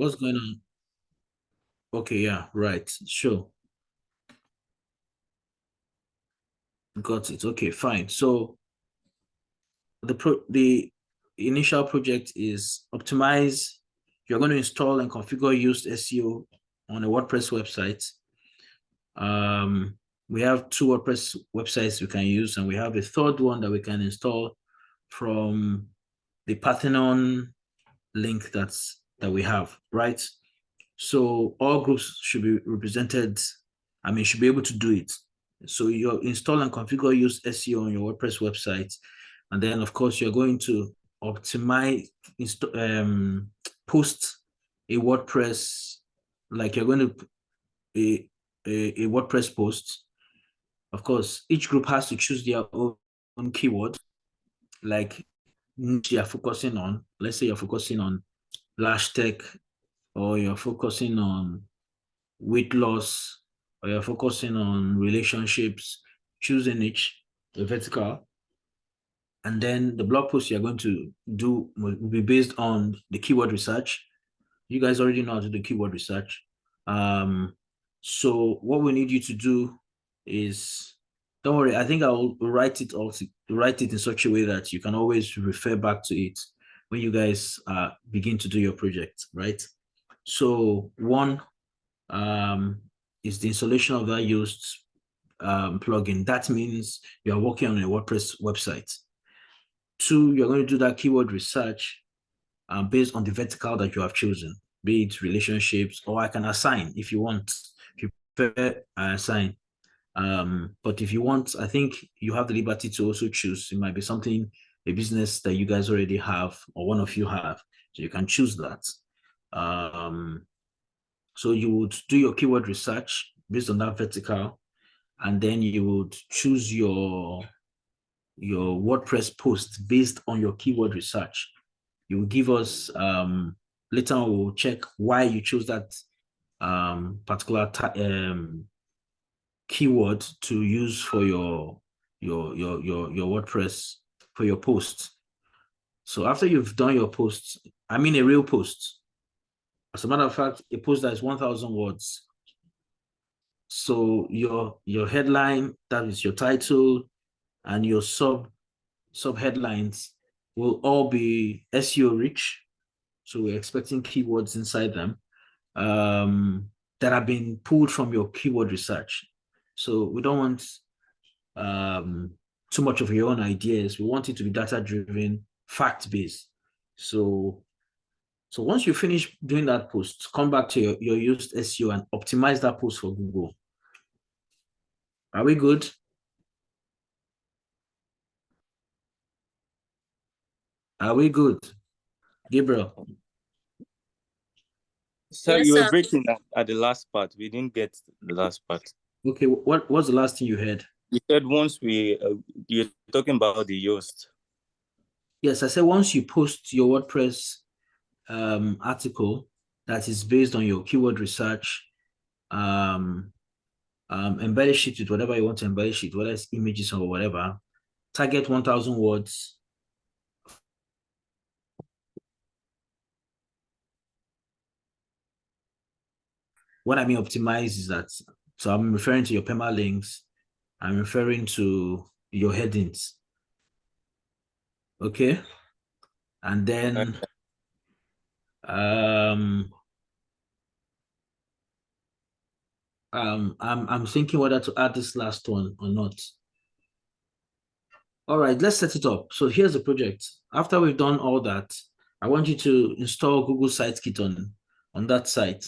What's going on? Okay, yeah, right. Sure. Got it. Okay, fine. So the initial project is optimize. You're going to install and configure used SEO on a WordPress website. We have two WordPress websites we can use, and we have a third one that we can install from the Parthenon link that we have, right? So all groups should be represented. I mean, should be able to do it. So you install and configure use SEO on your WordPress website. And then, of course, you're going to optimize, post a WordPress, like you're going to a WordPress post. Of course, each group has to choose their own keyword, like you're focusing on. Let's say you're focusing on lash tech, or you're focusing on weight loss, or you're focusing on relationships. Choose a niche, a vertical, and then the blog post you're going to do will be based on the keyword research. You guys already know how to do keyword research. So what we need you to do is, don't worry, I think I'll write it in such a way that you can always refer back to it when you guys begin to do your project, right? So one is the installation of that used plugin. That means you're working on a WordPress website. Two, you're going to do that keyword research based on the vertical that you have chosen, be it relationships, or I can assign if you want. If you prefer, I assign. But if you want, I think you have the liberty to also choose. It might be something, a business that you guys already have, or one of you have, so you can choose that. So you would do your keyword research based on that vertical, and then you would choose your WordPress post based on your keyword research. You will give us later on, we'll check why you chose that particular keyword to use for your WordPress for your post. So after you've done your post, I mean a real post. As a matter of fact, a post that is 1,000 words. So your headline, that is your title, and your sub headlines will all be SEO rich. So we're expecting keywords inside them that have been pulled from your keyword research. So we don't want too much of your own ideas. We want it to be data-driven, fact-based. So once you finish doing that post, come back to your used SEO and optimize that post for Google. Are we good? Are we good? Gabriel? Sir, yes, you were breaking at the last part. We didn't get the last part. Okay, what was the last thing you heard? You said once you're talking about the Yoast. Yes, I said once you post your WordPress article that is based on your keyword research, embellish it with whatever you want to embellish it, whether it's images or whatever, target 1,000 words. What I mean optimize is that, so I'm referring to your permalinks, I'm referring to your headings. Okay. And then I'm thinking whether to add this last one or not. All right, let's set it up. So here's the project. After we've done all that, I want you to install Google Sitekit on that site,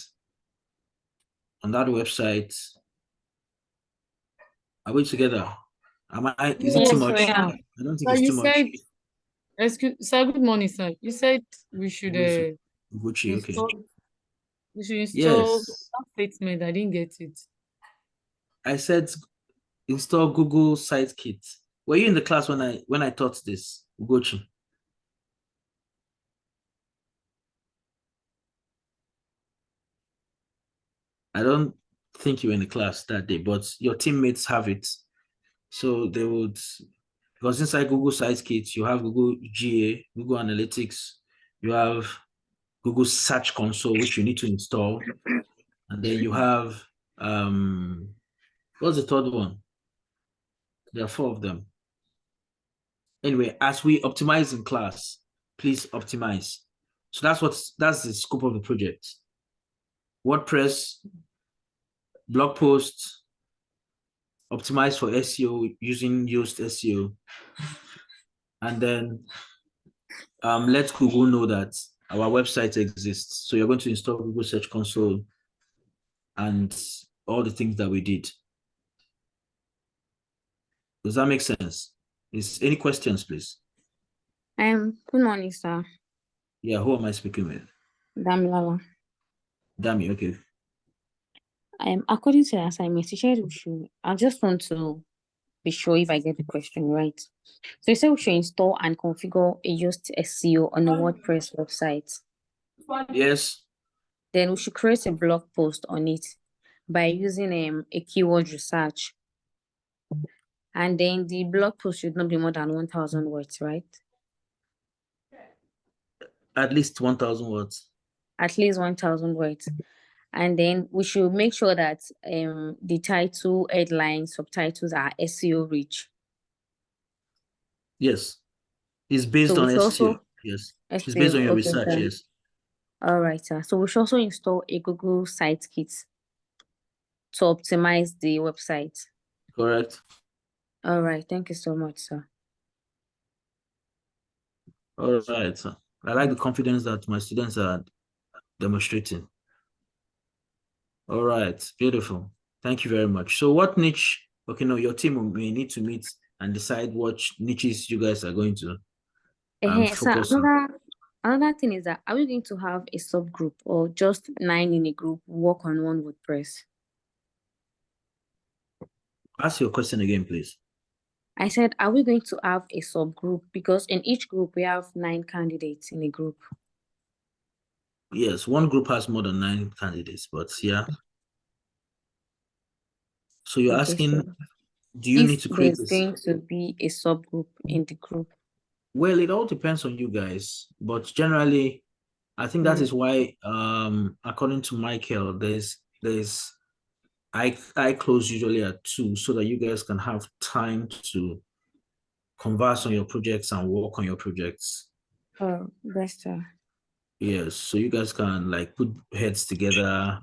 on that website. Are we together? Is it too much? I don't think it's too much. Excuse, sir, good morning, sir. You said we should Gucci, install, okay. we should install yes. that statement. I didn't get it. I said install Google Sitekit. Were you in the class when I taught this, Ugochi? I don't think you were in the class that day, but your teammates have it. So they would, because inside Google Sitekit, you have Google GA, Google Analytics, you have Google Search Console, which you need to install. And then you have, what's the third one? There are 4 of them. Anyway, as we optimize in class, please optimize. So that's the scope of the project. WordPress, blog posts, optimize for SEO using Yoast SEO. And then let Google know that our website exists. So you're going to install Google Search Console and all the things that we did. Does that make sense? Is any questions, please? Good morning, sir. Yeah, who am I speaking with? Damilala. Dami, okay. According to the assignment, you said I just want to be sure if I get the question right. So you said we should install and configure a Yoast SEO on a WordPress website. Yes. Then we should create a blog post on it by using a keyword research. And then the blog post should not be more than 1,000 words, right? At least 1,000 words. At least 1,000 words. And then we should make sure that the title, headline, subtitles are SEO rich. Yes. It's based So on we should SEO. also Yes. It's based on your research, sir. yes. All right, sir. So we should also install a Google Site Kit to optimize the website. Correct. All right. Thank you so much, sir. All right, sir. I like the confidence that my students are demonstrating. All right, beautiful. Thank you very much. So what niche, okay, no, your team may need to meet and decide what niches you guys are going to Sir, focus on. another thing is that, are we going to have a subgroup or just 9 in a group work on one WordPress? Ask your question again, please. I said, are we going to have a subgroup? Because in each group, we have 9 candidates in a group. Yes, one group has more than 9 candidates, but yeah. So you're Okay, asking, so do you need if to create there's this? going to be a subgroup in the group? Well, it all depends on you guys, but generally, I think that is why, according to Michael, I close usually at 2 so that you guys can have time to converse on your projects and work on your projects. Oh, best, sir. Yes, so you guys can like put heads together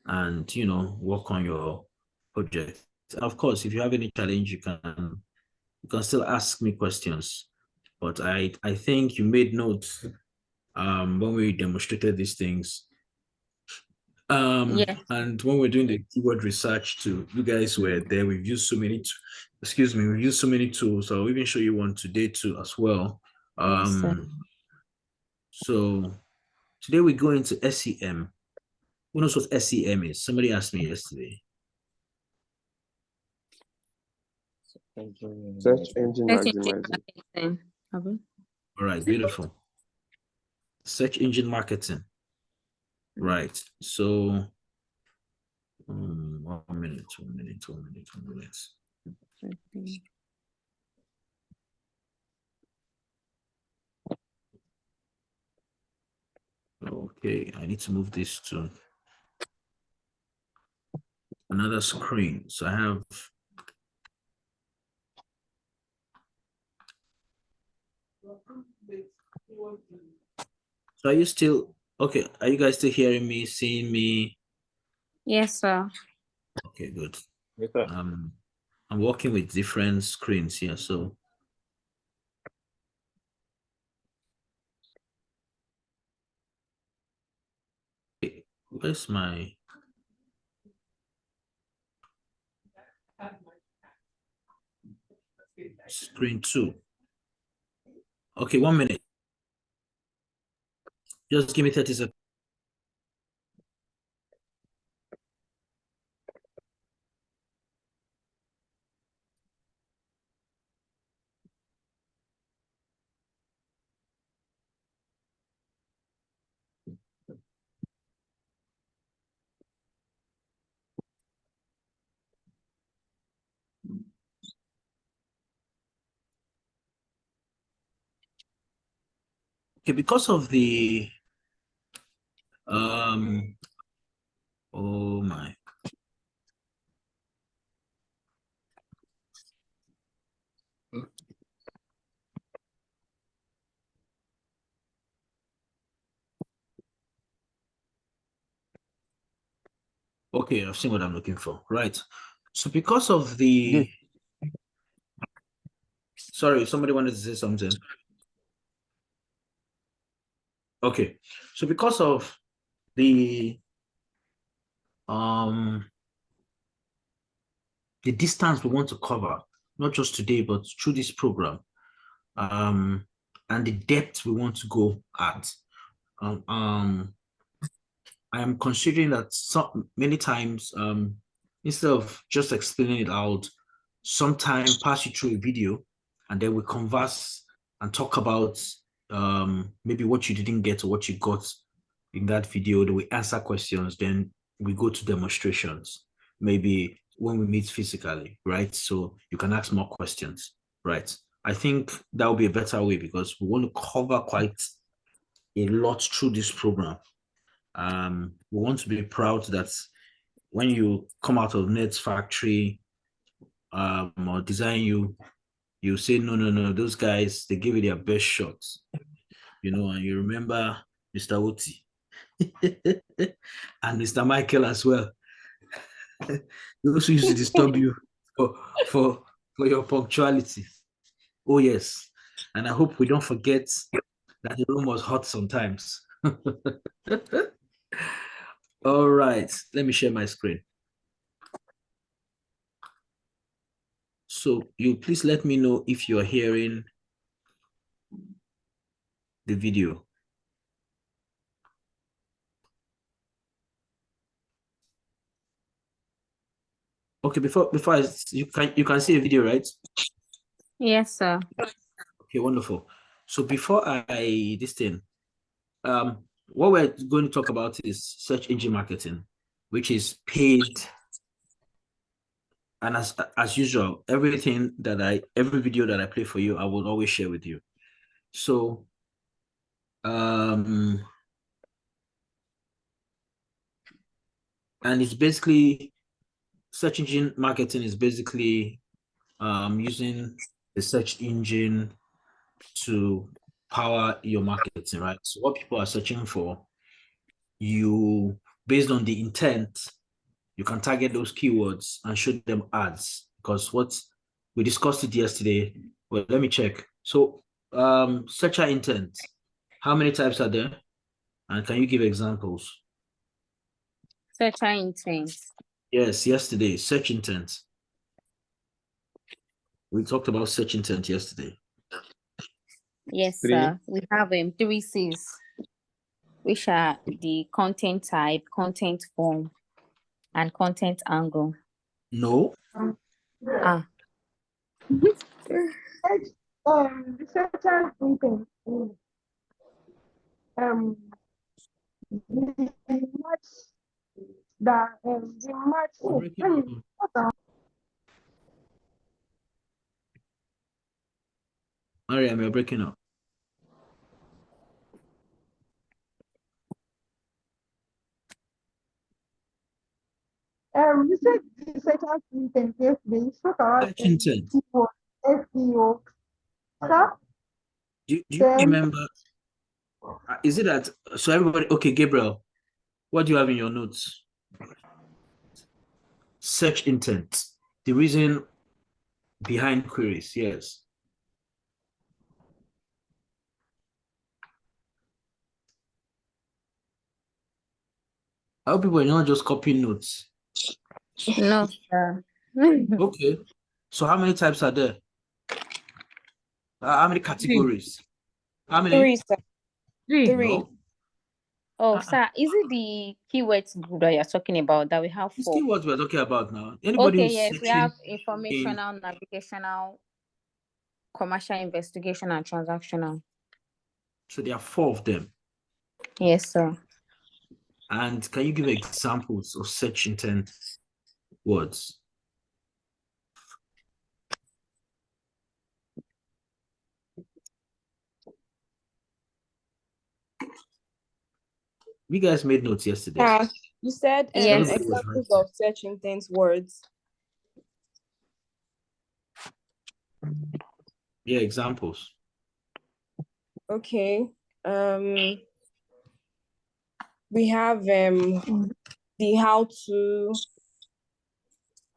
and work on your project. And of course, if you have any challenge, you can still ask me questions. But I think you made notes when we demonstrated these things. Yes. And when we're doing the keyword research too, you guys were there. We've used so many we've used so many tools. I'll even show you one today too as well. Yes, sir. So today we go into SEM. Who knows what SEM is? Somebody asked me yesterday. Search engine maximizing. Okay. All right, beautiful. Search engine marketing. Right. So 1 minute, 1 minute, 1 minute, 1 minute. Okay. Okay, I need to move this to another screen. So I have so are you still okay? Are you guys still hearing me, seeing me? Yes, sir. Okay, good. Yes, sir. I'm working with different screens here, so where's my screen 2? Okay, 1 minute. Just give me 30 seconds. Okay, because of the Oh my. Okay, I've seen what I'm looking for. Right. So because of the sorry, somebody wanted to say something. Okay. So because of um the distance we want to cover, not just today, but through this program, and the depth we want to go at. I am considering that many times, instead of just explaining it out, sometime pass you through a video, and then we converse and talk about maybe what you didn't get or what you got in that video. Then we answer questions. Then we go to demonstrations. Maybe when we meet physically, right? So you can ask more questions, right? I think that would be a better way because we want to cover quite a lot through this program. We want to be proud that when you come out of Net's factory or design you say, no, those guys, they give it their best shots, and you remember Mr. Oti and Mr. Michael as well. Those who used to disturb you for, for, for your punctuality. Oh, yes. And I hope we don't forget that the room was hot sometimes. All right, let me share my screen. So you please let me know if you're hearing the video. Okay, you can see a video, right? Yes, sir. Okay, wonderful. So before what we're going to talk about is search engine marketing, which is paid. And as usual, every video that I play for you, I will always share with you. So and it's basically search engine marketing is basically using the search engine to power your marketing, right? So what people are searching for, you based on the intent, you can target those keywords and show them ads. Because what we discussed it yesterday. Well, let me check. So searcher intent, how many types are there? And can you give examples? Searcher intent. Yes, yesterday, search intent. We talked about search intent yesterday. Yes, Three. sir. We have 3 C's, which are the content type, content form, and content angle. No. Ah, The searcher intent is the match that the match. You're breaking up. Mariam, you're breaking up. You said the searcher intent yesterday. You spoke about Search intent. keyword SEO. Sir, Do you then remember? Is it that? So everybody, okay, Gabriel, what do you have in your notes? Search intent. The reason behind queries. Yes. I hope people are not just copying notes. no, sir. Okay. So how many types are there? How many categories? How many? 3, sir. 3. 3. No. Oh, sir, is it the keywords group that you're talking about that we have It's 4? keywords we're talking about now. Anybody Okay, who's yes, we searching have in informational, navigational, commercial, investigation, and transactional. so there are 4 of them. Yes, sir. And can you give examples of search intent words? You guys made notes yesterday. Yeah, you said Yes. Everybody was examples right. of search intent words. Yeah, examples. Okay. We have the how to.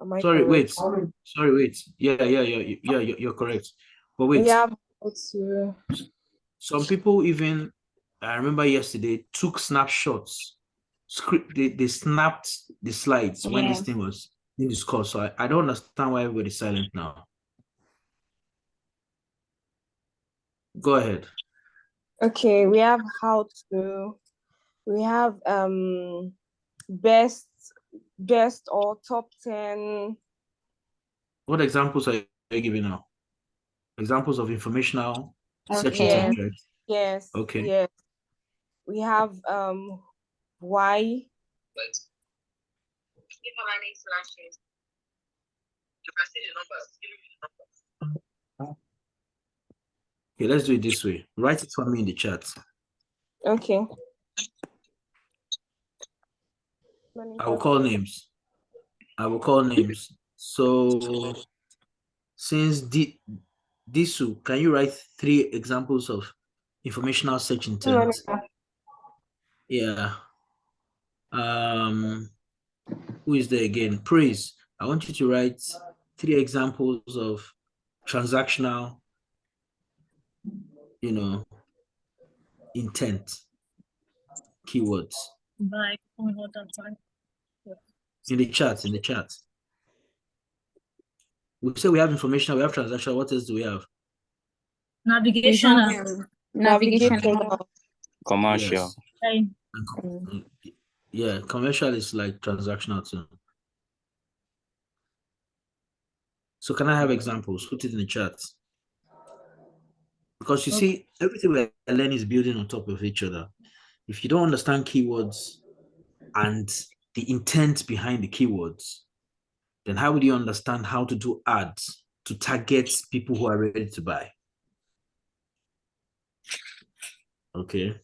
Am I Sorry, wait. correct? Sorry, wait. Yeah, you're correct. But We wait, have how to. some people even, I remember yesterday, took snapshots. They snapped the slides when this Yeah. thing was in discussed. So I don't understand why everybody's silent now. Go ahead. Okay, we have how to. We have best or top 10. What examples are you giving now? Examples of informational search Yes. intent, right? Yes. Okay. Yes. We have why. Okay, let's do it this way. Write it for me in the chat. Okay. I will call names. So since Disu, can you write 3 examples of informational search intent? Yeah. Who is there again? Praise. I want you to write 3 examples of transactional, intent keywords. In the chat. We say we have informational, we have transactional. What else do we have? Navigational. Navigational. Commercial. Yes. Mm. Yeah, commercial is like transactional too. So can I have examples? Put it in the chat. Because you see, everything we're learning is building on top of each other. If you don't understand keywords and the intent behind the keywords, then how would you understand how to do ads to target people who are ready to buy? Okay.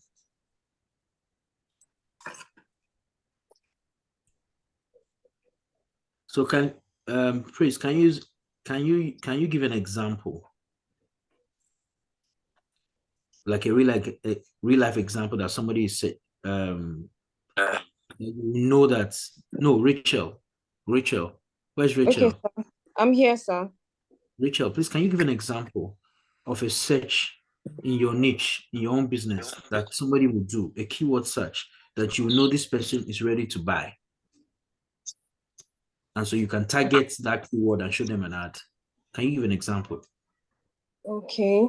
So Chris, can you give an example? Like a real life example that somebody said, Rachel, where's Rachel? Okay, sir. I'm here, sir. Rachel, please, can you give an example of a search in your niche, in your own business, that somebody will do, a keyword search that you know this person is ready to buy? And so you can target that keyword and show them an ad. Can you give an example? Okay.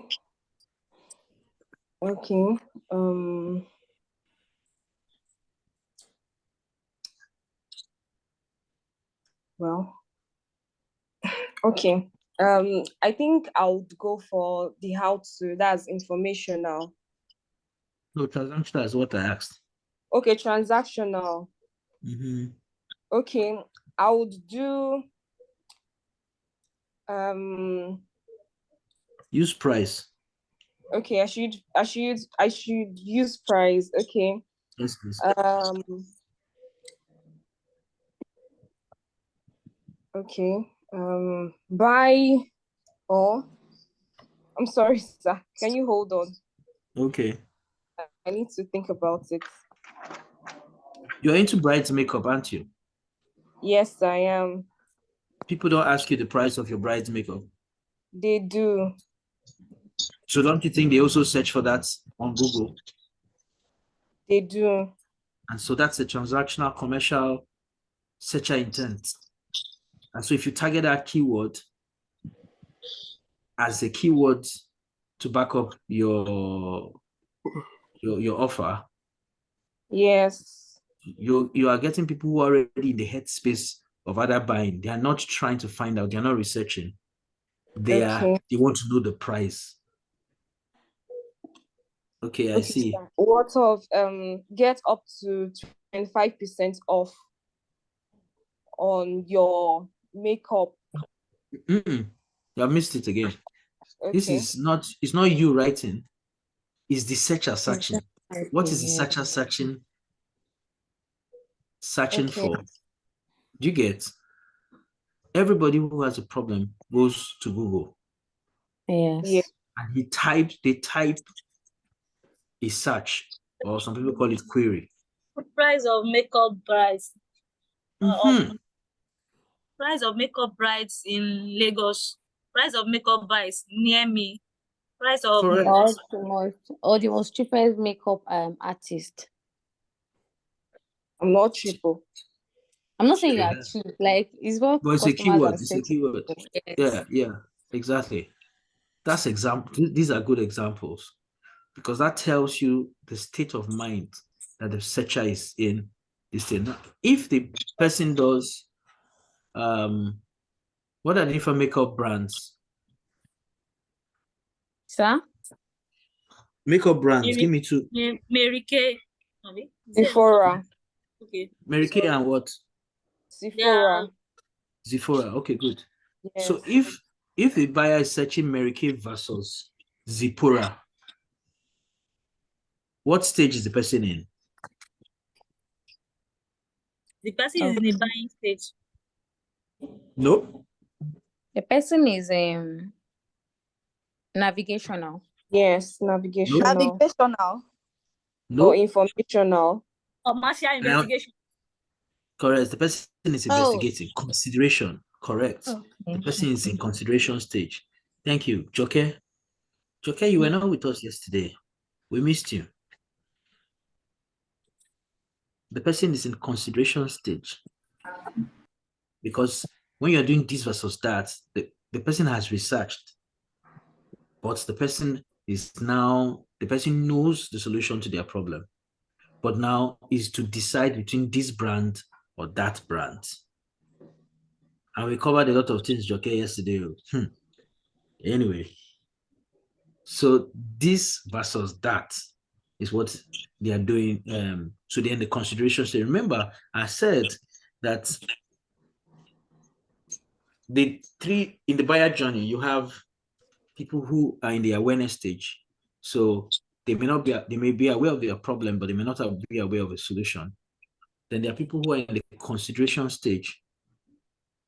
Well, okay. I think I would go for the how to. That's informational. No, transactional is what I asked. Okay, transactional. Mhm. Okay, I would do Use price. okay, I should use price. Okay. Yes, please. Okay. Buy or I'm sorry, sir. Can you hold on? Okay. I need to think about it. You're into bride's makeup, aren't you? Yes, I am. People don't ask you the price of your bride's makeup. They do. So don't you think they also search for that on Google? They do. And so that's a transactional commercial searcher intent. And so if you target that keyword as a keyword to back up your offer, Yes. you are getting people who are already in the headspace of other buying. They are not trying to find out, they're not researching. They want to know the price. Okay, I see. Sir. What of get up to 25% off on your makeup? You have missed it again. Okay. This is not, it's not you writing, it's the searcher searching. What is the searcher searching searching Okay. for. Do you get? Everybody who has a problem goes to Google Yes. Yeah. and they type a search, or some people call it query. Price of makeup brides. Mhm. Price of makeup brides in Lagos. Price of makeup brides near me. Price of Correct. Or the most cheapest makeup artist. I'm not triple. I'm not saying Yeah. you're cheap, like it's what But it's a customers keyword. are It's a searching keyword. for. Yes. Yeah, exactly. That's example. These are good examples because that tells you the state of mind that the searcher is in. This thing. Now, if the person does, what are the different makeup brands? Sir? Makeup brands. Mary- Give me two. Mary Kay. Abi? Is it- Sephora. Okay. Mary Kay and what? Sephora. Sephora. Okay, good. Yes. So if the buyer is searching Mary Kay versus Sephora, what stage is the person in? The person is in the buying stage. No. The person is navigational. Yes. Navigational. Navigational. No. Or informational. Commercial investigation. Correct. The person is investigating. Consideration. Correct. Okay. The person is in consideration stage. Thank you. Joke. Joke, you were not with us yesterday. We missed you. The person is in consideration stage. Because when you're doing this versus that, the person has researched. But the person knows the solution to their problem. But now is to decide between this brand or that brand. And we covered a lot of things, Joke, yesterday. Anyway, so this versus that is what they are doing. So they're in the consideration stage. Remember, I said that the three in the buyer journey, you have people who are in the awareness stage. So they may be aware of their problem, but they may not be aware of a solution. Then there are people who are in the consideration stage.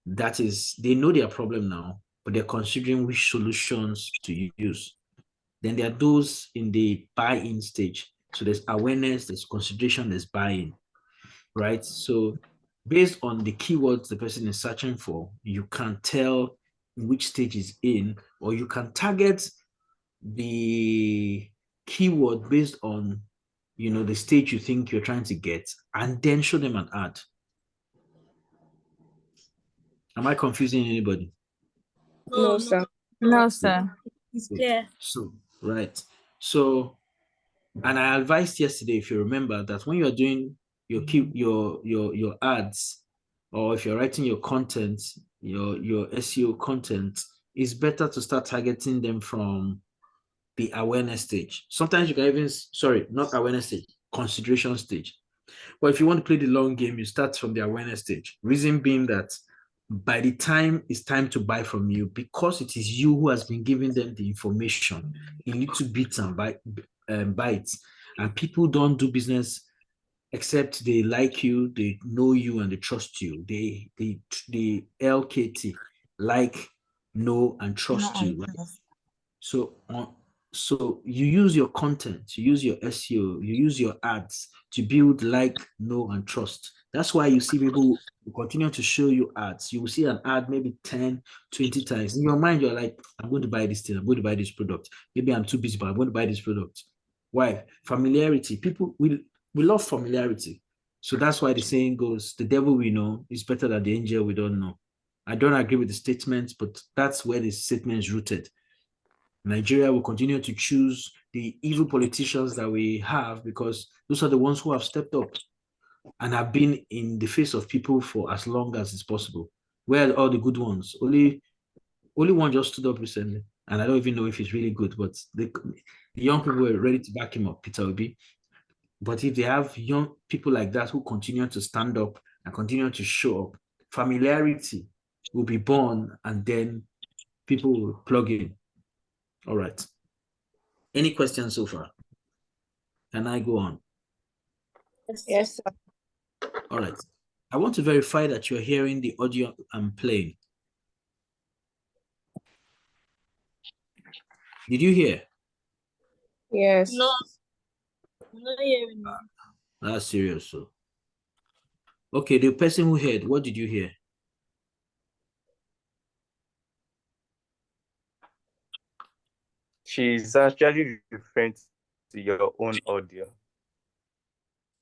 That is, they know their problem now, but they're considering which solutions to use. Then there are those in the buy-in stage. So there's awareness, there's consideration, there's buy-in, right? So based on the keywords the person is searching for, you can tell which stage is in, or you can target the keyword based on, the stage you think you're trying to get, and then show them an ad. Am I confusing anybody? No, sir. No, sir. It's clear. So, right. So, and I advised yesterday, if you remember, that when you're doing your ads, or if you're writing your content, your SEO content, it's better to start targeting them from the awareness stage. Sometimes you can even, not awareness stage, consideration stage. But if you want to play the long game, you start from the awareness stage. Reason being that by the time it's time to buy from you, because it is you who has been giving them the information in little bits and bytes, and people don't do business except they like you, they know you, and they trust you. The LKT, like, know, and trust you. Right? So you use your content, you use your SEO, you use your ads to build like, know, and trust. That's why you see people who continue to show you ads. You will see an ad maybe 10, 20 times. In your mind, you're like, I'm going to buy this thing, I'm going to buy this product. Maybe I'm too busy, but I'm going to buy this product. Why? Familiarity. People, we love familiarity. So that's why the saying goes, the devil we know is better than the angel we don't know. I don't agree with the statement, but that's where the statement is rooted. Nigeria will continue to choose the evil politicians that we have because those are the ones who have stepped up and have been in the face of people for as long as it's possible. Where are all the good ones? Only one just stood up recently, and I don't even know if he's really good, but the young people were ready to back him up, Peter Obi. But if they have young people like that who continue to stand up and continue to show up, familiarity will be born, and then people will plug in. All right. Any questions so far? Can I go on? Yes, sir. All right. I want to verify that you're hearing the audio I'm playing. Did you hear? Yes. No, I'm not hearing you. That's serious. So, okay, the person who heard, what did you hear? She's actually referring to your own audio.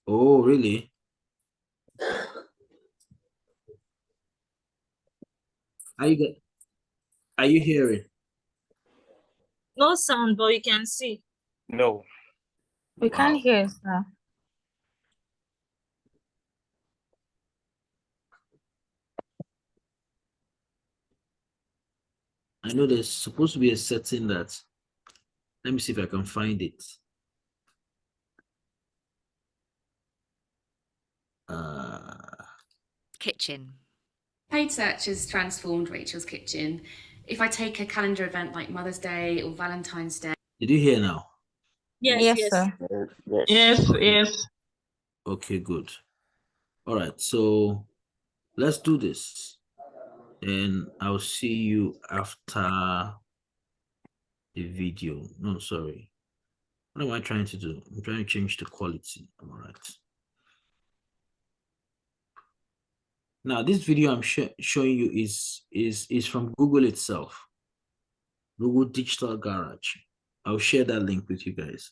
Oh, really? Are you hearing? No sound, but we can see. No. We can't Wow. hear, sir. I know there's supposed to be a setting that. Let me see if I can find it. Kitchen. Paid search has transformed Rachel's Kitchen. If I take a calendar event like Mother's Day or Valentine's Day. Did you hear now? Yes, Yes, yes. sir. Yes. Yes. Okay, good. All right, so let's do this. And I'll see you after the video. No, sorry. What am I trying to do? I'm trying to change the quality. All right. Now, this video I'm showing you is from Google itself. Google Digital Garage. I'll share that link with you guys.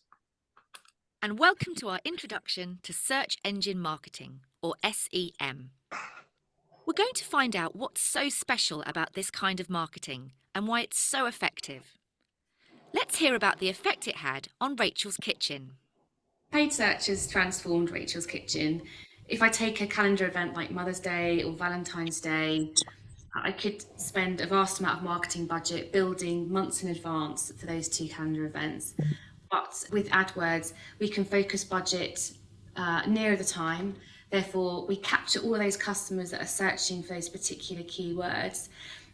And welcome to our introduction to search engine marketing, or SEM. We're going to find out what's so special about this kind of marketing and why it's so effective. Let's hear about the effect it had on Rachel's Kitchen. Paid search has transformed Rachel's Kitchen. If I take a calendar event like Mother's Day or Valentine's Day, I could spend a vast amount of marketing budget building months in advance for those two calendar events. But with AdWords, we can focus budget nearer the time. Therefore, we capture all those customers that are searching for those particular keywords.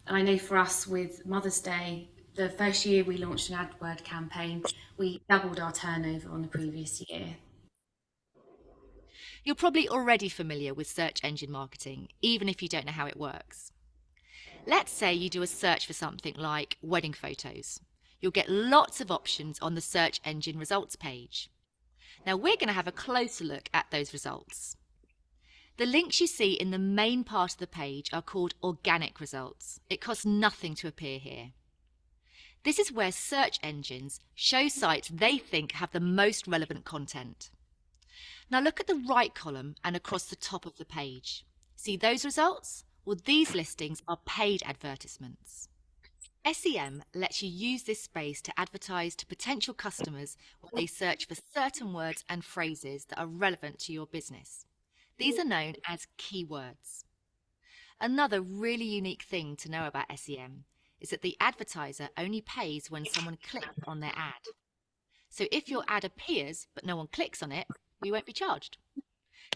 And I know for us with Mother's Day, the first year we launched an AdWord campaign, we doubled our turnover on the previous year. You're probably already familiar with search engine marketing, even if you don't know how it works. Let's say you do a search for something like wedding photos. You'll get lots of options on the search engine results page. Now we're going to have a closer look at those results. The links you see in the main part of the page are called organic results. It costs nothing to appear here. This is where search engines show sites they think have the most relevant content. Now look at the right column and across the top of the page. See those results? Well, these listings are paid advertisements. SEM lets you use this space to advertise to potential customers when they search for certain words and phrases that are relevant to your business. These are known as keywords. Another really unique thing to know about SEM is that the advertiser only pays when someone clicks on their ad. So if your ad appears but no one clicks on it, we won't be charged.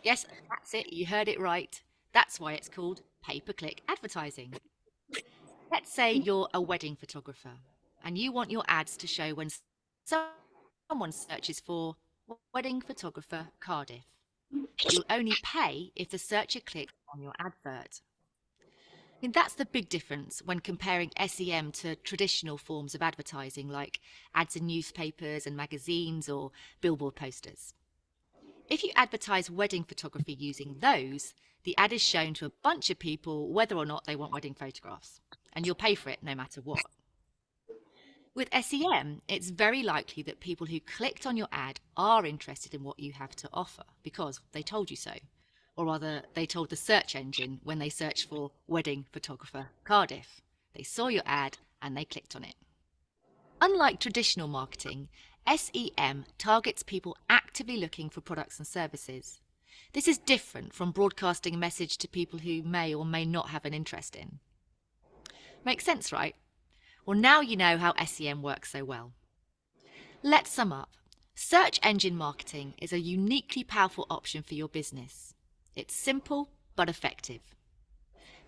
Yes, that's it, you heard it right. That's why it's called pay-per-click advertising. Let's say you're a wedding photographer and you want your ads to show when someone searches for wedding photographer Cardiff. You'll only pay if the searcher clicks on your advert. And that's the big difference when comparing SEM to traditional forms of advertising like ads in newspapers and magazines or billboard posters. If you advertise wedding photography using those, the ad is shown to a bunch of people whether or not they want wedding photographs, and you'll pay for it no matter what. With SEM, it's very likely that people who clicked on your ad are interested in what you have to offer because they told you so, or rather they told the search engine when they searched for wedding photographer Cardiff. They saw your ad and they clicked on it. Unlike traditional marketing, SEM targets people actively looking for products and services. This is different from broadcasting a message to people who may or may not have an interest in. Makes sense, right? Well, now you know how SEM works so well. Let's sum up. Search engine marketing is a uniquely powerful option for your business. It's simple but effective.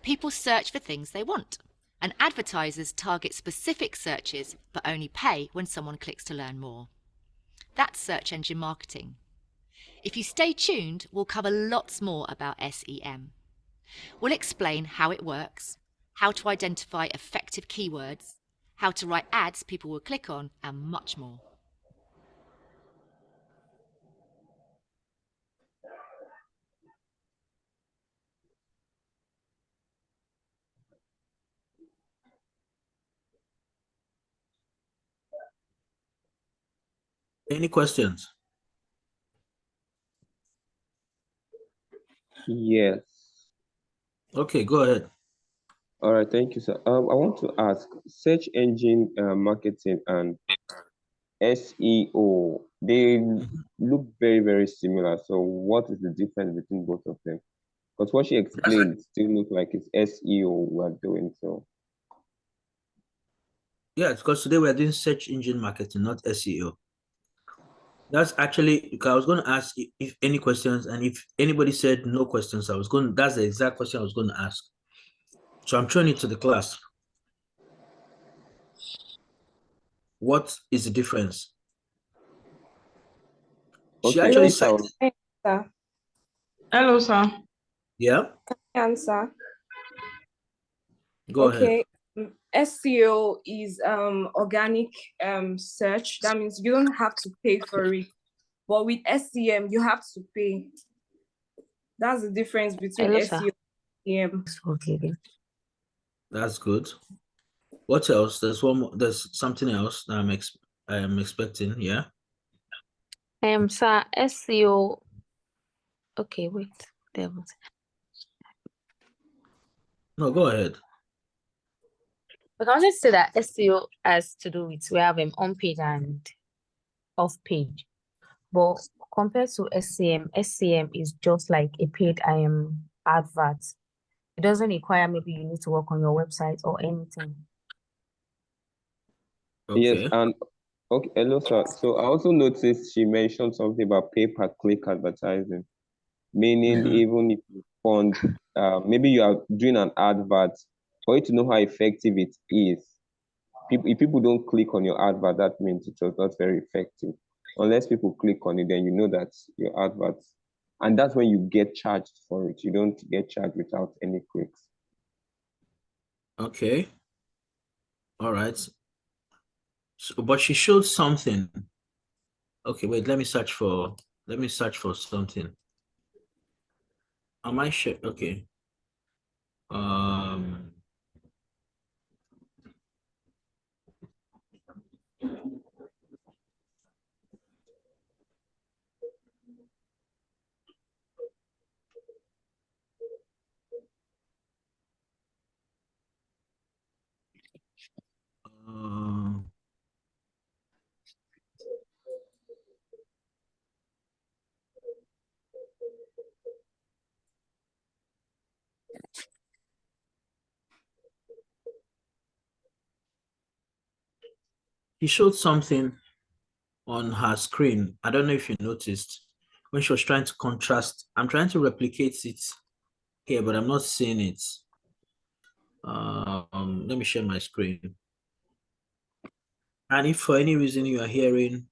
People search for things they want, and advertisers target specific searches but only pay when someone clicks to learn more. That's search engine marketing. If you stay tuned, we'll cover lots more about SEM. We'll explain how it works, how to identify effective keywords, how to write ads people will click on, and much more. Any questions? Yes. Okay, go ahead. All right, thank you, sir. I want to ask, search engine marketing and SEO, they look very, very similar. So what is the difference between both of them? Because what she explained still look like it's SEO we're doing. So Yeah, because today we're doing search engine marketing, not SEO. That's actually, I was going to ask if any questions, and if anybody said no questions, that's the exact question I was going to ask. So I'm throwing it to the class. What is the difference? She okay, actually yes, said, Sir, Hello, sir. yeah, answer. go ahead. Okay. SEO is organic search. That means you don't have to pay for it. But with SEM, you have to pay. That's the difference between Hello, sir. SEO and SEM. Okay, then. That's good. What else? There's one more, there's something else that I am expecting, yeah. Sir, SEO. Okay, wait. There was. No, go ahead. But I wanted to say that SEO has to do with we have on page and off page. But compared to SCM is just like a paid advert. It doesn't require maybe you need to work on your website or anything. yes, Okay. and okay, hello, sir. So I also noticed she mentioned something about pay-per-click advertising, meaning Mhm. even if you fund, maybe you are doing an advert, for you to know how effective it is. If people don't click on your advert, that means it was not very effective. Unless people click on it, then you know that your advert, and that's when you get charged for it. You don't get charged without any clicks. Okay. All right. So, but she showed something. Okay, wait, let me search for something. Am I sure? Okay. uh, he showed something on her screen. I don't know if you noticed when she was trying to contrast. I'm trying to replicate it here, but I'm not seeing it. Let me share my screen. And if for any reason you are hearing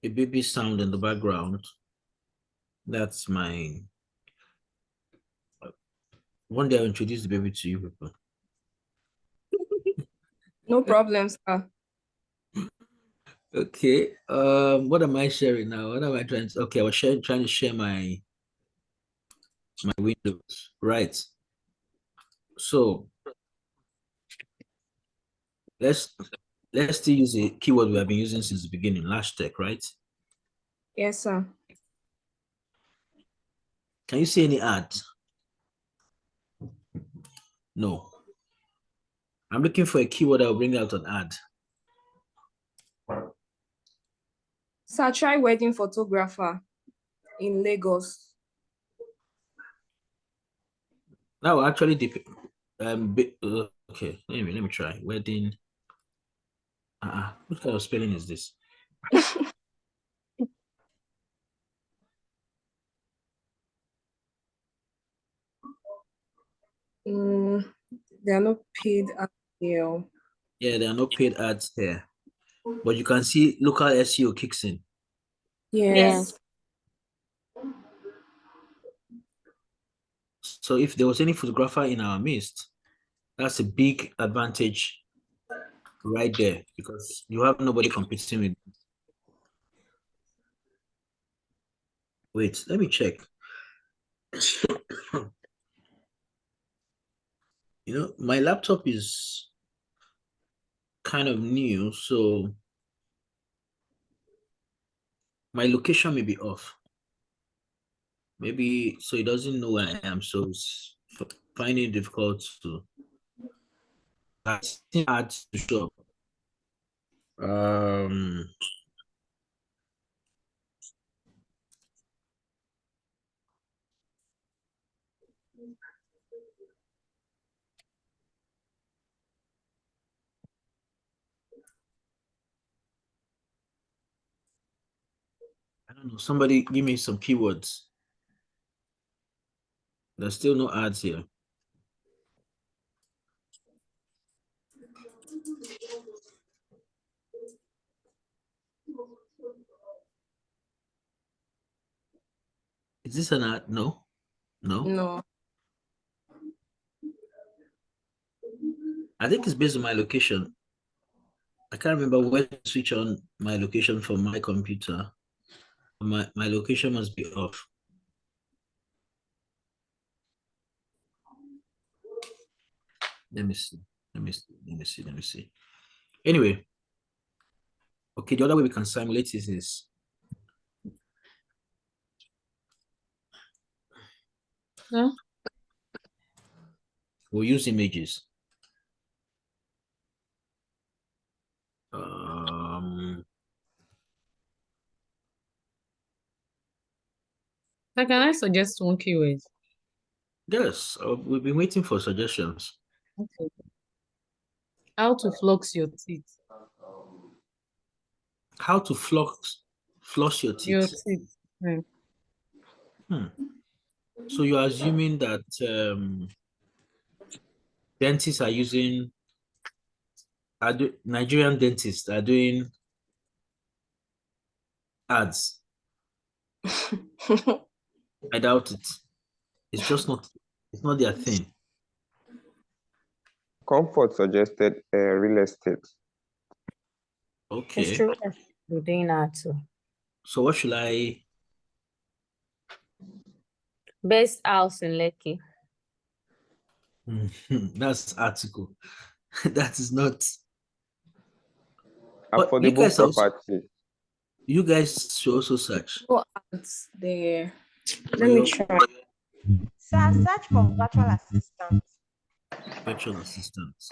a baby sound in the background, that's my. One day I'll introduce the baby to you people. No problem, sir. Okay. What am I sharing now? What am I trying to? Okay, I was trying to share my windows. Right. So let's still use a keyword we have been using since the beginning, #, right? Yes, sir. Can you see any ads? No. I'm looking for a keyword that will bring out an ad. Sir, try wedding photographer in Lagos. That will actually depend. Okay, let me try wedding. What kind of spelling is this? There are no paid ads here. Yeah, there are no paid ads there, but you can see local SEO kicks in. Yes. So if there was any photographer in our midst, that's a big advantage right there because you have nobody competing with. Wait, let me check. My laptop is kind of new, so my location may be off. Maybe so it doesn't know where I am, so it's finding it difficult to add to show. I don't know. Somebody give me some keywords. There's still no ads here. Is this an ad? No. No. I think it's based on my location. I can't remember where to switch on my location from my computer. My location must be off. Let me see. Anyway, okay, the other way we can simulate this is we'll use images. Can I suggest one keyword? Yes, we've been waiting for suggestions. Okay. How to floss your teeth. How to floss your teeth. Your teeth. So you're assuming that dentists are using, Nigerian dentists are doing ads. I doubt it. It's just not. It's not their thing. Comfort suggested real estate. Okay. It's true. We're doing that too. So what should I? Best house in Lekki. That's article. That is not. But you Affordable guys property. You guys should also search. Go out there. Let me try. Sir, search for virtual assistant. Virtual assistants.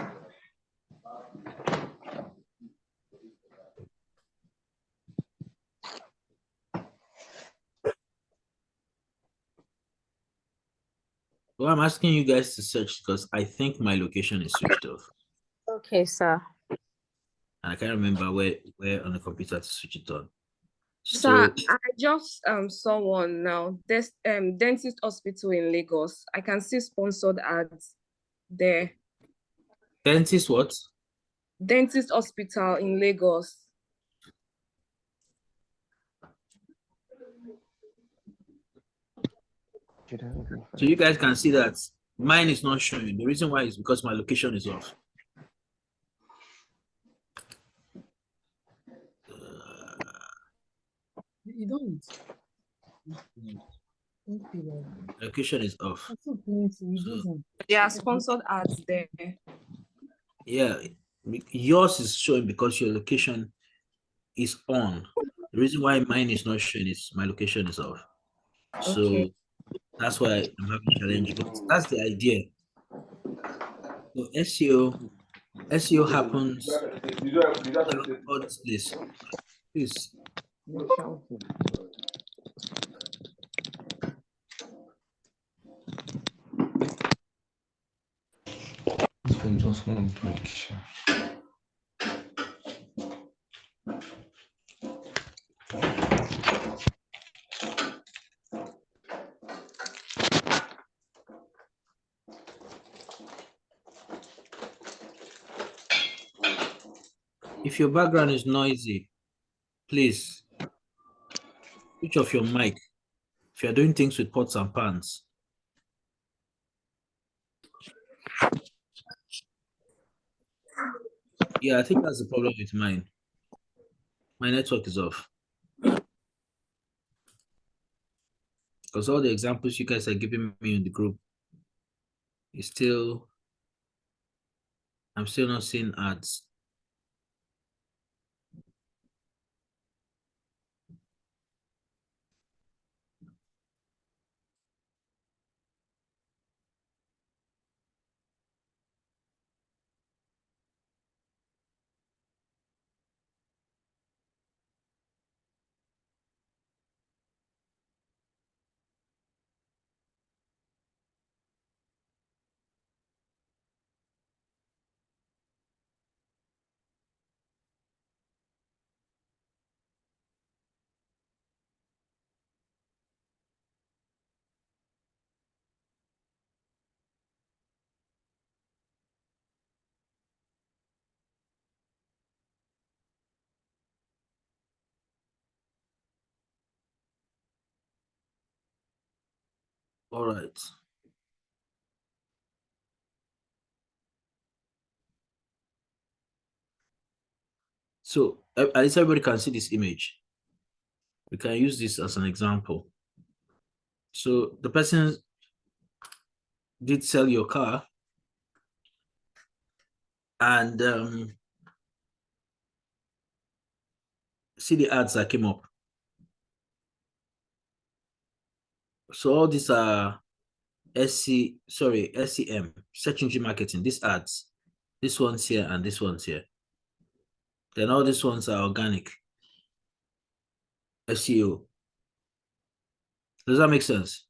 Well, I'm asking you guys to search because I think my location is switched off. Okay, sir. And I can't remember where on the computer to switch it on. Sir, I just saw one now. There's dentist hospital in Lagos. I can see sponsored ads there. Dentist what? Dentist hospital in Lagos. So you guys can see that mine is not showing. The reason why is because my location is off. You don't. Location is off. There are sponsored ads there. Yeah, yours is showing because your location is on. The reason why mine is not showing is my location is off. So Okay. that's why I'm having a challenge. But that's the idea. So SEO happens all this place. Please. Just one break. If your background is noisy, please switch off your mic. If you're doing things with pots and pans, Yeah, I think that's the problem with mine. My network is off. Because all the examples you guys are giving me in the group is still, I'm still not seeing ads. All right. So at least everybody can see this image. We can use this as an example. So the person did sell your car, and see the ads that came up. So all these are SEM, search engine marketing, these ads, this one's here and this one's here. Then all these ones are organic, SEO. Does that make sense?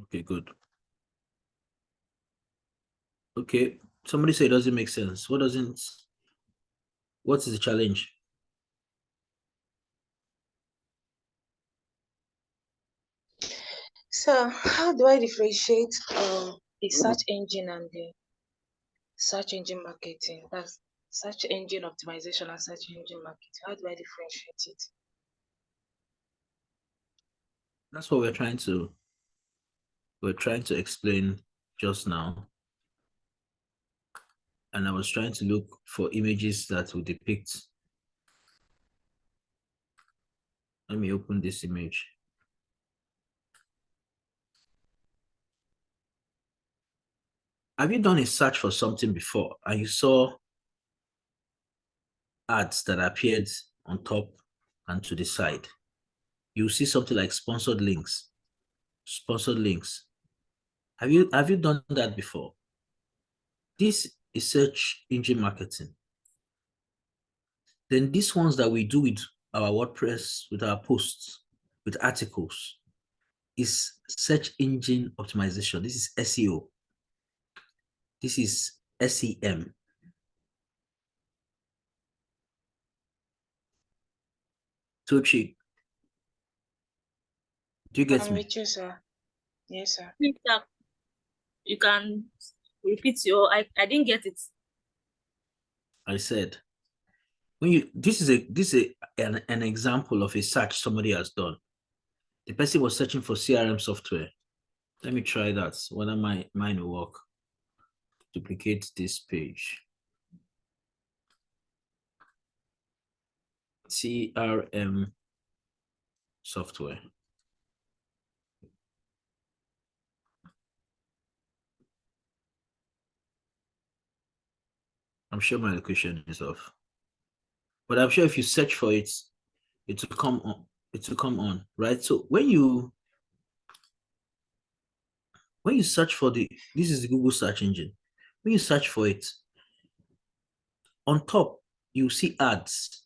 Okay, good. Okay, somebody say it doesn't make sense. What is the challenge? So, how do I differentiate the search engine and the search engine marketing? That's search engine optimization and search engine marketing. How do I differentiate it? That's what we're trying to explain just now. And I was trying to look for images that will depict. Let me open this image. Have you done a search for something before and you saw ads that appeared on top and to the side? You see something like sponsored links. Sponsored links. Have you done that before? This is search engine marketing. Then these ones that we do with our WordPress, with our posts, with articles, is search engine optimization. This is SEO. This is SEM. Tochi, do you get I'm me? with you, sir. Yes, sir. Please, sir, you can repeat your. I didn't get it. I said, when you this is an example of a search somebody has done. The person was searching for CRM software. Let me try that. Whether mine will work. Duplicate this page. CRM software. I'm sure my location is off. But I'm sure if you search for it, it will come on. It will come on, right? So when you search for this is the Google search engine. When you search for it, on top, you see ads.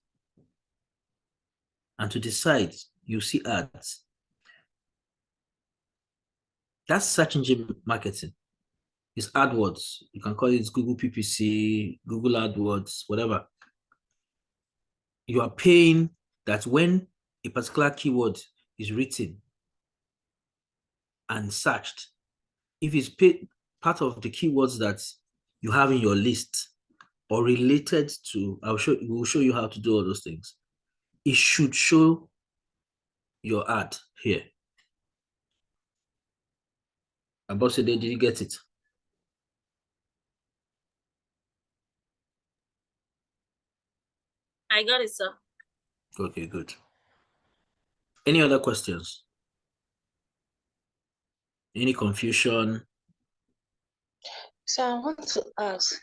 And to the side, you see ads. That's search engine marketing. It's AdWords. You can call it Google PPC, Google AdWords, whatever. You are paying that when a particular keyword is written and searched, if it's paid part of the keywords that you have in your list, or related to, we'll show you how to do all those things. It should show your ad here. Abosede, did you get it? I got it, sir. Okay, good. Any other questions? Any confusion? So I want to ask,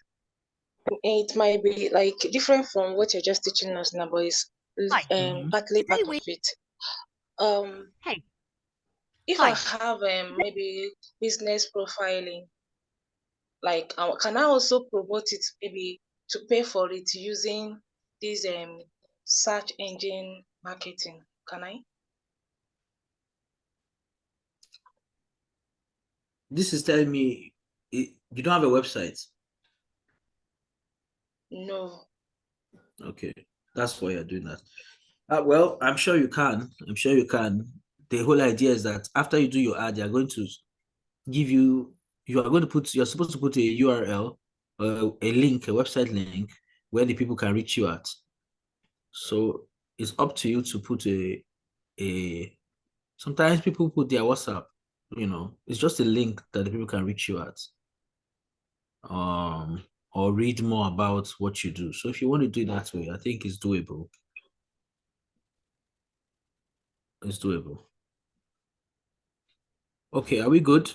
it might be like different from what you're just teaching us now, but it's Hi. partly part of it. Hey. If Hi. I have maybe business profiling, like can I also promote it maybe to pay for it using this search engine marketing? Can I? This is telling me you don't have a website. No. Okay, that's why you're doing that. Well, I'm sure you can. I'm sure you can. The whole idea is that after you do your ad, they're going to give you, you're supposed to put a URL, a link, a website link where the people can reach you at. So it's up to you to put sometimes people put their WhatsApp, it's just a link that the people can reach you at. Or read more about what you do. So if you want to do it that way, I think it's doable. It's doable. Okay, are we good?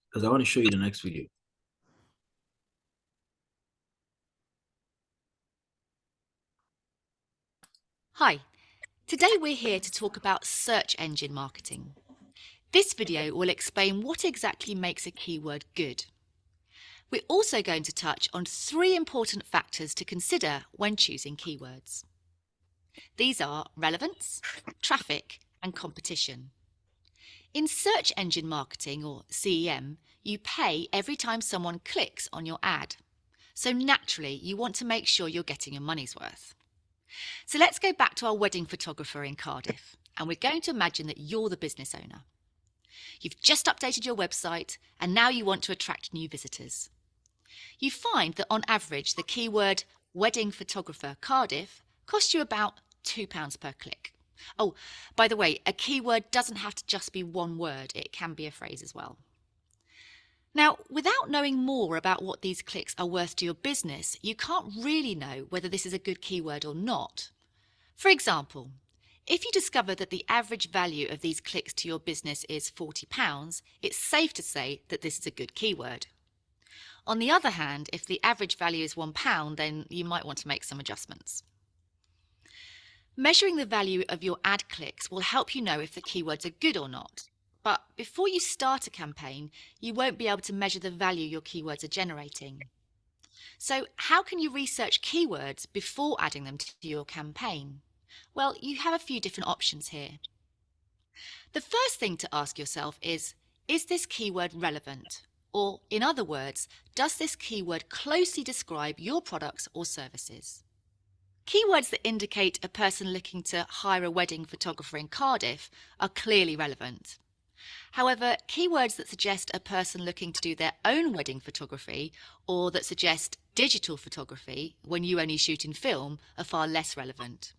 Because I want to show you the next video. Hi, today we're here to talk about search engine marketing. This video will explain what exactly makes a keyword good. We're also going to touch on 3 important factors to consider when choosing keywords. These are relevance, traffic, and competition. In search engine marketing, or CEM, you pay every time someone clicks on your ad. So naturally, you want to make sure you're getting your money's worth. So let's go back to our wedding photographer in Cardiff, and we're going to imagine that you're the business owner. You've just updated your website, and now you want to attract new visitors. You find that on average, the keyword wedding photographer Cardiff costs you about £2 per click. Oh, by the way, a keyword doesn't have to just be one word, it can be a phrase as well. Now, without knowing more about what these clicks are worth to your business, you can't really know whether this is a good keyword or not. For example, if you discover that the average value of these clicks to your business is £40, it's safe to say that this is a good keyword. On the other hand, if the average value is £1, then you might want to make some adjustments. Measuring the value of your ad clicks will help you know if the keywords are good or not. But before you start a campaign, you won't be able to measure the value your keywords are generating. So how can you research keywords before adding them to your campaign? Well, you have a few different options here. The first thing to ask yourself is this keyword relevant? Or, in other words, does this keyword closely describe your products or services? Keywords that indicate a person looking to hire a wedding photographer in Cardiff are clearly relevant. However, keywords that suggest a person looking to do their own wedding photography or that suggest digital photography when you only shoot in film are far less relevant.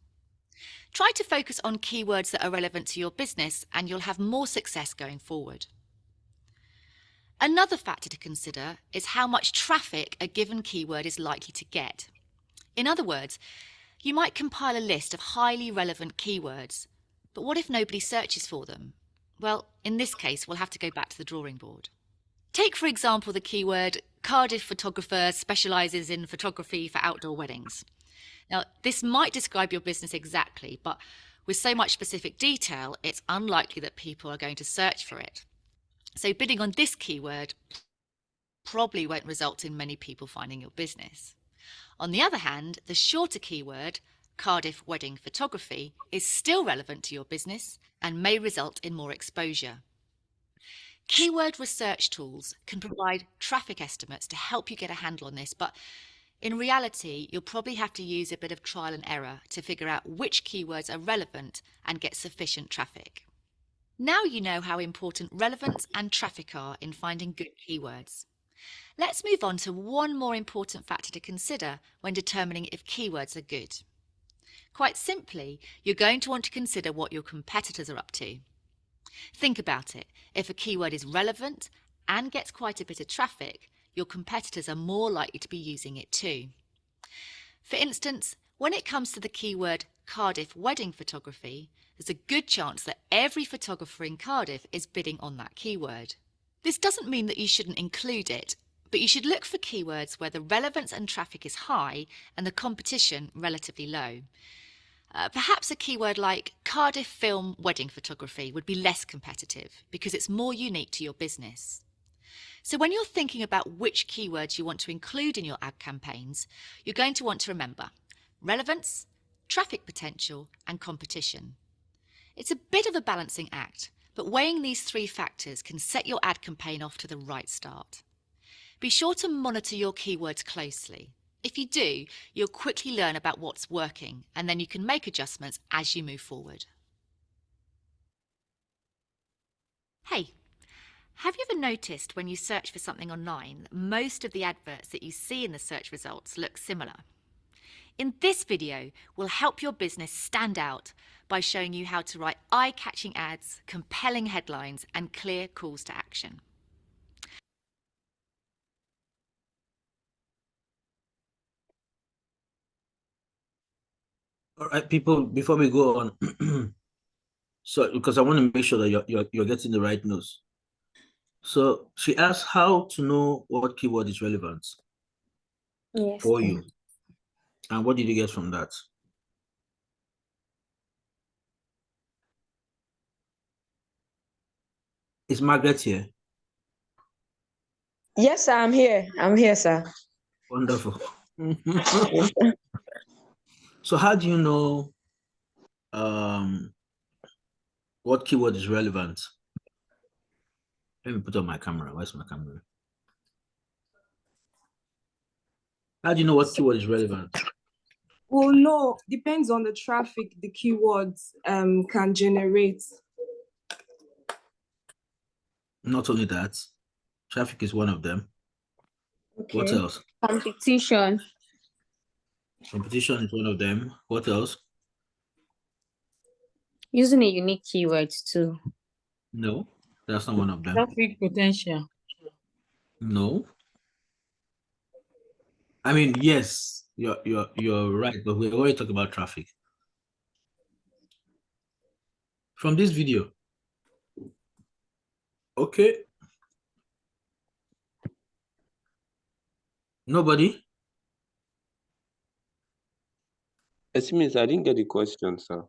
Try to focus on keywords that are relevant to your business and you'll have more success going forward. Another factor to consider is how much traffic a given keyword is likely to get. In other words, you might compile a list of highly relevant keywords, but what if nobody searches for them? Well, in this case, we'll have to go back to the drawing board. Take, for example, the keyword Cardiff photographer specialises in photography for outdoor weddings. Now, this might describe your business exactly, but with so much specific detail, it's unlikely that people are going to search for it. So bidding on this keyword probably won't result in many people finding your business. On the other hand, the shorter keyword, Cardiff wedding photography, is still relevant to your business and may result in more exposure. Keyword research tools can provide traffic estimates to help you get a handle on this, but in reality, you'll probably have to use a bit of trial and error to figure out which keywords are relevant and get sufficient traffic. Now you know how important relevance and traffic are in finding good keywords. Let's move on to one more important factor to consider when determining if keywords are good. Quite simply, you're going to want to consider what your competitors are up to. Think about it. If a keyword is relevant and gets quite a bit of traffic, your competitors are more likely to be using it too. For instance, when it comes to the keyword Cardiff wedding photography, there's a good chance that every photographer in Cardiff is bidding on that keyword. This doesn't mean that you shouldn't include it, but you should look for keywords where the relevance and traffic is high and the competition relatively low. Perhaps a keyword like Cardiff film wedding photography would be less competitive because it's more unique to your business. So when you're thinking about which keywords you want to include in your ad campaigns, you're going to want to remember relevance, traffic potential, and competition. It's a bit of a balancing act, but weighing these three factors can set your ad campaign off to the right start. Be sure to monitor your keywords closely. If you do, you'll quickly learn about what's working, and then you can make adjustments as you move forward. Hey, have you ever noticed when you search for something online that most of the adverts that you see in the search results look similar? In this video, we'll help your business stand out by showing you how to write eye-catching ads, compelling headlines, and clear calls to action. All right, people, before we go on, so because I want to make sure that you're getting the right news. So she asked how to know what keyword is relevant for you. And what did you get from that? Is Margaret here? Yes, sir, I'm here. I'm here, sir. Wonderful. So how do you know what keyword is relevant? Let me put on my camera. Where's my camera? How do you know what keyword is relevant? Well, no, depends on the traffic the keywords can generate. Not only that, traffic is one of them. Okay. What else? Competition. Competition is one of them. What else? Using a unique keyword too. No, that's not one of them. Traffic potential. No. I mean, yes, you're right, but we already talked about traffic. From this video. Okay. Nobody? Estimates, I didn't get the question, sir.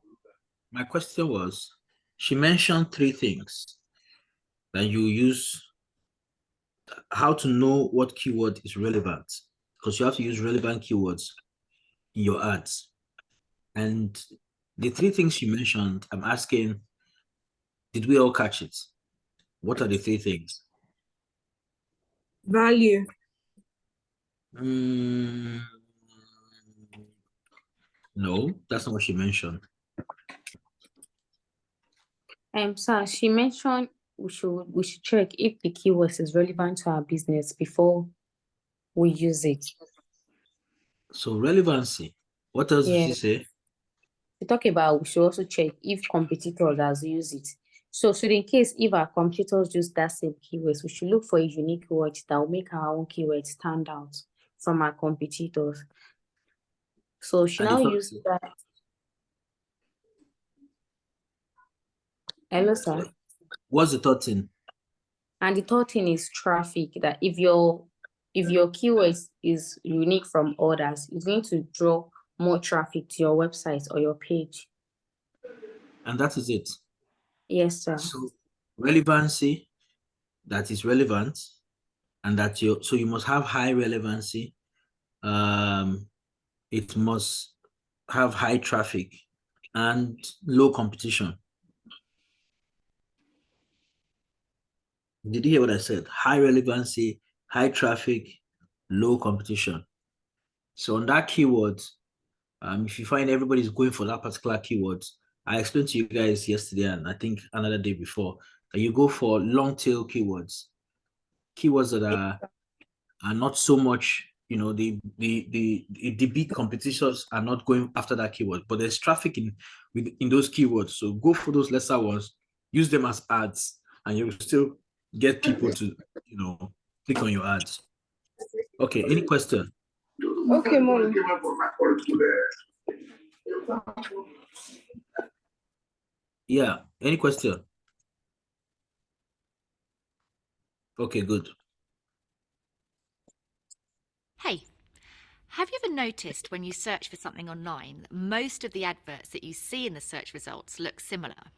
My question was, she mentioned three things that you use, how to know what keyword is relevant, because you have to use relevant keywords in your ads. And the three things you mentioned, I'm asking, did we all catch it? What are the three things? Value. No, that's not what she mentioned. Sir, she mentioned we should check if the keyword is relevant to our business before we use it. So relevancy. What else did she say? We talk about we should also check if competitors has used it. So in case if our competitors use that same keywords, we should look for a unique word that will make our own keyword stand out from our competitors. So she now use that. Hello, sir. What's the third thing? And the third thing is traffic, that if your keyword is unique from others, it's going to draw more traffic to your website or your page. And that is it. Yes, sir. So relevancy, that is relevant, and that you must have high relevancy. It must have high traffic and low competition. Did you hear what I said? High relevancy, high traffic, low competition. So on that keyword, if you find everybody's going for that particular keyword, I explained to you guys yesterday and I think another day before that you go for long tail keywords, keywords that are and not so much, the big competitors are not going after that keyword, but there's traffic in those keywords. So go for those lesser ones, use them as ads, and you will still get people to, click on your ads. Okay, any question? Okay, Mommy. Yeah, any question? Okay, good. Hey, have you ever noticed when you search for something online that most of the adverts that you see in the search results look similar?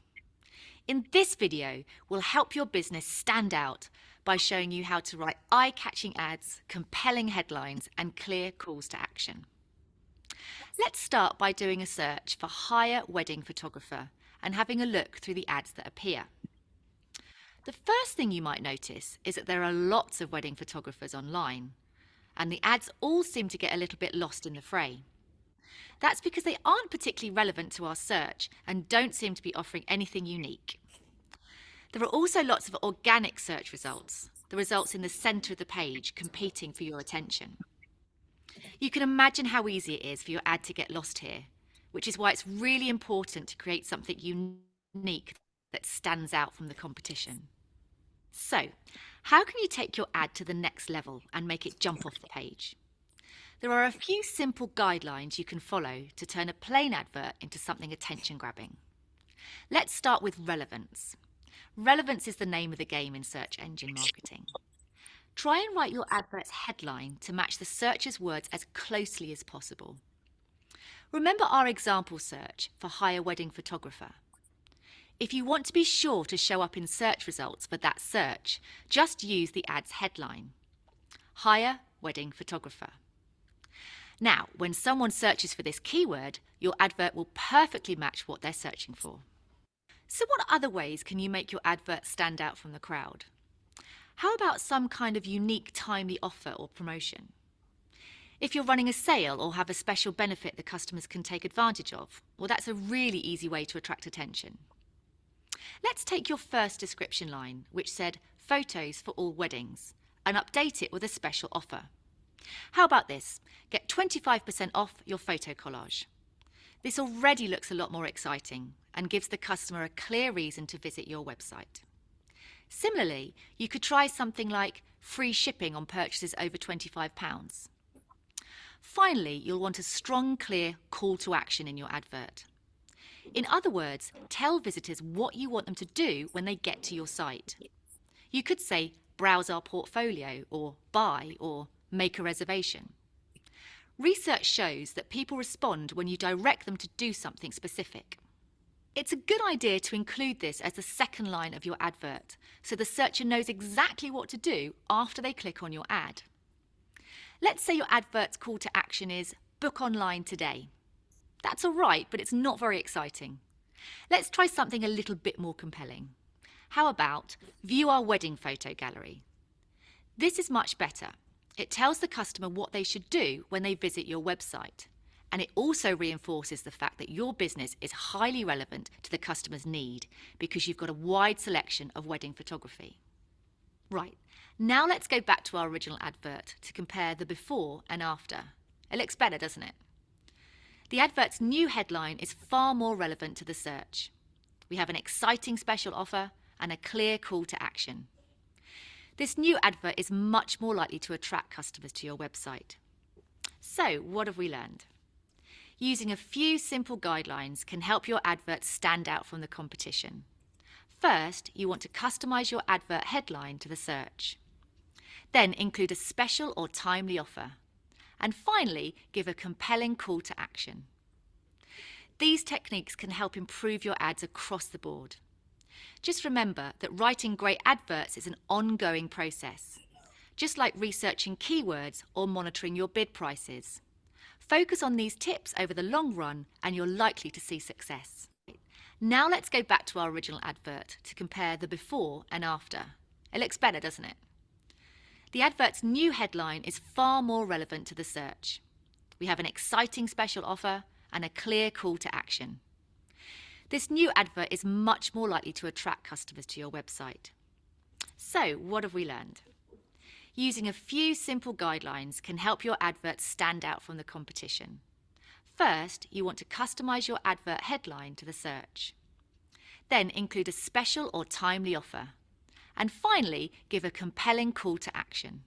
In this video, we'll help your business stand out by showing you how to write eye-catching ads, compelling headlines, and clear calls to action. Let's start by doing a search for hire wedding photographer and having a look through the ads that appear. The first thing you might notice is that there are lots of wedding photographers online, and the ads all seem to get a little bit lost in the fray. That's because they aren't particularly relevant to our search and don't seem to be offering anything unique. There are also lots of organic search results, the results in the centre of the page competing for your attention. You can imagine how easy it is for your ad to get lost here, which is why it's really important to create something unique that stands out from the competition. So, how can you take your ad to the next level and make it jump off the page? There are a few simple guidelines you can follow to turn a plain advert into something attention-grabbing. Let's start with relevance. Relevance is the name of the game in search engine marketing. Try and write your advert's headline to match the searcher's words as closely as possible. Remember our example search for hire wedding photographer. If you want to be sure to show up in search results for that search, just use the ad's headline, hire wedding photographer. Now, when someone searches for this keyword, your advert will perfectly match what they're searching for. So what other ways can you make your advert stand out from the crowd? How about some kind of unique timely offer or promotion? If you're running a sale or have a special benefit the customers can take advantage of, well, that's a really easy way to attract attention. Let's take your first description line, which said photos for all weddings, and update it with a special offer. How about this? Get 25% off your photo collage. This already looks a lot more exciting and gives the customer a clear reason to visit your website. Similarly, you could try something like free shipping on purchases over £25. Finally, you'll want a strong, clear call to action in your advert. In other words, tell visitors what you want them to do when they get to your site. You could say, browse our portfolio, or buy, or make a reservation. Research shows that people respond when you direct them to do something specific. It's a good idea to include this as the second line of your advert, so the searcher knows exactly what to do after they click on your ad. Let's say your advert's call to action is book online today. That's all right, but it's not very exciting. Let's try something a little bit more compelling. How about view our wedding photo gallery? This is much better. It tells the customer what they should do when they visit your website. And it also reinforces the fact that your business is highly relevant to the customer's need because you've got a wide selection of wedding photography. Right, now let's go back to our original advert to compare the before and after. It looks better, doesn't it? The advert's new headline is far more relevant to the search. We have an exciting special offer and a clear call to action. This new advert is much more likely to attract customers to your website. So, what have we learned? Using a few simple guidelines can help your advert stand out from the competition. First, you want to customize your advert headline to the search. Then include a special or timely offer. And finally, give a compelling call to action. These techniques can help improve your ads across the board. Just remember that writing great adverts is an ongoing process, just like researching keywords or monitoring your bid prices. Focus on these tips over the long run and you're likely to see success. Now let's go back to our original advert to compare the before and after. It looks better, doesn't it? The advert's new headline is far more relevant to the search. We have an exciting special offer and a clear call to action. This new advert is much more likely to attract customers to your website. So, what have we learned? Using a few simple guidelines can help your advert stand out from the competition. First, you want to customize your advert headline to the search. Then include a special or timely offer. And finally, give a compelling call to action.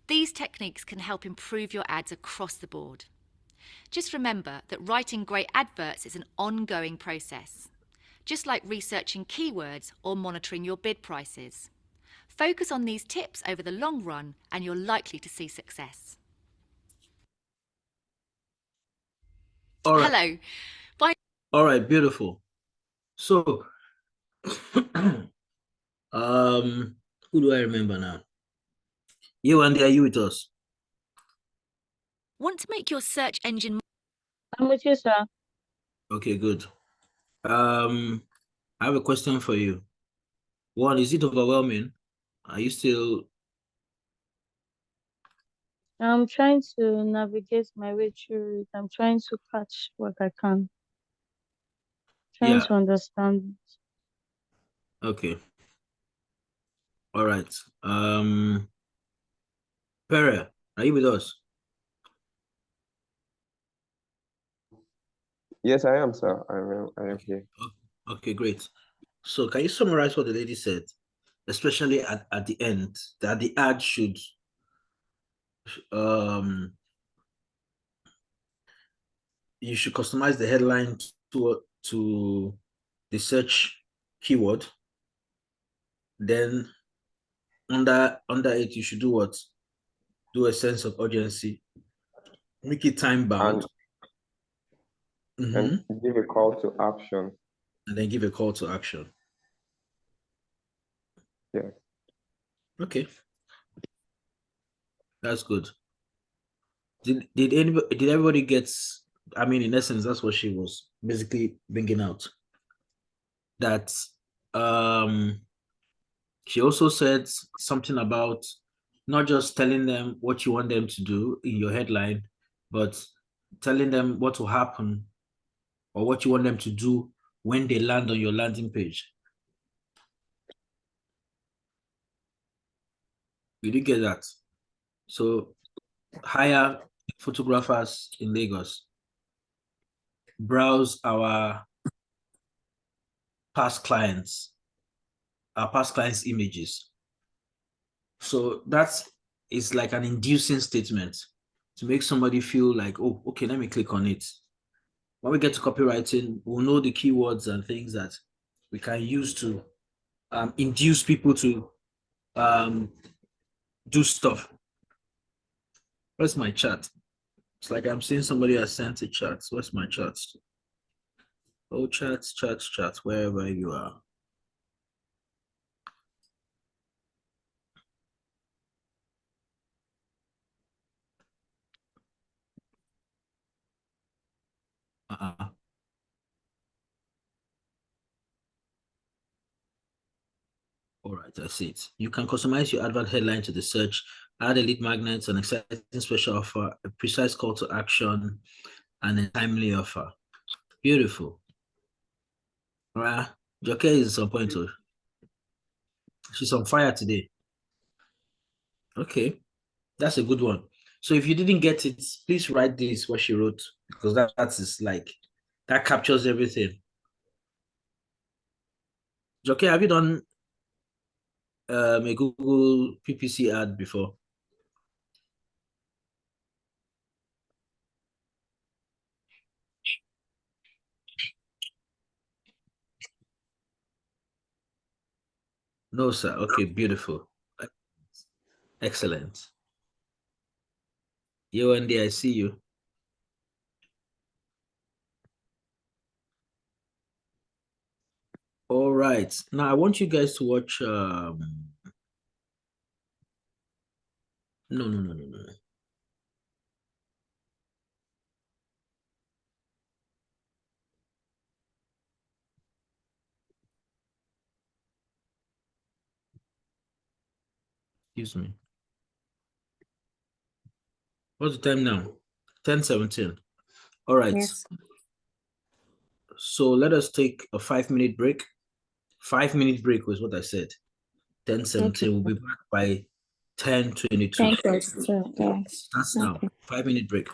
These techniques can help improve your ads across the board. Just remember that writing great adverts is an ongoing process, just like researching keywords or monitoring your bid prices. Focus on these tips over the long run and you're likely to see success. All right. Hello. Bye. All right, beautiful. So, who do I remember now? You, Andy, are you with us? Want to make your search engine... I'm with you, sir. Okay, good. I have a question for you. One, is it overwhelming? Are you still... I'm trying to navigate my way through it. I'm trying to catch what I can. Trying Yeah. to understand. Okay. All right. Pere, are you with us? Yes, I am, sir. I am here. Okay, great. So can you summarize what the lady said, especially at the end, that the ad should you should customize the headline to the search keyword. Then under it, you should do what? Do a sense of urgency. Make it time bound. And give a call to action. And then give a call to action. Yeah. Okay. That's good. Did everybody get, I mean, in essence, that's what she was basically bringing out. That she also said something about not just telling them what you want them to do in your headline, but telling them what will happen or what you want them to do when they land on your landing page. You did get that. So hire photographers in Lagos. Browse our past clients' images. So that is like an inducing statement to make somebody feel like, oh, okay, let me click on it. When we get to copywriting, we'll know the keywords and things that we can use to induce people to do stuff. Where's my chat? It's like I'm seeing somebody has sent a chat. Where's my chat? Oh, chat, wherever you are. All right, I see it. You can customize your advert headline to the search, add a lead magnet, an exciting special offer, a precise call to action, and a timely offer. Beautiful. All right, Joke is on point. She's on fire today. Okay, that's a good one. So if you didn't get it, please write this, what she wrote, because that is like, that captures everything. Joke, have you done a Google PPC ad before? No, sir. Okay, beautiful. Excellent. Yo, Andy, I see you. All right. Now I want you guys to watch no. Excuse me. What's the time now? 10:17. All right. Yes. So let us take a 5-minute break. 5-minute break was what I said. 10:17. Okay. We'll be back by 10:22. 10:22. Yeah. That's now. Okay. 5-minute break.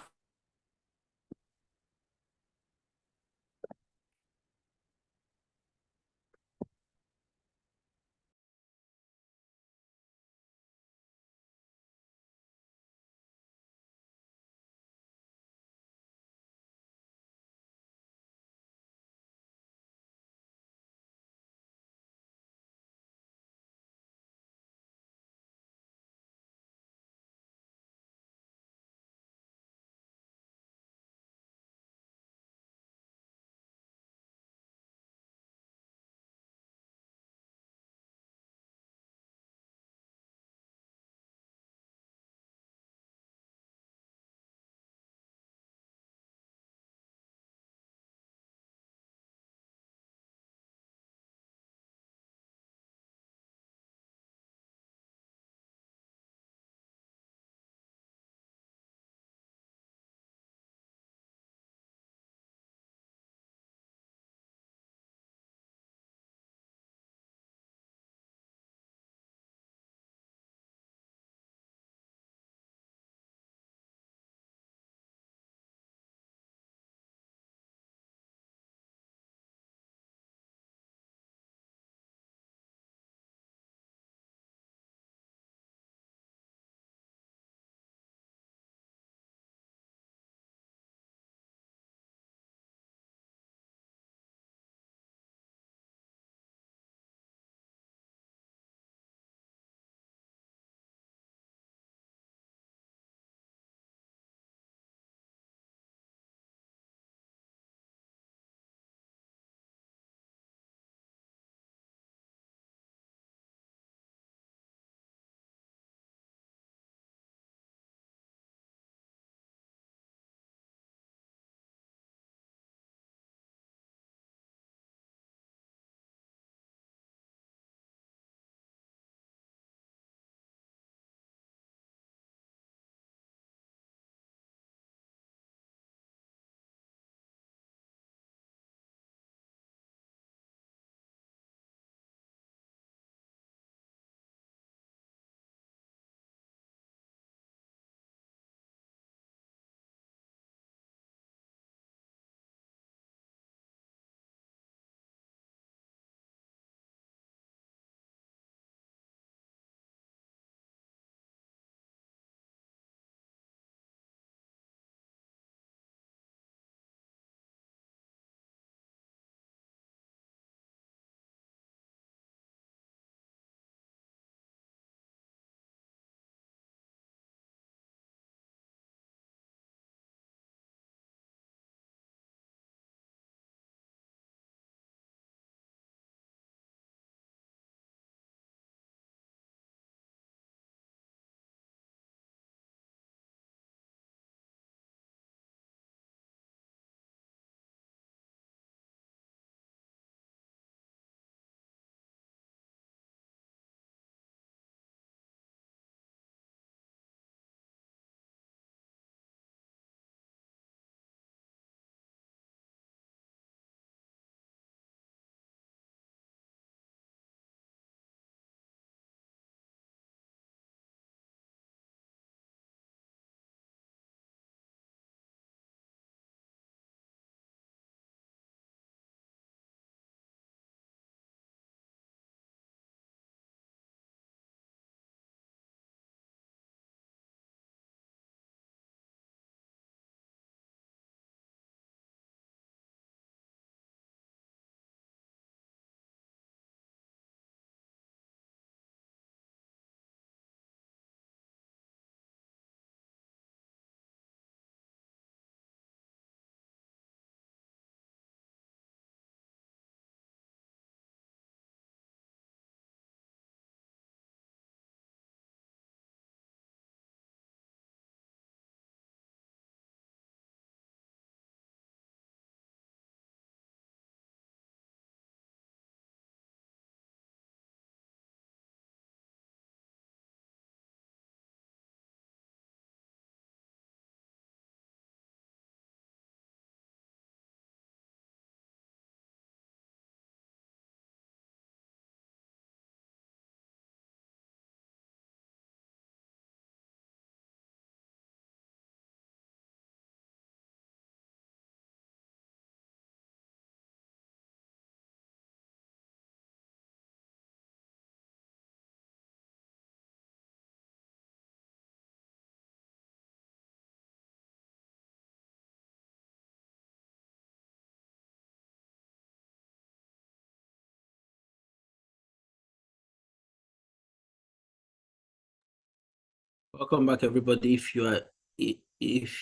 Welcome back, everybody. If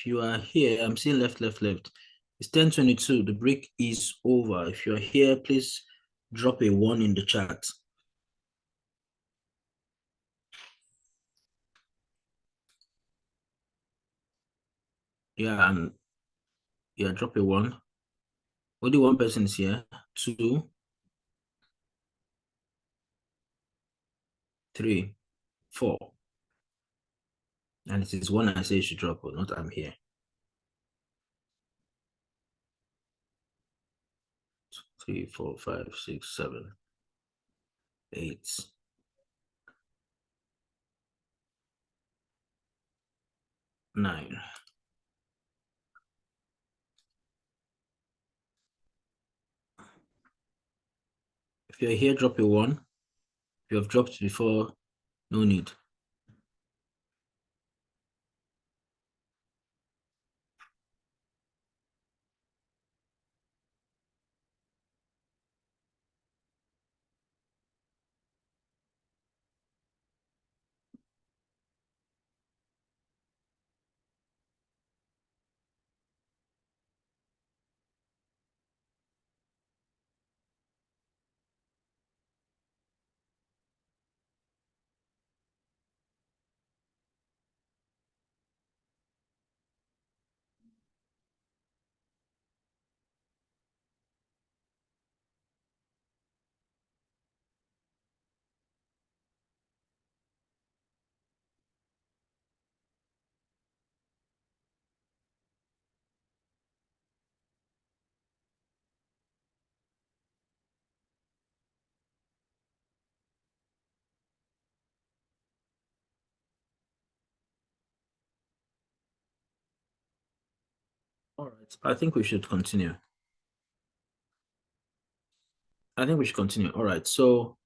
you are here, I'm seeing left. It's 10:22. The break is over. If you're here, please drop a 1 in the chat. Yeah, and yeah, drop a 1. Only one person is here. 2, 3, 4. And it is 1 I say you should drop, but not I'm here. 3, 4, 5, 6, 7, 8. 9. If you're here, drop a 1. If you have dropped before, no need. All right, I think we should continue. All right, so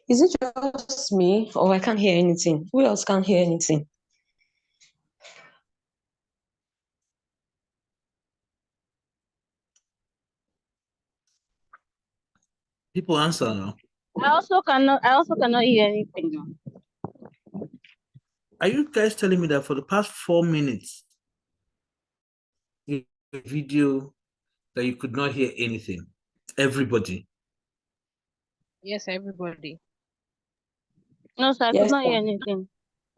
Is it just me or I can't hear anything? Who else can't hear anything? People answer now. I also cannot hear anything. Are you guys telling me that for the past 4 minutes, in the video, that you could not hear anything? Everybody. Yes, everybody. No, sir, I Yes, could not hear sir. anything.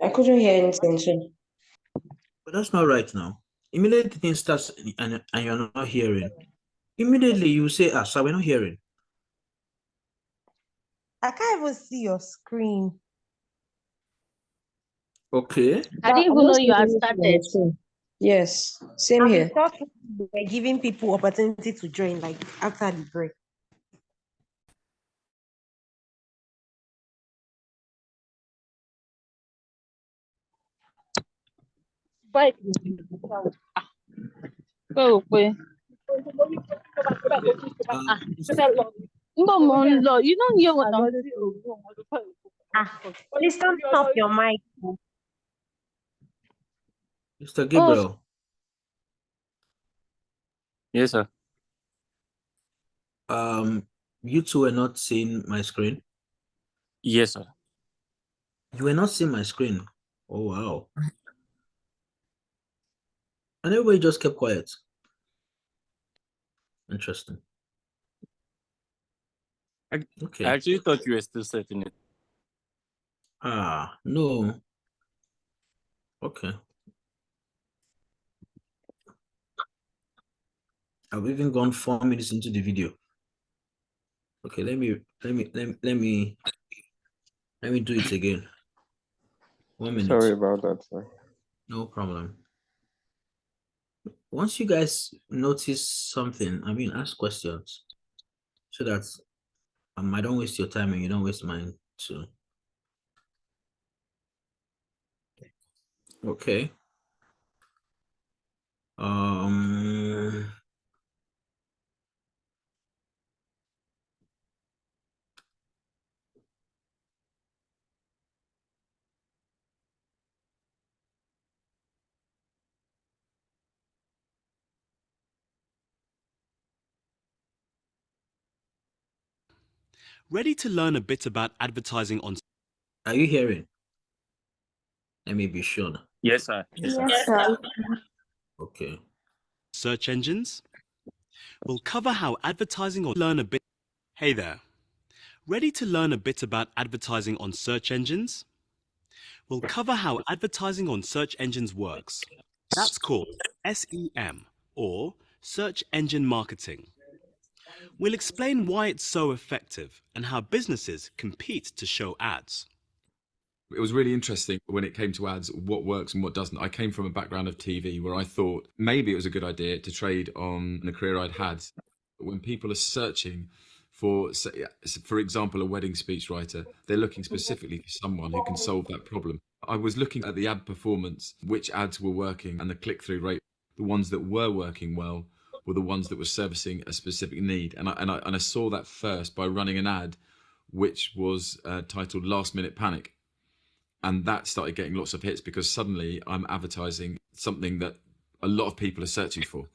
I couldn't hear anything too. But that's not right now. Immediately the thing starts and you're not hearing. Immediately you say, sir, we're not hearing. I can't even see your screen. Okay. I didn't even know you had started. Yes, same I've here. been talking, we're giving people opportunity to join, like after the break. But oh, wait. No, no, you don't hear what I'm saying. Please turn off your mic. Mr. Gabriel. Yes, sir. You two were not seeing my screen. Yes, sir. You were not seeing my screen. Oh wow. And everybody just kept quiet. Interesting. Okay. I actually thought you were still setting it. No. Okay. I've even gone 4 minutes into the video. Okay, let me do it again. 1 minute. Sorry about that, sir. No problem. Once you guys notice something, ask questions so that I don't waste your time and you don't waste mine too. Okay. Ready to learn a bit about advertising on... Are you hearing? Let me be sure. Yes, sir. Yes, sir. Okay. Search engines? We'll cover how advertising or learn a bit... Hey there. Ready to learn a bit about advertising on search engines? We'll cover how advertising on search engines works. That's called SEM, or Search Engine Marketing. We'll explain why it's so effective and how businesses compete to show ads. It was really interesting when it came to ads, what works and what doesn't. I came from a background of TV where I thought maybe it was a good idea to trade on the career I'd had. When people are searching for example, a wedding speechwriter, they're looking specifically for someone who can solve that problem. I was looking at the ad performance, which ads were working and the click-through rate. The ones that were working well were the ones that were servicing a specific need. And I saw that first by running an ad which was titled Last Minute Panic. And that started getting lots of hits because suddenly I'm advertising something that a lot of people are searching for.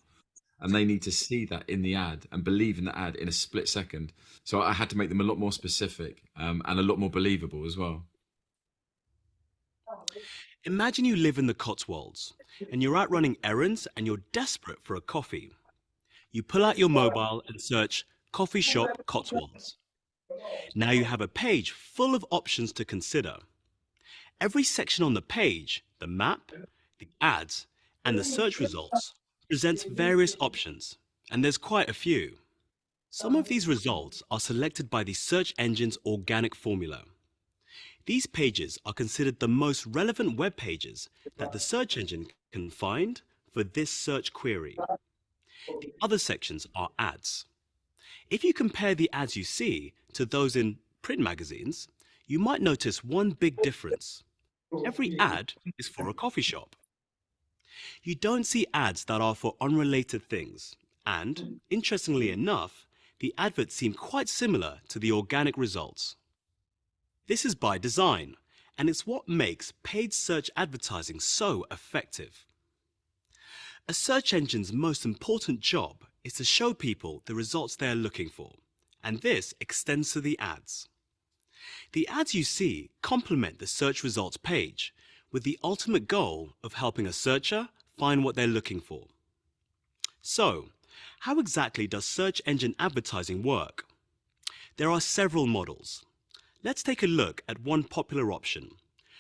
And they need to see that in the ad and believe in the ad in a split second. So I had to make them a lot more specific and a lot more believable as well. Imagine you live in the Cotswolds and you're out running errands and you're desperate for a coffee. You pull out your mobile and search Coffee Shop Cotswolds. Now you have a page full of options to consider. Every section on the page, the map, the ads, and the search results presents various options, and there's quite a few. Some of these results are selected by the search engine's organic formula. These pages are considered the most relevant web pages that the search engine can find for this search query. The other sections are ads. If you compare the ads you see to those in print magazines, you might notice one big difference. Every ad is for a coffee shop. You don't see ads that are for unrelated things, and, interestingly enough, the adverts seem quite similar to the organic results. This is by design, and it's what makes paid search advertising so effective. A search engine's most important job is to show people the results they are looking for, and this extends to the ads. The ads you see complement the search results page with the ultimate goal of helping a searcher find what they're looking for. So, how exactly does search engine advertising work? There are several models. Let's take a look at one popular option,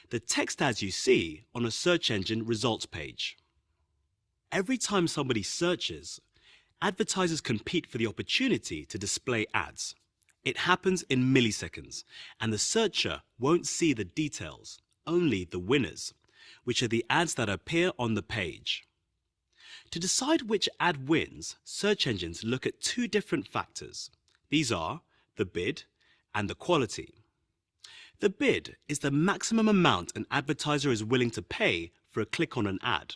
the text ads you see on a search engine results page. Every time somebody searches, advertisers compete for the opportunity to display ads. It happens in milliseconds, and the searcher won't see the details, only the winners, which are the ads that appear on the page. To decide which ad wins, search engines look at two different factors. These are the bid and the quality. The bid is the maximum amount an advertiser is willing to pay for a click on an ad.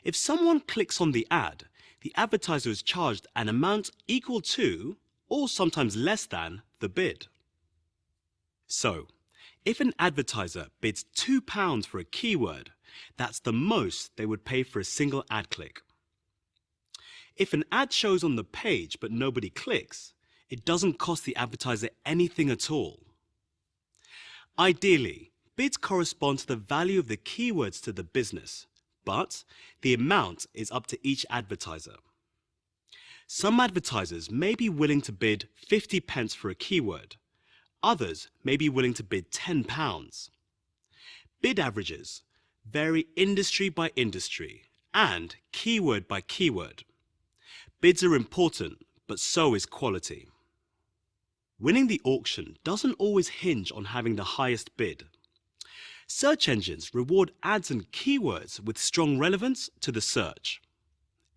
If someone clicks on the ad, the advertiser is charged an amount equal to, or sometimes less than, the bid. So, if an advertiser bids £2 for a keyword, that's the most they would pay for a single ad click. If an ad shows on the page but nobody clicks, it doesn't cost the advertiser anything at all. Ideally, bids correspond to the value of the keywords to the business, but the amount is up to each advertiser. Some advertisers may be willing to bid 50 pence for a keyword. Others may be willing to bid £10. Bid averages vary industry by industry and keyword by keyword. Bids are important, but so is quality. Winning the auction doesn't always hinge on having the highest bid. Search engines reward ads and keywords with strong relevance to the search.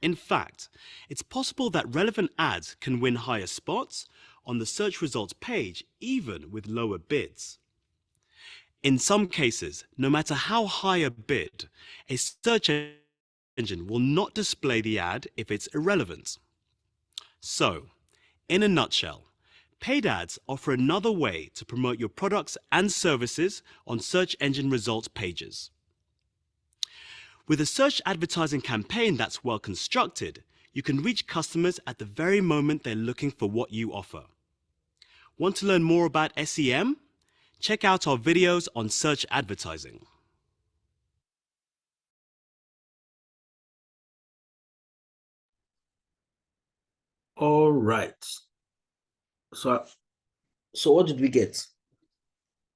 In fact, it's possible that relevant ads can win higher spots on the search results page even with lower bids. In some cases, no matter how high a bid, a search engine will not display the ad if it's irrelevant. So, in a nutshell, paid ads offer another way to promote your products and services on search engine results pages. With a search advertising campaign that's well constructed, you can reach customers at the very moment they're looking for what you offer. Want to learn more about SEM? Check out our videos on search advertising. All right. So what did we get?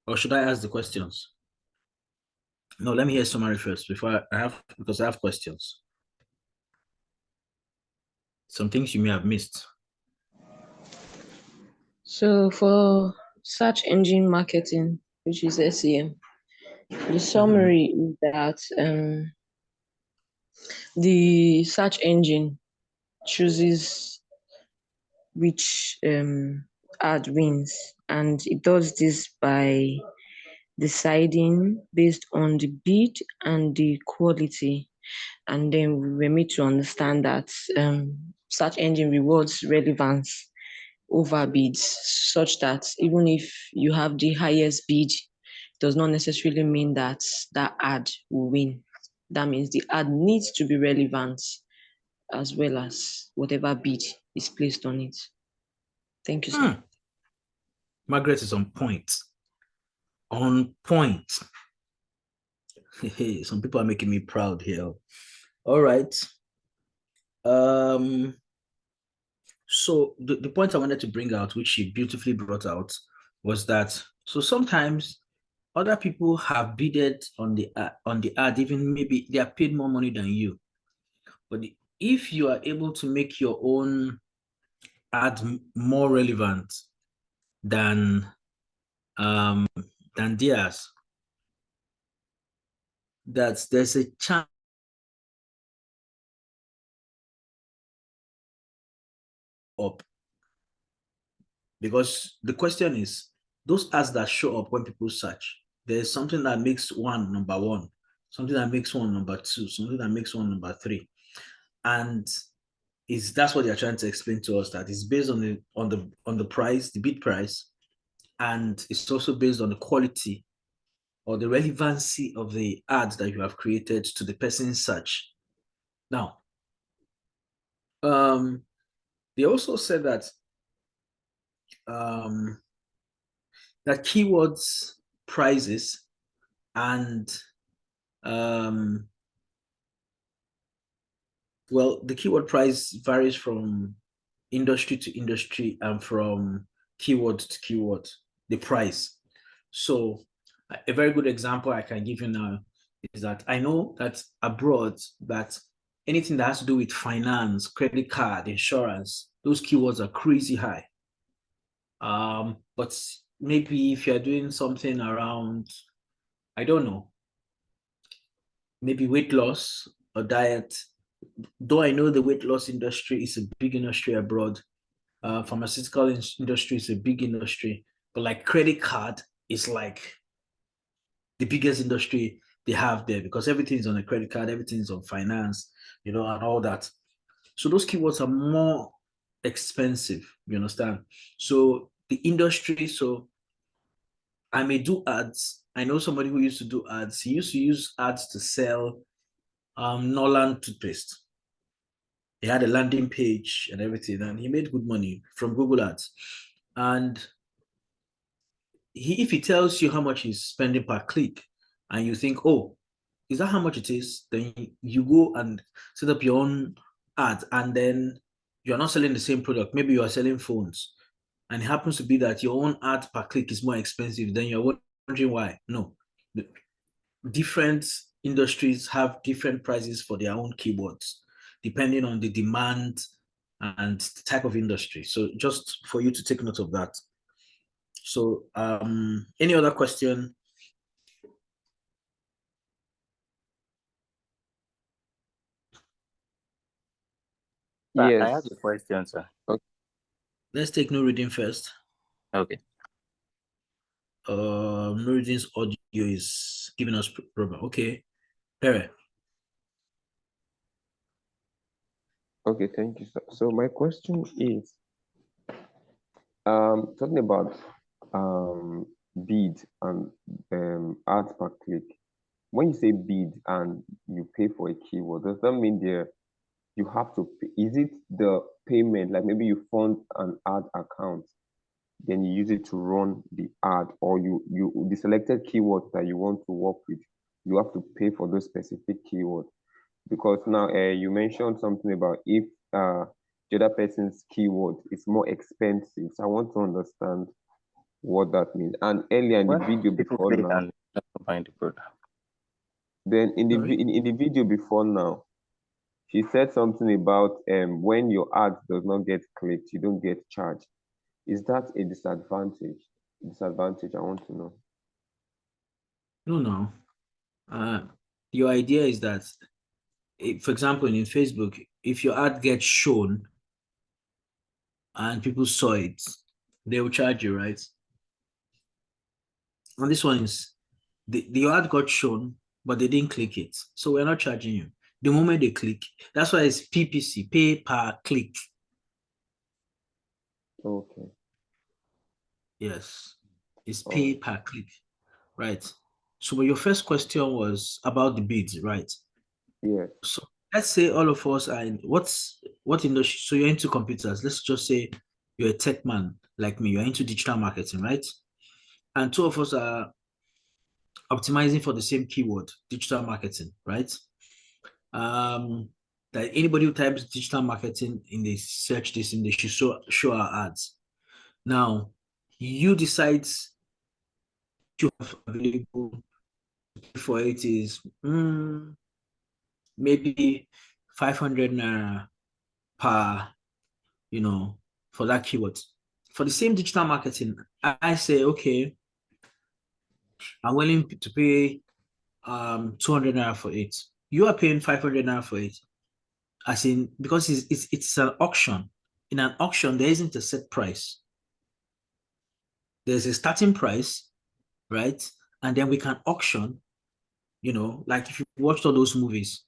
Or should I ask the questions? No, let me hear summary first because I have questions. Some things you may have missed. So for search engine marketing, which is SEM, the summary is that the search engine chooses which ad wins, and it does this by deciding based on the bid and the quality. And then we were made to understand that search engine rewards relevance over bids, such that even if you have the highest bid, does not necessarily mean that that ad will win. That means the ad needs to be relevant as well as whatever bid is placed on it. Thank you, sir. Margaret is on point. On point. Some people are making me proud here. All right. So the point I wanted to bring out, which she beautifully brought out, was that so sometimes other people have bidded on the ad, even maybe they are paid more money than you. But if you are able to make your own ad more relevant than theirs, that there's a chance up. Because the question is, those ads that show up when people search, there's something that makes one number one, something that makes one number two, something that makes one number three. And that's what they're trying to explain to us, that it's based on the price, the bid price, and it's also based on the quality or the relevancy of the ads that you have created to the person's search. Now, they also said that that keywords prices and well, the keyword price varies from industry to industry and from keyword to keyword, the price. So a very good example I can give you now is that I know that abroad that anything that has to do with finance, credit card, insurance, those keywords are crazy high. But maybe if you're doing something around, I don't know, maybe weight loss or diet, though I know the weight loss industry is a big industry abroad, pharmaceutical industry is a big industry, but like credit card is like the biggest industry they have there because everything's on a credit card, everything's on finance, and all that. So those keywords are more expensive, you understand? So the industry, so I may do ads. I know somebody who used to do ads. He used to use ads to sell Nolan toothpaste. He had a landing page and everything, and he made good money from Google Ads. And if he tells you how much he's spending per click, and you think, oh, is that how much it is? Then you go and set up your own ad, and then you're not selling the same product. Maybe you are selling phones, and it happens to be that your own ad per click is more expensive. Then you're wondering why. No, different industries have different prices for their own keywords, depending on the demand and the type of industry. So just for you to take note of that. So any other question? I Yes. have a question, sir. Okay. Let's take Nuruddin first. Okay. Nuruddin's audio is giving us problem. Okay. Pere. Okay, thank you, sir. So my question is, talking about bid and ads per click. When you say bid and you pay for a keyword, does that mean you have to pay? Is it the payment, like maybe you fund an ad account, then you use it to run the ad, or you the selected keywords that you want to work with, you have to pay for those specific keywords? Because now you mentioned something about if the other person's keyword is more expensive. So I want to understand what that means. And earlier in the video before now, find the product. then in the video before now, she said something about when your ad does not get clicked, you don't get charged. Is that a disadvantage? I want to know. No. Your idea is that, for example, in Facebook, if your ad gets shown and people saw it, they will charge you, right? And this one is the ad got shown, but they didn't click it. So we're not charging you. The moment they click, that's why it's PPC, pay per click. Okay. Yes, it's pay per click, right? So your first question was about the bids, right? Yeah. So let's say all of us are in what industry? So you're into computers. Let's just say you're a tech man like me. You're into digital marketing, right? And two of us are optimizing for the same keyword, digital marketing, right? That anybody who types digital marketing in the search this in, they should show our ads. Now, you decide you have available for it is maybe 500 naira per, for that keyword. For the same digital marketing, I say, okay, I'm willing to pay 200 naira for it. You are paying 500 naira for it. As in, because it's an auction. In an auction, there isn't a set price. There's a starting price, right? And then we can auction, like if you watched all those movies,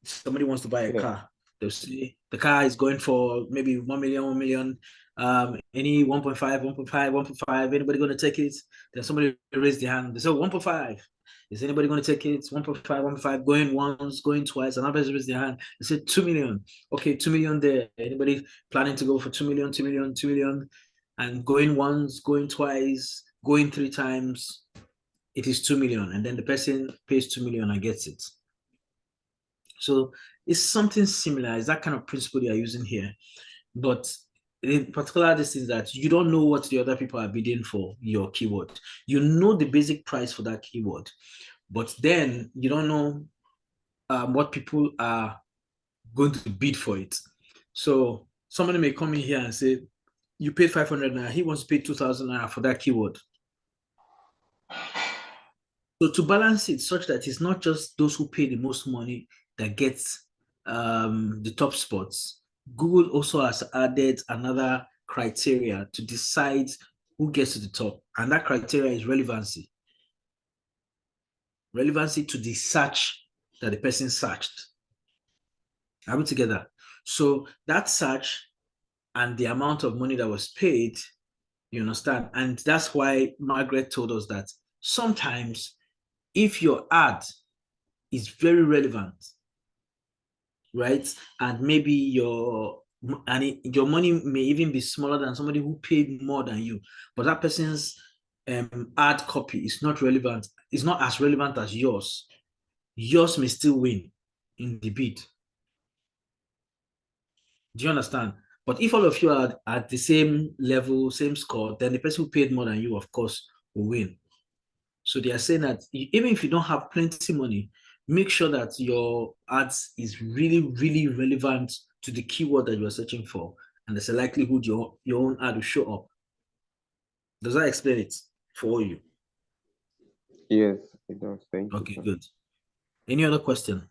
somebody wants to buy a car, they'll say the car is going for maybe 1 million, Any 1.5, 1.5, 1.5, anybody going to take it? Then somebody raised their hand. They said 1.5. Is anybody going to take it? 1.5, 1.5, going once, going twice. Another person raised their hand. They said 2 million. Okay, 2 million there. Anybody planning to go for 2 million, 2 million, 2 million? And going once, going twice, going 3 times, it is 2 million. And then the person pays 2 million and gets it. So it's something similar. It's that kind of principle they are using here. But in particular, this is that you don't know what the other people are bidding for your keyword. You know the basic price for that keyword, but then you don't know what people are going to bid for it. So somebody may come in here and say, you paid 500 naira, he wants to pay 2,000 naira for that keyword. So to balance it such that it's not just those who pay the most money that gets the top spots, Google also has added another criteria to decide who gets to the top. And that criteria is relevancy. Relevancy to the search that the person searched. Are we together? So that search and the amount of money that was paid, you understand? And that's why Margaret told us that sometimes if your ad is very relevant, right? And maybe your money may even be smaller than somebody who paid more than you, but that person's ad copy is not relevant. It's not as relevant as yours. Yours may still win in the bid. Do you understand? But if all of you are at the same level, same score, then the person who paid more than you, of course, will win. So they are saying that even if you don't have plenty money, make sure that your ads is really, really relevant to the keyword that you are searching for. And there's a likelihood your own ad will show up. Does that explain it for you? Yes, it does. Thank you. Okay, good. Any other question?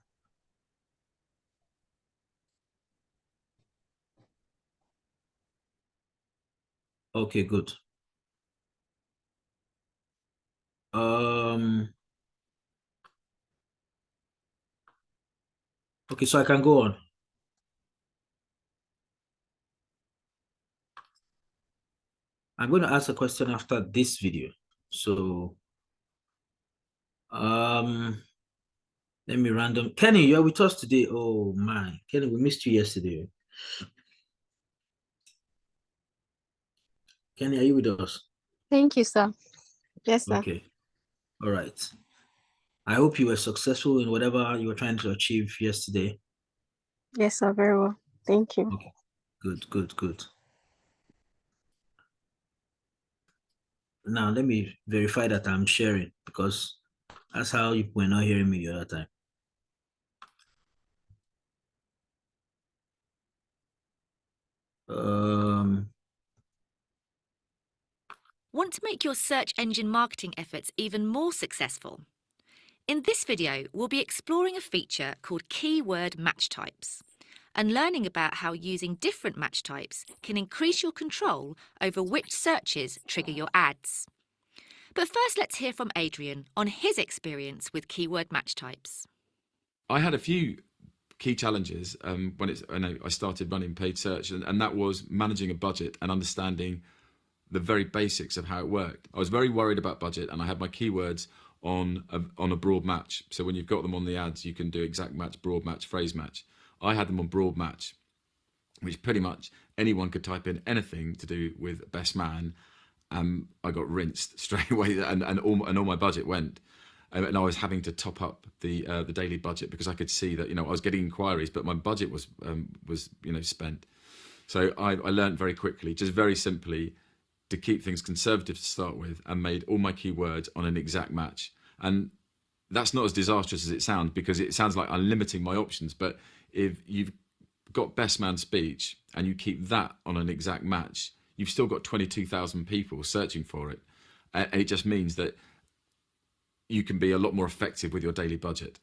Okay, good. Okay, so I can go on. I'm going to ask a question after this video. So, let me random. Kenny, you're with us today. Oh man, Kenny, we missed you yesterday. Kenny, are you with us? Thank you, sir. Yes, sir. Okay. All right. I hope you were successful in whatever you were trying to achieve yesterday. Yes, sir. Very well. Thank you. Okay. Good, good, good. Now let me verify that I'm sharing, because that's how you were not hearing me the other time. Want to make your search engine marketing efforts even more successful? In this video, we'll be exploring a feature called keyword match types and learning about how using different match types can increase your control over which searches trigger your ads. But first, let's hear from Adrian on his experience with keyword match types. I had a few key challenges when I started running paid search, and that was managing a budget and understanding the very basics of how it worked. I was very worried about budget, and I had my keywords on a broad match. So when you've got them on the ads, you can do exact match, broad match, phrase match. I had them on broad match, which pretty much anyone could type in anything to do with best man. I got rinsed straight away, and all my budget went. And I was having to top up the daily budget because I could see that I was getting inquiries, but my budget was spent. So I learned very quickly, just very simply, to keep things conservative to start with, and made all my keywords on an exact match. And that's not as disastrous as it sounds, because it sounds like I'm limiting my options. But if you've got best man speech and you keep that on an exact match, you've still got 22,000 people searching for it. And it just means that you can be a lot more effective with your daily budget.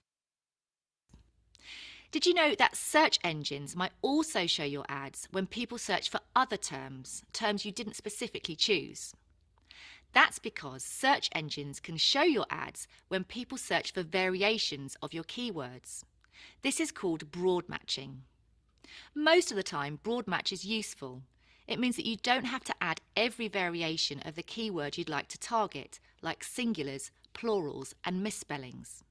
Did you know that search engines might also show your ads when people search for other terms you didn't specifically choose? That's because search engines can show your ads when people search for variations of your keywords. This is called broad matching. Most of the time, broad match is useful. It means that you don't have to add every variation of the keyword you'd like to target, like singulars, plurals, and misspellings.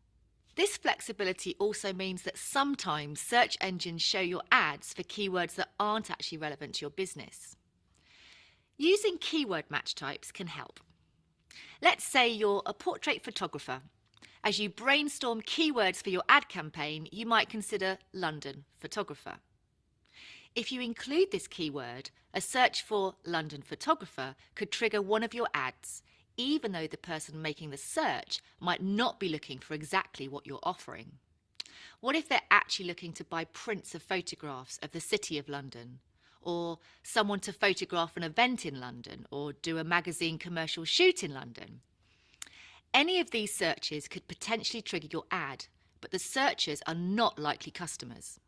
This flexibility also means that sometimes search engines show your ads for keywords that aren't actually relevant to your business. Using keyword match types can help. Let's say you're a portrait photographer. As you brainstorm keywords for your ad campaign, you might consider London photographer. If you include this keyword, a search for London photographer could trigger one of your ads, even though the person making the search might not be looking for exactly what you're offering. What if they're actually looking to buy prints of photographs of the City of London, or someone to photograph an event in London, or do a magazine commercial shoot in London? Any of these searches could potentially trigger your ad, but the searchers are not likely customers.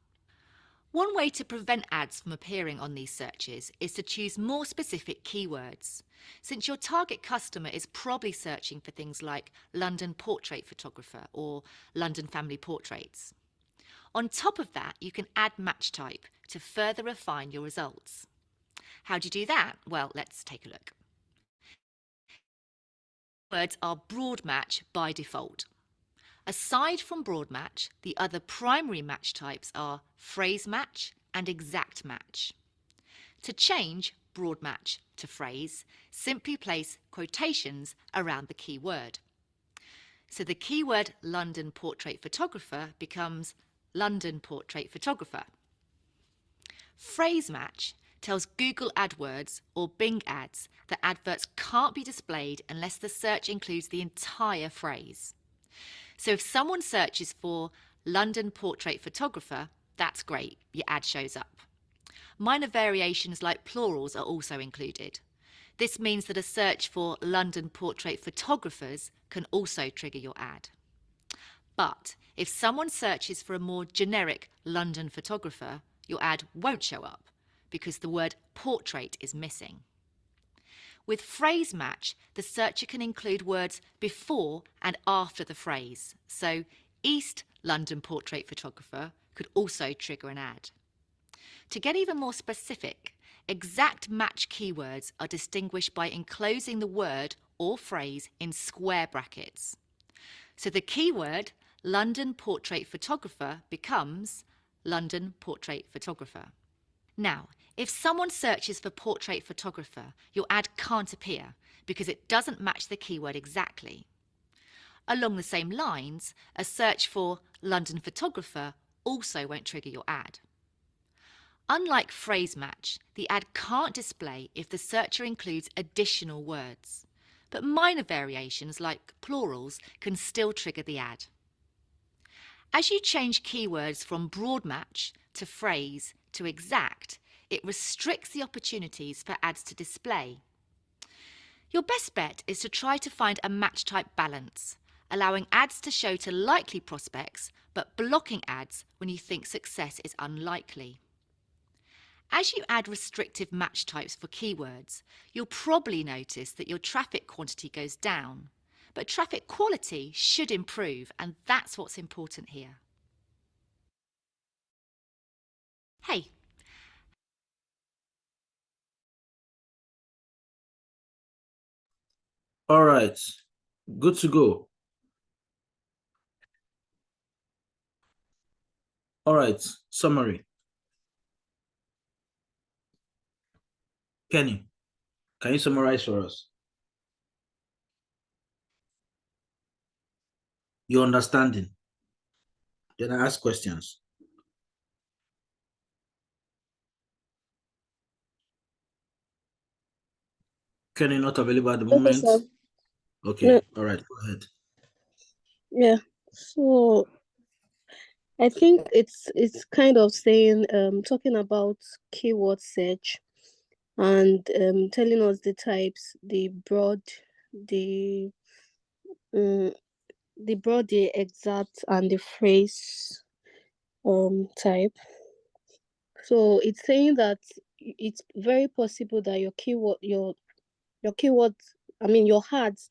One way to prevent ads from appearing on these searches is to choose more specific keywords, since your target customer is probably searching for things like London portrait photographer or London family portraits. On top of that, you can add match type to further refine your results. How do you do that? Well, let's take a look. Words are broad match by default. Aside from broad match, the other primary match types are phrase match and exact match. To change broad match to phrase, simply place quotations around the keyword. So the keyword London portrait photographer becomes London portrait photographer. Phrase match tells Google AdWords or Bing ads that adverts can't be displayed unless the search includes the entire phrase. So if someone searches for London portrait photographer, that's great, your ad shows up. Minor variations like plurals are also included. This means that a search for London portrait photographers can also trigger your ad. But if someone searches for a more generic London photographer, your ad won't show up because the word portrait is missing. With phrase match, the searcher can include words before and after the phrase. So East London portrait photographer could also trigger an ad. To get even more specific, exact match keywords are distinguished by enclosing the word or phrase in square brackets. So the keyword London portrait photographer becomes London portrait photographer. Now, if someone searches for portrait photographer, your ad can't appear because it doesn't match the keyword exactly. Along the same lines, a search for London photographer also won't trigger your ad. Unlike phrase match, the ad can't display if the searcher includes additional words, but minor variations like plurals can still trigger the ad. As you change keywords from broad match to phrase to exact, it restricts the opportunities for ads to display. Your best bet is to try to find a match type balance, allowing ads to show to likely prospects, but blocking ads when you think success is unlikely. As you add restrictive match types for keywords, you'll probably notice that your traffic quantity goes down, but traffic quality should improve, and that's what's important here. Hey. All right, good to go. All right, summary. Kenny, can you summarize for us? Your understanding. Then I ask questions. Kenny not available at the Okay, moment? sir. Okay, No, all right, go ahead. yeah. So I think it's kind of saying talking about keyword search and telling us the types, the broad, the the exact, and the phrase type. So it's saying that it's very possible that your keyword your ads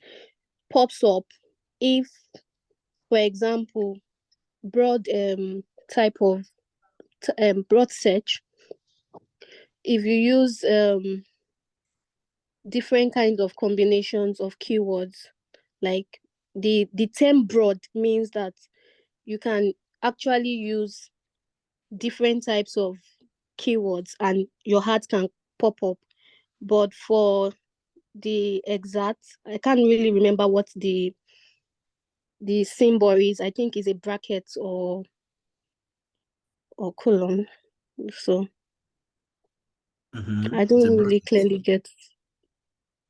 pops up if, for example, broad type of broad search, if you use different kinds of combinations of keywords, like the term broad means that you can actually use different types of keywords and your ad can pop up. But for the exact, I can't really remember what the symbol is. I think it's a bracket or colon. So I It's a don't really bracket. clearly get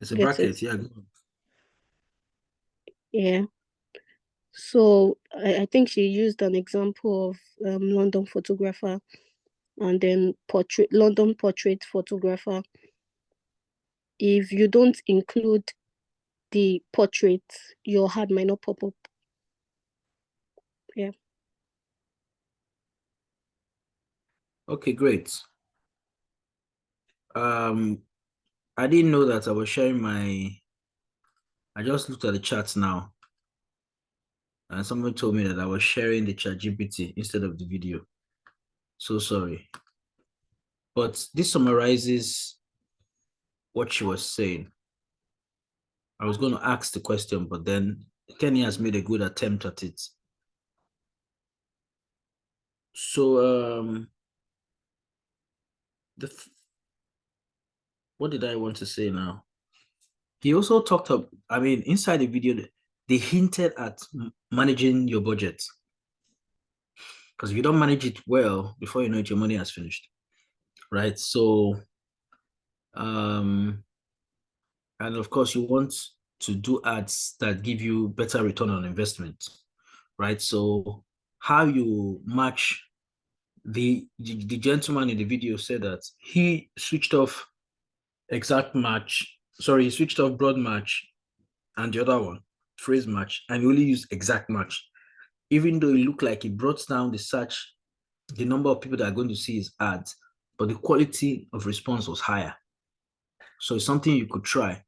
It's a it. bracket. Yeah. Yeah. So I think she used an example of London photographer and then London portrait photographer. If you don't include the portrait, your ad might not pop up. Yeah. Okay, great. I didn't know that I was sharing my. I just looked at the chat now, and someone told me that I was sharing the ChatGPT instead of the video. So sorry. But this summarizes what she was saying. I was going to ask the question, but then Kenny has made a good attempt at it. So what did I want to say now? He also talked up, I mean, inside the video, they hinted at managing your budget. Because if you don't manage it well, before you know it, your money has finished. Right? So, and of course, you want to do ads that give you better return on investment. Right? So, how you match the gentleman in the video said that he switched off exact match. Sorry, he switched off broad match and the other one, phrase match, and he only used exact match. Even though it looked like it brought down the search, the number of people that are going to see his ads, but the quality of response was higher. So it's something you could try.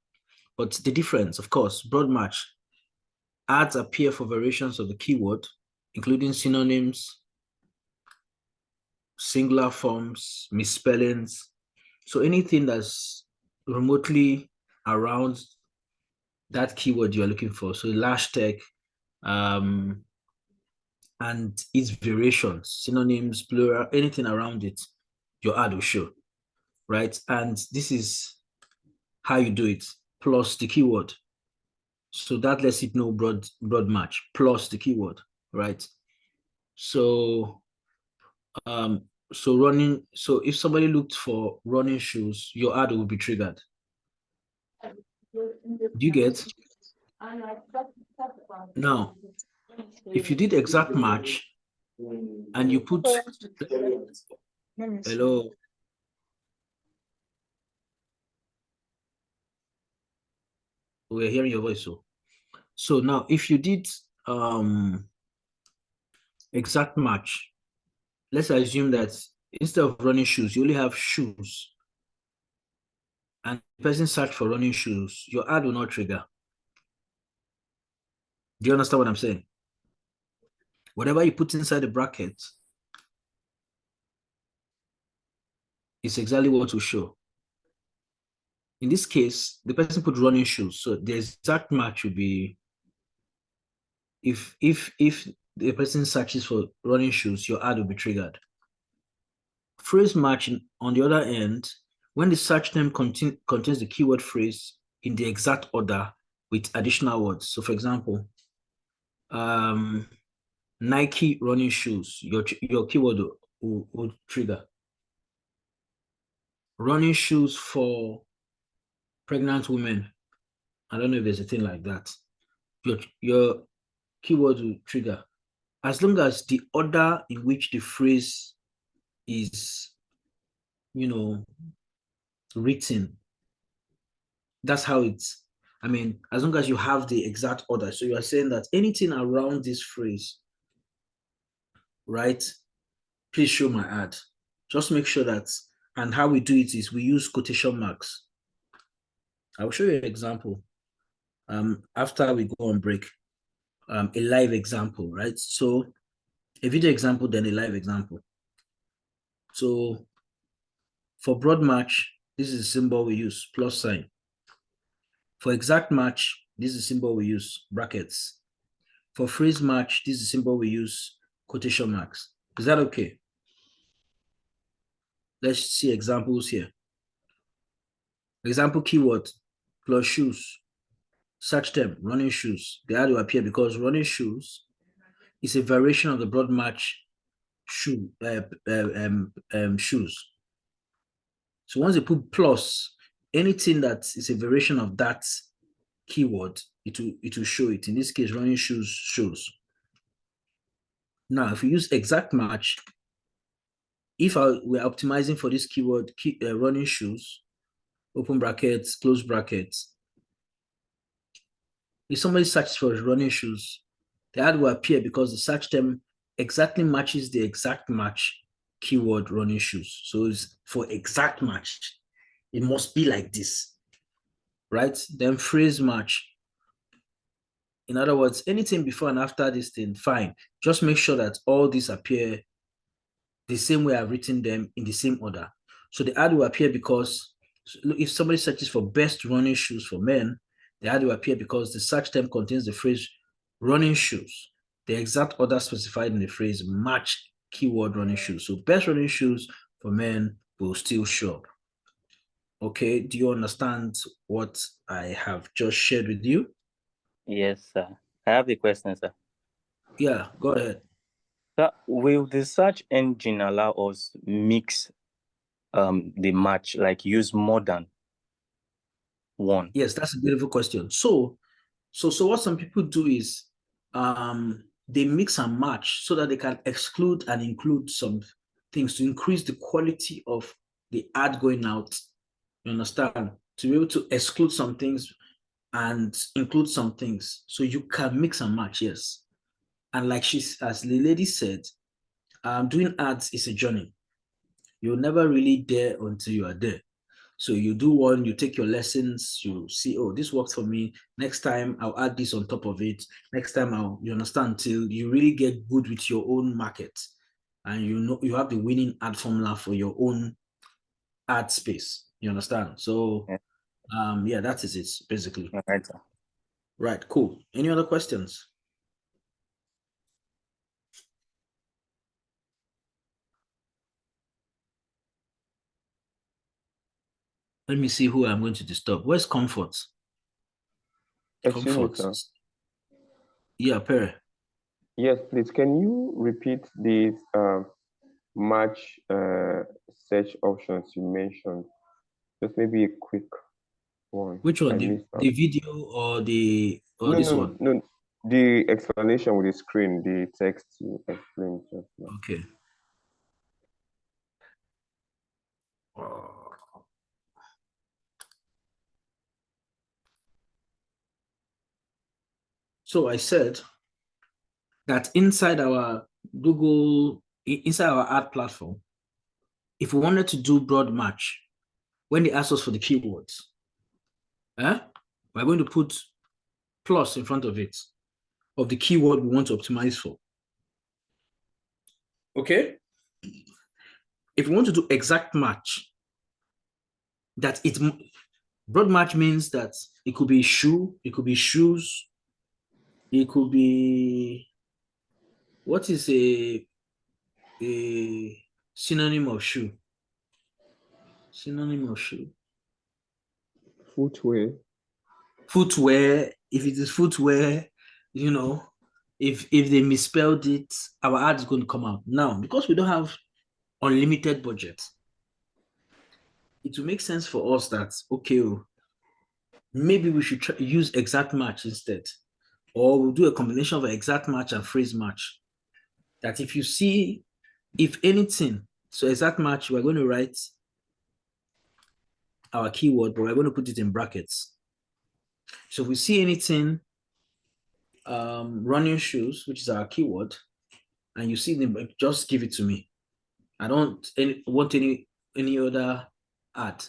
But the difference, of course, broad match, ads appear for variations of the keyword, including synonyms, singular forms, misspellings. So anything that's remotely around that keyword you're looking for. So hashtag, and its variations, synonyms, plural, anything around it, your ad will show, right? And this is how you do it, plus the keyword. So that lets it know broad match, plus the keyword, right? So so if somebody looked for running shoes, your ad will be triggered. Do you get? Now, if you did exact match and you put, hello, we're hearing your voice. So now if you did exact match, let's assume that instead of running shoes, you only have shoes, and the person search for running shoes, your ad will not trigger. Do you understand what I'm saying? Whatever you put inside the bracket is exactly what will show. In this case, the person put running shoes, so the exact match would be if the person searches for running shoes, your ad will be triggered. Phrase match on the other end, when the search term contains the keyword phrase in the exact order with additional words. So for example, Nike running shoes, your keyword will trigger. Running shoes for pregnant women. I don't know if there's a thing like that. Your keyword will trigger. As long as the order in which the phrase is, written, that's how it's, I mean, as long as you have the exact order. So you are saying that anything around this phrase, right? Please show my ad. Just make sure that, and how we do it is we use quotation marks. I will show you an example after we go on break, a live example, right? So a video example, then a live example. So For broad match, this is the symbol we use, plus sign. For exact match, this is the symbol we use, brackets. For phrase match, this is the symbol we use, quotation marks. Is that okay? Let's see examples here. Example keyword, plus shoes. Search term, running shoes. They had to appear because running shoes is a variation of the broad match shoes. So once you put plus, anything that is a variation of that keyword, it will show it. In this case, running shoes shows. Now, if we use exact match, if we're optimizing for this keyword, running shoes, open brackets, close brackets. If somebody searches for running shoes, the ad will appear because the search term exactly matches the exact match keyword running shoes. So it's for exact match. It must be like this, right? Then phrase match. In other words, anything before and after this thing, fine. Just make sure that all these appear the same way I've written them in the same order. So the ad will appear because if somebody searches for best running shoes for men, the ad will appear because the search term contains the phrase running shoes. The exact order specified in the phrase match keyword running shoes. So best running shoes for men will still show up. Okay, do you understand what I have just shared with you? Yes, sir. I have a question, sir. Yeah, go ahead. Sir, will the search engine allow us mix the match, like use more than one? Yes, that's a beautiful question. So what some people do is they mix and match so that they can exclude and include some things to increase the quality of the ad going out. You understand? To be able to exclude some things and include some things. So you can mix and match, yes. And like as the lady said, doing ads is a journey. You're never really there until you are there. So you do one, you take your lessons, you see, oh, this works for me. Next time I'll add this on top of it. Next time you understand, till you really get good with your own market. And you know you have the winning ad formula for your own ad space. You understand? So yeah, that is it, basically. All right, sir. Right, cool. Any other questions? Let me see who I'm going to disturb. Where's Comfort? Excuse me, Comfort. sir. Yeah, Perry. Yes, please. Can you repeat these match search options you mentioned? Just maybe a quick one. Which one? I The missed out. video or No, this no, one? no. The explanation with the screen, the text you explained just now. Okay. So I said that inside our inside our ad platform, if we wanted to do broad match, when they ask us for the keywords, we're going to put plus in front of it, of the keyword we want to optimize for. Okay? If we want to do exact match, broad match means that it could be shoe, it could be shoes, it could be, what is a synonym of shoe? Synonym of shoe. Footwear. Footwear. If it is footwear, you know, if they misspelled it, our ad is going to come out. Now, because we don't have unlimited budget, it will make sense for us that, okay, maybe we should use exact match instead. Or we'll do a combination of exact match and phrase match. That if you see, if anything, so exact match, we're going to write our keyword, but we're going to put it in brackets. So if we see anything, running shoes, which is our keyword, and you see them, just give it to me. I don't want any other ad.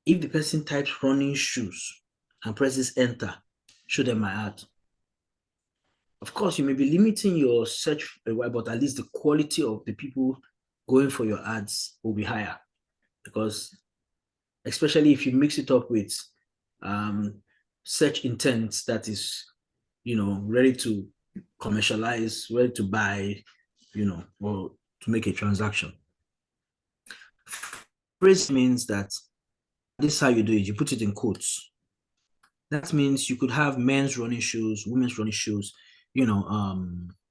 If the person types running shoes and presses enter, show them my ad. Of course, you may be limiting your search a while, but at least the quality of the people going for your ads will be higher. because especially if you mix it up with search intent that is, ready to commercialize, ready to buy, or to make a transaction. Phrase means that this is how you do it. You put it in quotes. That means you could have men's running shoes, women's running shoes,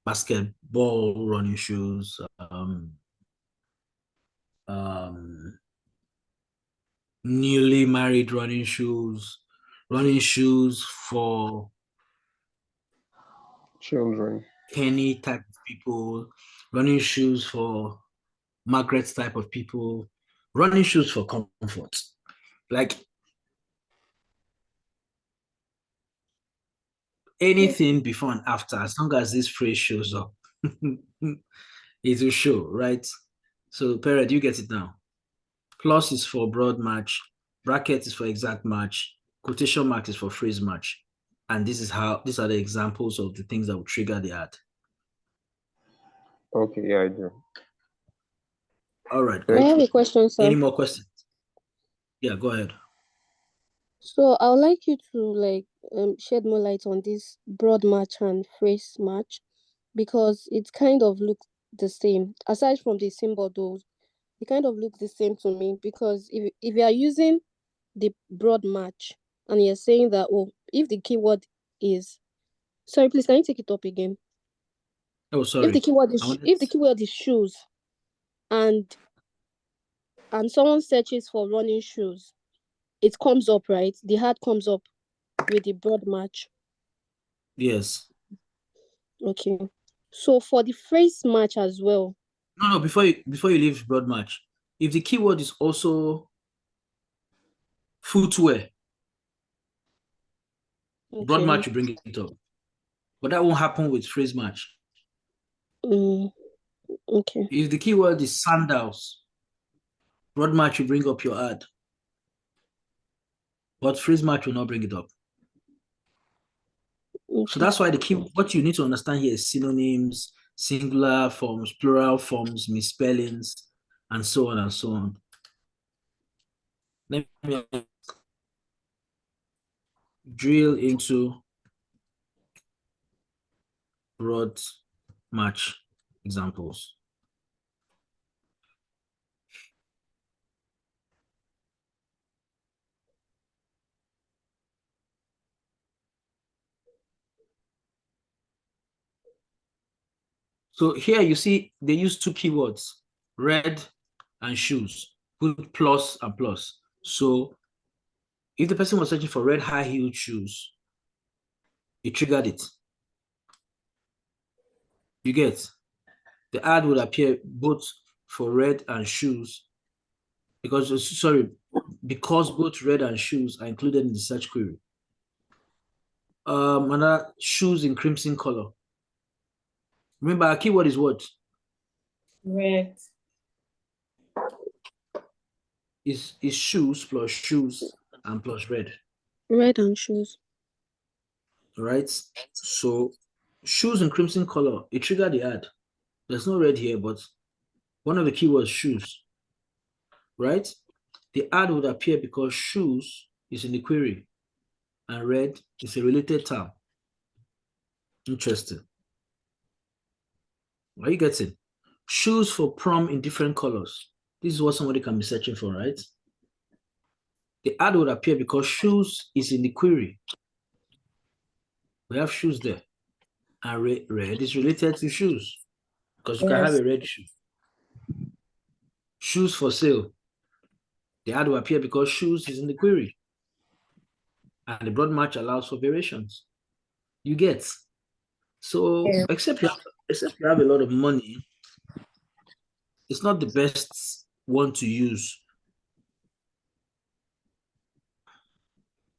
basketball running shoes, newly married running shoes for children, Kenny type of people, running shoes for Margaret type of people, running shoes for comfort. Like anything before and after, as long as this phrase shows up, it will show, right? So, Parrot, you get it now. Plus is for broad match, bracket is for exact match, quotation mark is for phrase match. And these are the examples of the things that will trigger the ad. Okay, yeah, I do. All right. I have a question, sir. Any more questions? Yeah, go ahead. So I would like you to shed more light on this broad match and phrase match, because it kind of looks the same. Aside from the symbol, though, it kind of looks the same to me, because if you are using the broad match and you're saying that, if the keyword is, sorry, please, can you take it up again? Oh, sorry. If the keyword is shoes, and someone searches for running shoes, it comes up, right? The ad comes up with the broad match. Yes. Okay. So for the phrase match as well. No, before you leave broad match, if the keyword is also footwear, broad match will bring it up. But that won't happen with phrase match. Okay. If the keyword is sandals, broad match will bring up your ad. But phrase match will not bring it up. So that's why what you need to understand here is synonyms, singular forms, plural forms, misspellings, and so on and so on. Let me drill into broad match examples. So here you see they use two keywords, red and shoes, put plus and plus. So if the person was searching for red high-heeled shoes, it triggered it. You get? The ad would appear both for red and shoes because both red and shoes are included in the search query. Another shoes in crimson color. Remember, our keyword is what? Red. Is shoes plus shoes and plus red. Red and shoes. Right? So shoes in crimson color, it triggered the ad. There's no red here, but one of the keywords shoes. Right? The ad would appear because shoes is in the query and red is a related term. Interesting. Are you getting? Shoes for prom in different colors. This is what somebody can be searching for, right? The ad would appear because shoes is in the query. We have shoes there. And red is related to shoes because you can have a red shoe. Shoes for sale. The ad will appear because shoes is in the query. And the broad match allows for variations. You get? So except you have a lot of money, it's not the best one to use.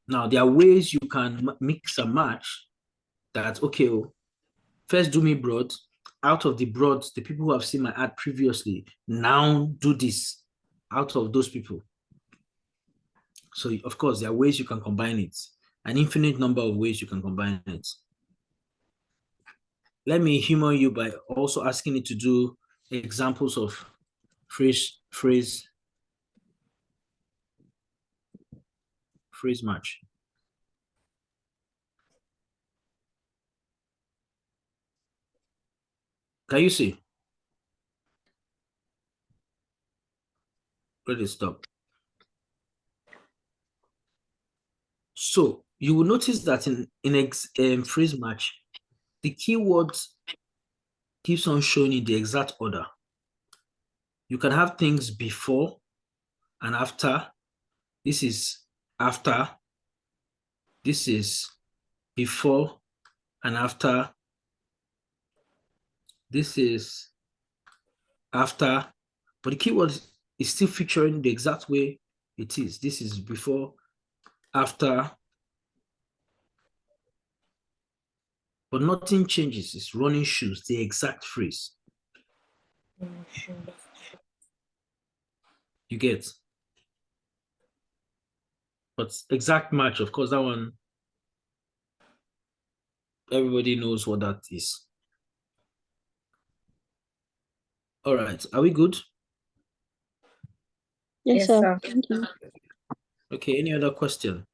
Now, there are ways you can mix and match that, okay, first do me broad. Out of the broad, the people who have seen my ad previously, now do this out of those people. So, of course, there are ways you can combine it. An infinite number of ways you can combine it. Let me humor you by also asking you to do examples of phrase freeze match. Can you see? Let it stop. So you will notice that in freeze match, the keywords keeps on showing in the exact order. You can have things before and after. This is after. This is before and after. This is after. But the keyword is still featuring the exact way it is. This is before, after. But nothing changes. It's running shoes, the exact phrase. You get? But exact match, of course, that one, everybody knows what that is. All right, are we good? Yes, sir. Thank you. Okay, any other question?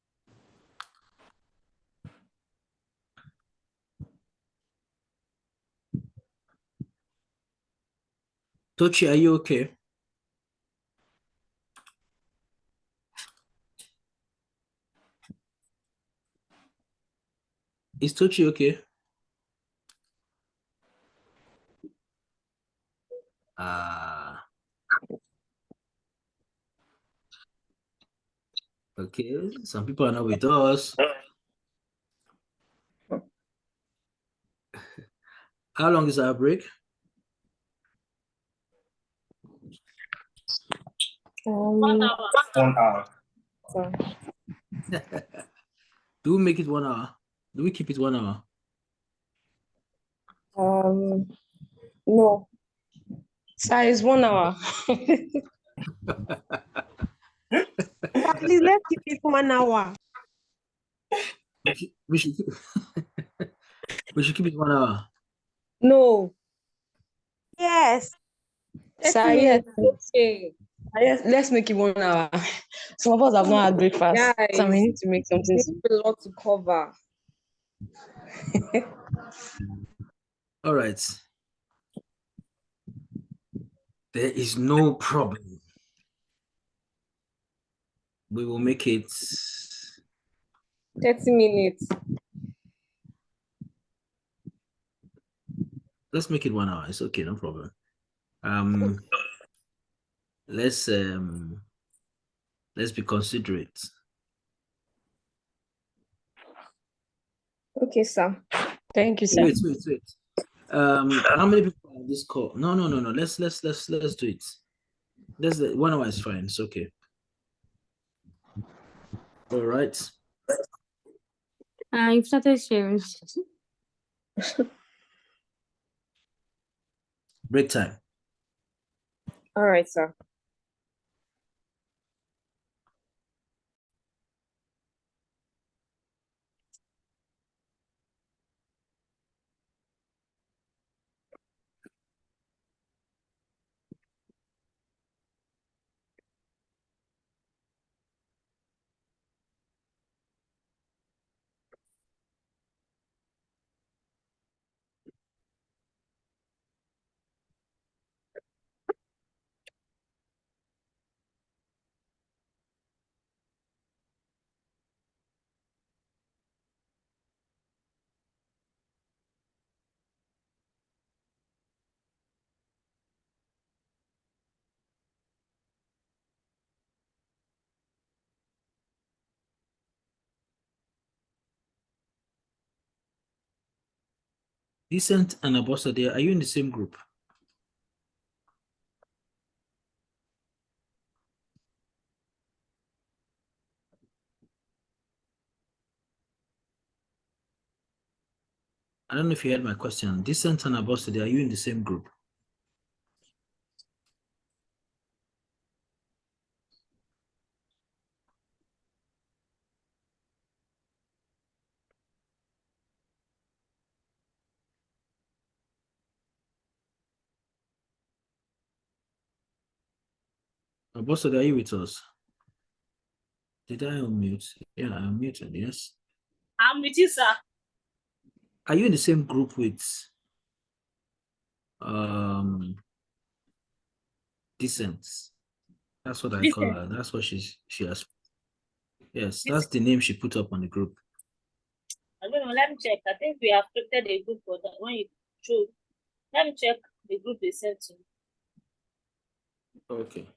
Tochi, are you okay? Is Tochi okay? Okay, some people are not with us. How long is our break? 1 hour. 1 hour. Do we make it 1 hour? Do we keep it 1 hour? No. Sir, it's 1 hour. Please let's keep it 1 hour. We should keep, we should keep it 1 hour. No. Yes. Sir, yes. Okay. Yes, let's make it 1 hour. Some of us have not had breakfast, so we Guys, need to make something. we have a lot to cover. All right. There is no problem. We will make it 30 minutes. Let's make it 1 hour. It's okay, no problem. Let's be considerate. Okay, sir. Thank you, sir. Wait. How many people are on this call? No. Let's do it. 1 hour is fine. It's okay. All right. You've started sharing. Break time. All right, sir. Decent and Abosade, are you in the same group? I don't know if you heard my question. Decent and Abosade, are you in the same group? Abosade, are you with us? Did I unmute? Yeah, I unmuted, yes. I'm with you, sir. Are you in the same group with Decent? That's what I call Decent. her. That's what she has. Yes, that's the name she put up on the group. I don't know. Let me check. I think we have created a group for that. When you show, let me check the group they sent to me. Okay.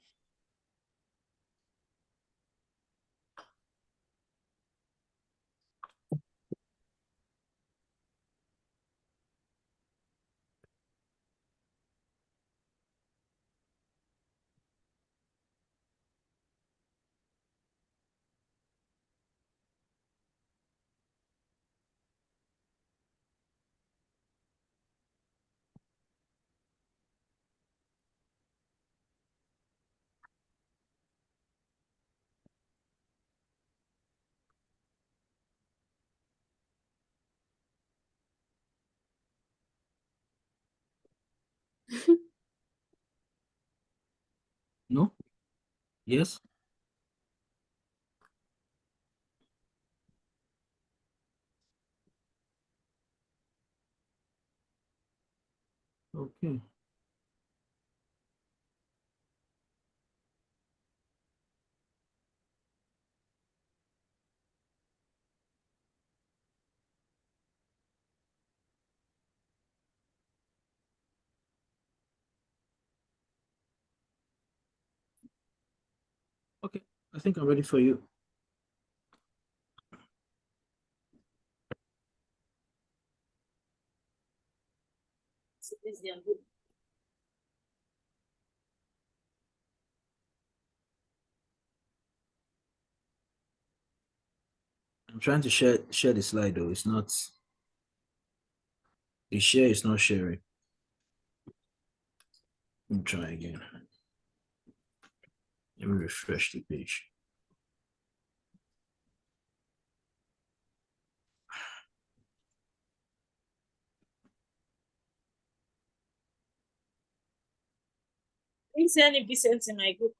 No? Yes? Okay. Okay. I think I'm ready for you. So this is their group. I'm trying to share the slide though. It's not the share is not sharing. Let me try again. Let me refresh the page. You see any Vicent in my group?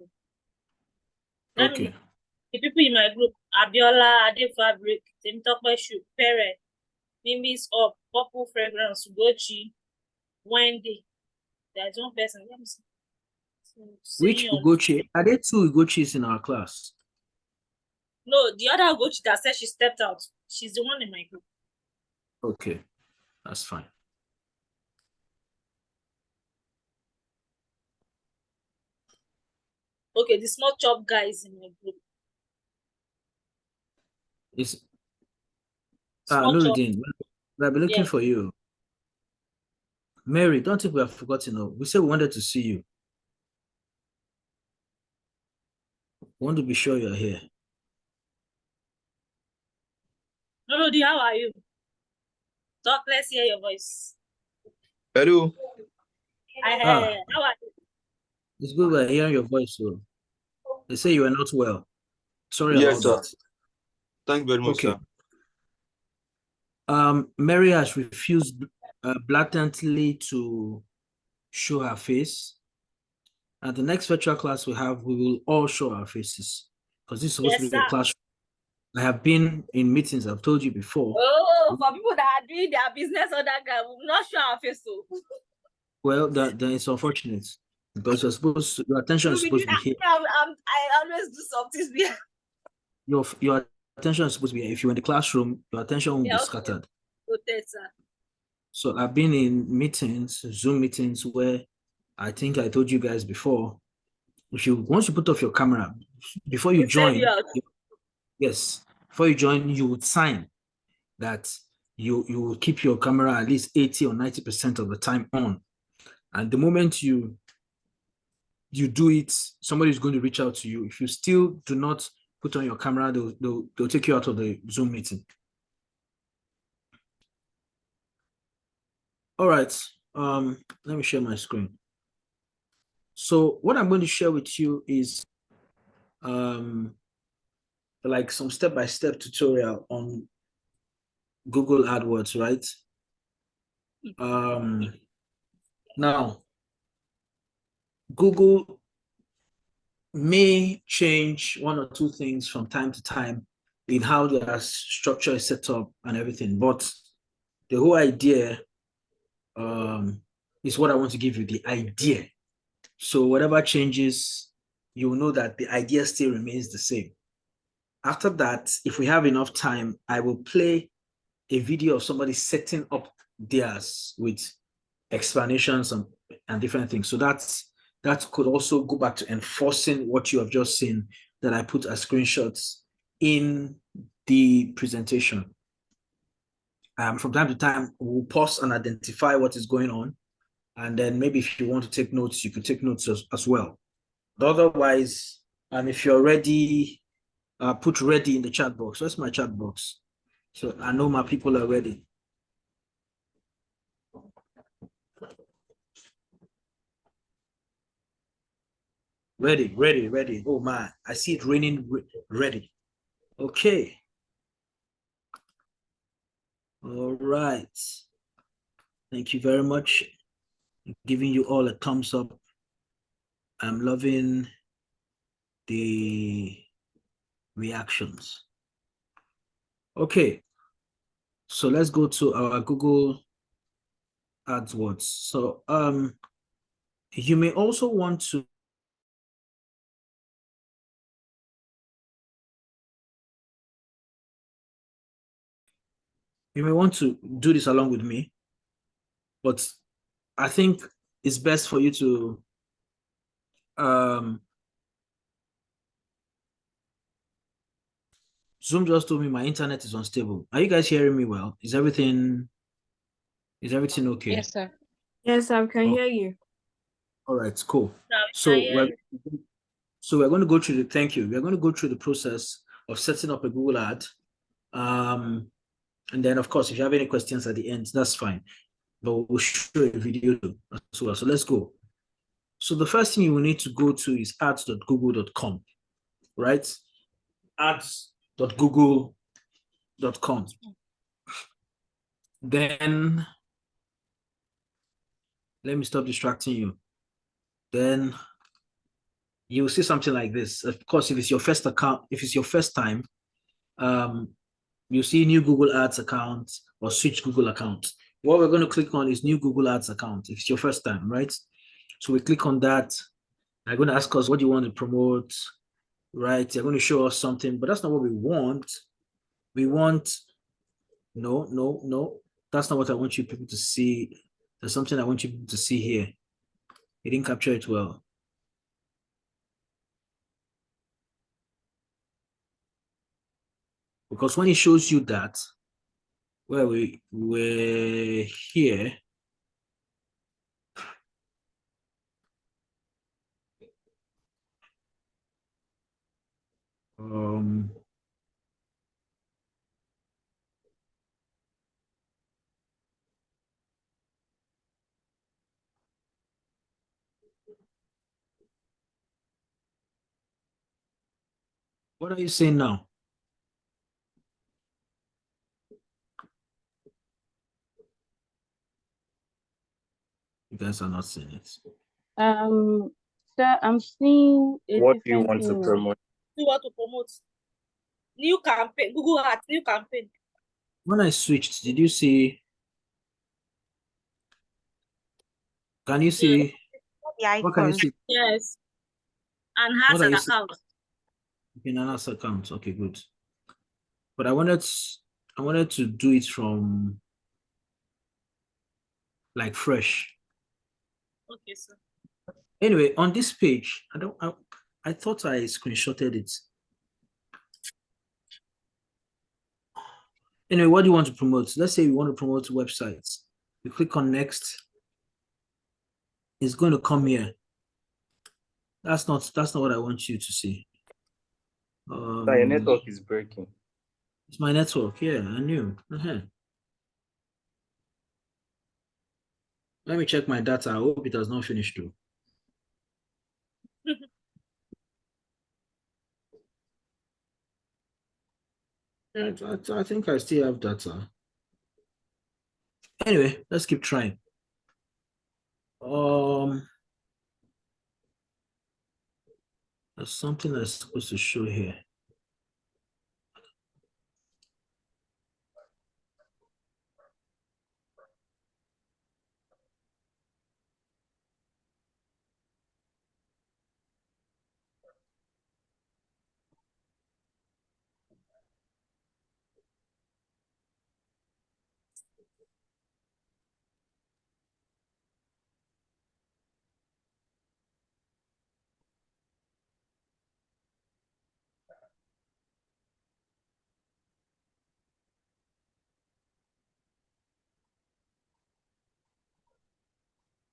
Let me Okay. the people in my group: Abiola, Ade Fabric, Temitope Shoe, Pere, Mimi's Up, Purple Fragrance, Ugochi, Wendy. There's one person. Let me see. Which Senior. Ugochi? Are there two Ugochis in our class? No, the other Ugochi that said she stepped out. She's the one in my group. Okay, that's fine. Okay, the small chop guy is in my group. It's Small chop. Nuruddin, we'll be looking Yeah. for you. Mary, don't think we have forgotten. No, we said we wanted to see you. We want to be sure you're here. Rudy, how are you? Talk, let's hear your voice. Hello. How are you? It's good we're hearing your voice. So they say you are not well. Sorry Yes, about sir. that. Thank you very much, Okay. sir. Mary has refused blatantly to show her face. At the next virtual class we have, we will all show our faces because this is supposed to Yes, be a sir. classroom. I have been in meetings, I've told you before. Oh, for people that are doing their business on that guy, we will not show our face. So. Well, that it's unfortunate because your attention is supposed to be here. I always do something here. Your attention is supposed to be here. If you're in the classroom, your attention won't be Okay. scattered. Okay, sir. So I've been in meetings, Zoom meetings, where I think I told you guys before, once you put off your camera, before you join, yes, before you join, you would sign that you will keep your camera at least 80 or 90% of the time on. And the moment you do it, somebody is going to reach out to you. If you still do not put on your camera, they'll take you out of the Zoom meeting. All right, let me share my screen. So what I'm going to share with you is like some step-by-step tutorial on Google AdWords, right? Now, Google may change one or two things from time to time in how their structure is set up and everything, but the whole idea is what I want to give you, the idea. So whatever changes, you will know that the idea still remains the same. After that, if we have enough time, I will play a video of somebody setting up theirs with explanations and different things. So that could also go back to enforcing what you have just seen that I put as screenshots in the presentation. From time to time, we'll pause and identify what is going on. And then maybe if you want to take notes, you could take notes as well. But otherwise, if you're ready, put ready in the chat box. Where's my chat box? So I know my people are ready. Ready. Oh man, I see it raining. Ready. Okay. All right. Thank you very much. I'm giving you all a thumbs up. I'm loving the reactions. Okay. So let's go to our Google AdWords. So you may also want to do this along with me, but I think it's best for you to Zoom just told me my internet is unstable. Are you guys hearing me well? Is everything okay? Yes, sir. Yes, I can hear you. All right, cool. So we're going to go through thank you. We're going to go through the process of setting up a Google ad. And then of course, if you have any questions at the end, that's fine. But we'll show a video as well. So let's go. So the first thing you will need to go to is ads.google.com, right? Ads.google.com. Then let me stop distracting you. Then you'll see something like this. Of course, if it's your first account, if it's your first time, you'll see new Google Ads account or switch Google account. What we're going to click on is new Google Ads account if it's your first time, right? So we click on that. They're going to ask us what do you want to promote, right? They're going to show us something, but that's not what we want. We want, no, that's not what I want you people to see. There's something I want you people to see here. You didn't capture it well. Because when it shows you that, where we're here, what are you saying now? You guys are not seeing it. Sir, I'm seeing a What do you different want to thing. promote? You want to promote new campaign, Google Ads, new campaign. When I switched, did you see? Can you see? What can you see? Yes. And What has are an you seeing? account. In another account. Okay, good. But I wanted to do it from like fresh. Okay, sir. Anyway, on this page, I thought I screenshotted it. Anyway, what do you want to promote? Let's say you want to promote websites. You click on next. It's going to come here. That's not what I want you to see. Your network is breaking. It's my network. Yeah, I knew. Let me check my data. I hope it has not finished too. Yeah, I think I still have data. Anyway, let's keep trying. There's something that's supposed to show here.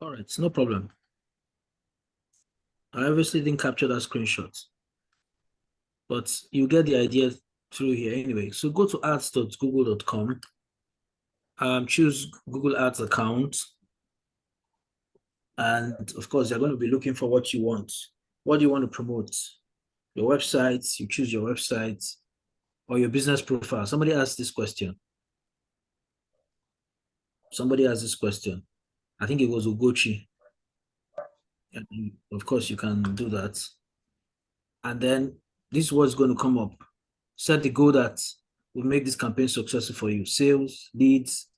All right, no problem. I obviously didn't capture that screenshot, but you get the idea through here anyway. So go to ads.google.com, choose Google Ads account, and of course, you're going to be looking for what you want. What do you want to promote? Your website, you choose your website, or your business profile. Somebody asked this question. Somebody asked this question. I think it was Ugochi. And of course, you can do that. And then this is what's going to come up. Set the goal that will make this campaign successful for you. Sales, leads.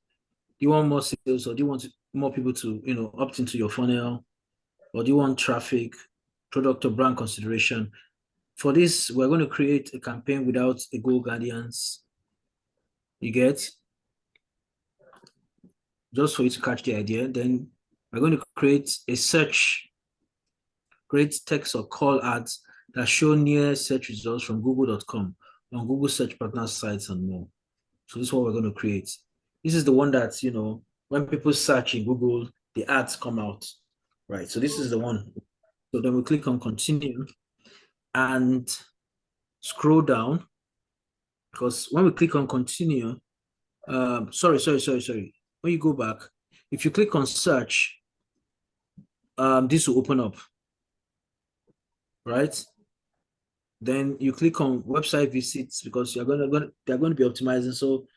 Do you want more sales, or do you want more people to, opt into your funnel? Or do you want traffic, product or brand consideration? For this, we're going to create a campaign without a goal guardians. You get? Just for you to catch the idea. Then we're going to create a search, create text or call ads that show near search results from google.com on Google search partner sites and more. So this is what we're going to create. This is the one that, when people search in Google, the ads come out, right? So this is the one. So then we click on continue and scroll down, because when we click on continue, sorry. When you go back, if you click on search, this will open up, right? Then you click on website visits, because they're going to be optimizing. So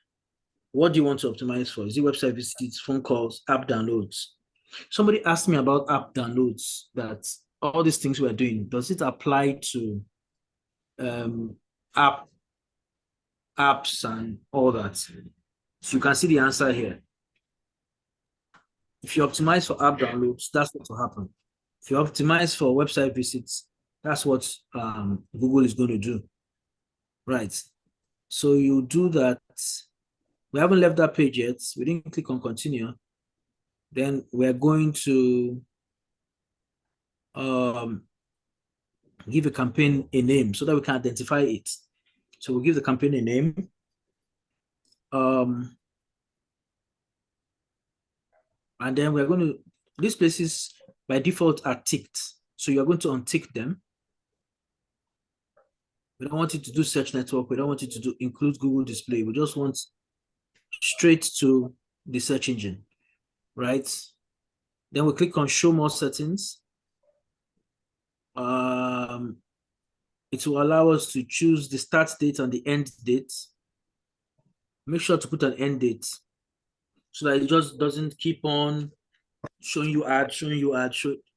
what do you want to optimize for? Is it website visits, phone calls, app downloads? Somebody asked me about app downloads, that all these things we're doing, does it apply to apps and all that? So you can see the answer here. If you optimize for app downloads, that's what will happen. If you optimize for website visits, that's what Google is going to do, right? So you do that. We haven't left that page yet. We didn't click on continue. Then we're going to give a campaign a name so that we can identify it. So we'll give the campaign a name. And then we're going to, these places by default are ticked. So you're going to untick them. We don't want it to do search network. We don't want it to include Google display. We just want straight to the search engine, right? Then we click on show more settings. It will allow us to choose the start date and the end date. Make sure to put an end date so that it just doesn't keep on showing you ads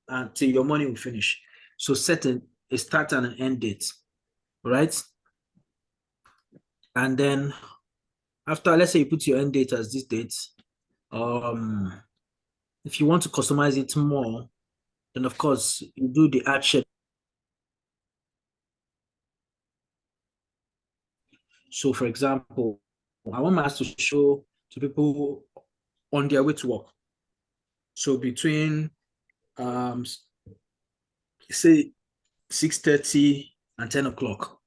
until your money will finish. So set a start and an end date, right? And then after, let's say you put your end date as this date, if you want to customize it more, then of course you do the ad schedule. So for example, I want my ads to show to people on their way to work. So between say 6:30 and 10 o'clock.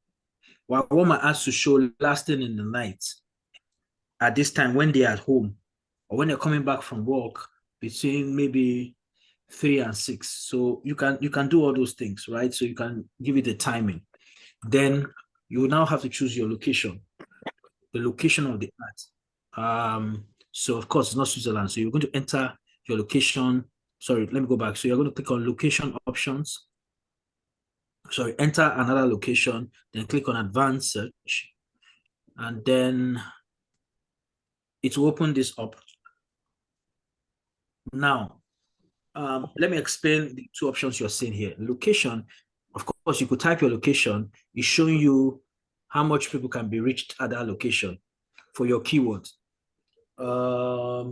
Well, I want my ads to show lasting in the night at this time when they're at home, or when they're coming back from work between maybe 3 and 6. So you can do all those things, right? So you can give it the timing. Then you now have to choose your location, the location of the ad. So of course it's not Switzerland. So you're going to enter your location. Sorry, let me go back. So you're going to click on location options. Sorry, enter another location, then click on advanced search, and then it will open this up. Now, let me explain the two options you're seeing here. Location Of course, you could type your location. It's showing you how much people can be reached at that location for your keyword. Are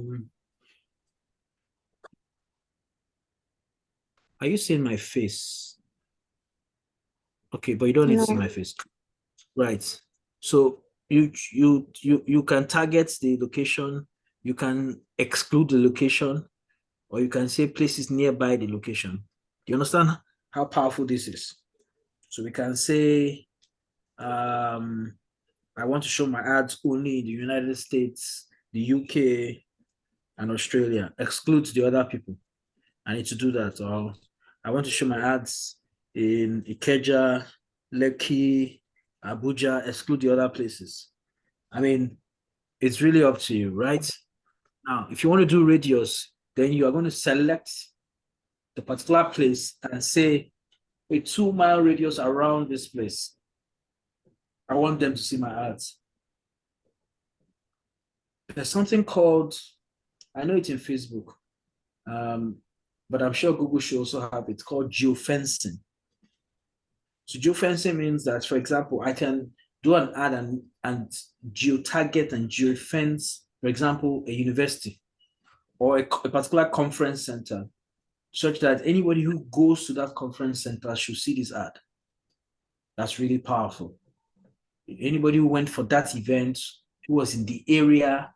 you seeing my face? Okay, but you don't need to see No. my face. Right. So you can target the location, you can exclude the location, or you can say places nearby the location. Do you understand how powerful this is? So we can say I want to show my ads only in the United States, the UK, and Australia. Exclude the other people. I need to do that. Or I want to show my ads in Ikeja, Lekki, Abuja, exclude the other places. I mean, it's really up to you, right? Now, if you want to do radius, then you are going to select the particular place and say a 2-mile radius around this place. I want them to see my ads. There's something called, I know it's in Facebook, but I'm sure Google should also have it, called geofencing. So geofencing means that, for example, I can do an ad and geo-target and geofence, for example, a university or a particular conference center, such that anybody who goes to that conference center should see this ad. That's really powerful. Anybody who went for that event, who was in the area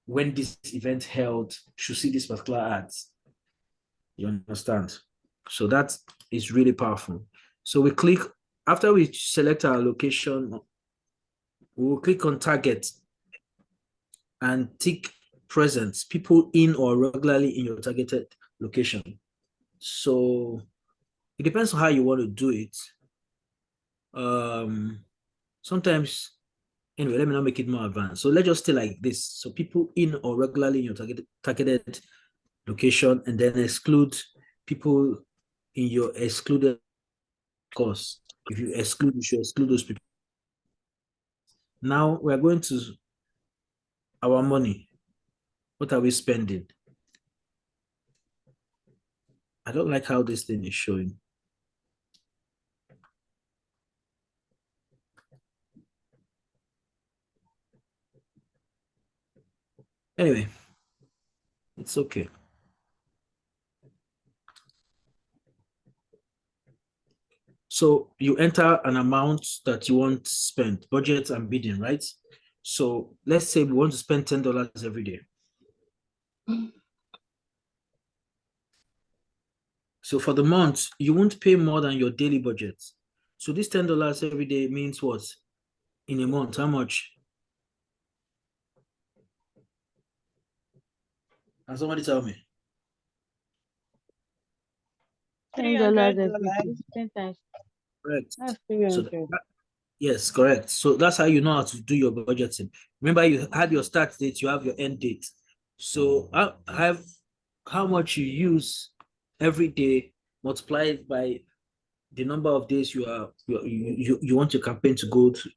when this event held, should see this particular ads. You understand? So that is really powerful. So we click, after we select our location, we will click on target and tick presence, people in or regularly in your targeted location. So it depends on how you want to do it. Sometimes, anyway, let me not make it more advanced. So let's just stay like this. So people in or regularly in your targeted location, and then exclude people in your excluded course. If you exclude, you should exclude those people. Now we're going to our money. What are we spending? I don't like how this thing is showing. Anyway, it's okay. So you enter an amount that you want to spend, budget and bidding, right? So let's say we want to spend $10 every day. So for the month, you won't pay more than your daily budget. So this $10 every day means what? In a month, how much? Can somebody tell me? $10 every day. 10 times. Correct. That's So 300. yes, correct. So that's how you know how to do your budgeting. Remember, you had your start date, you have your end date. So how much you use every day multiplied by the number of days you want your campaign to go to.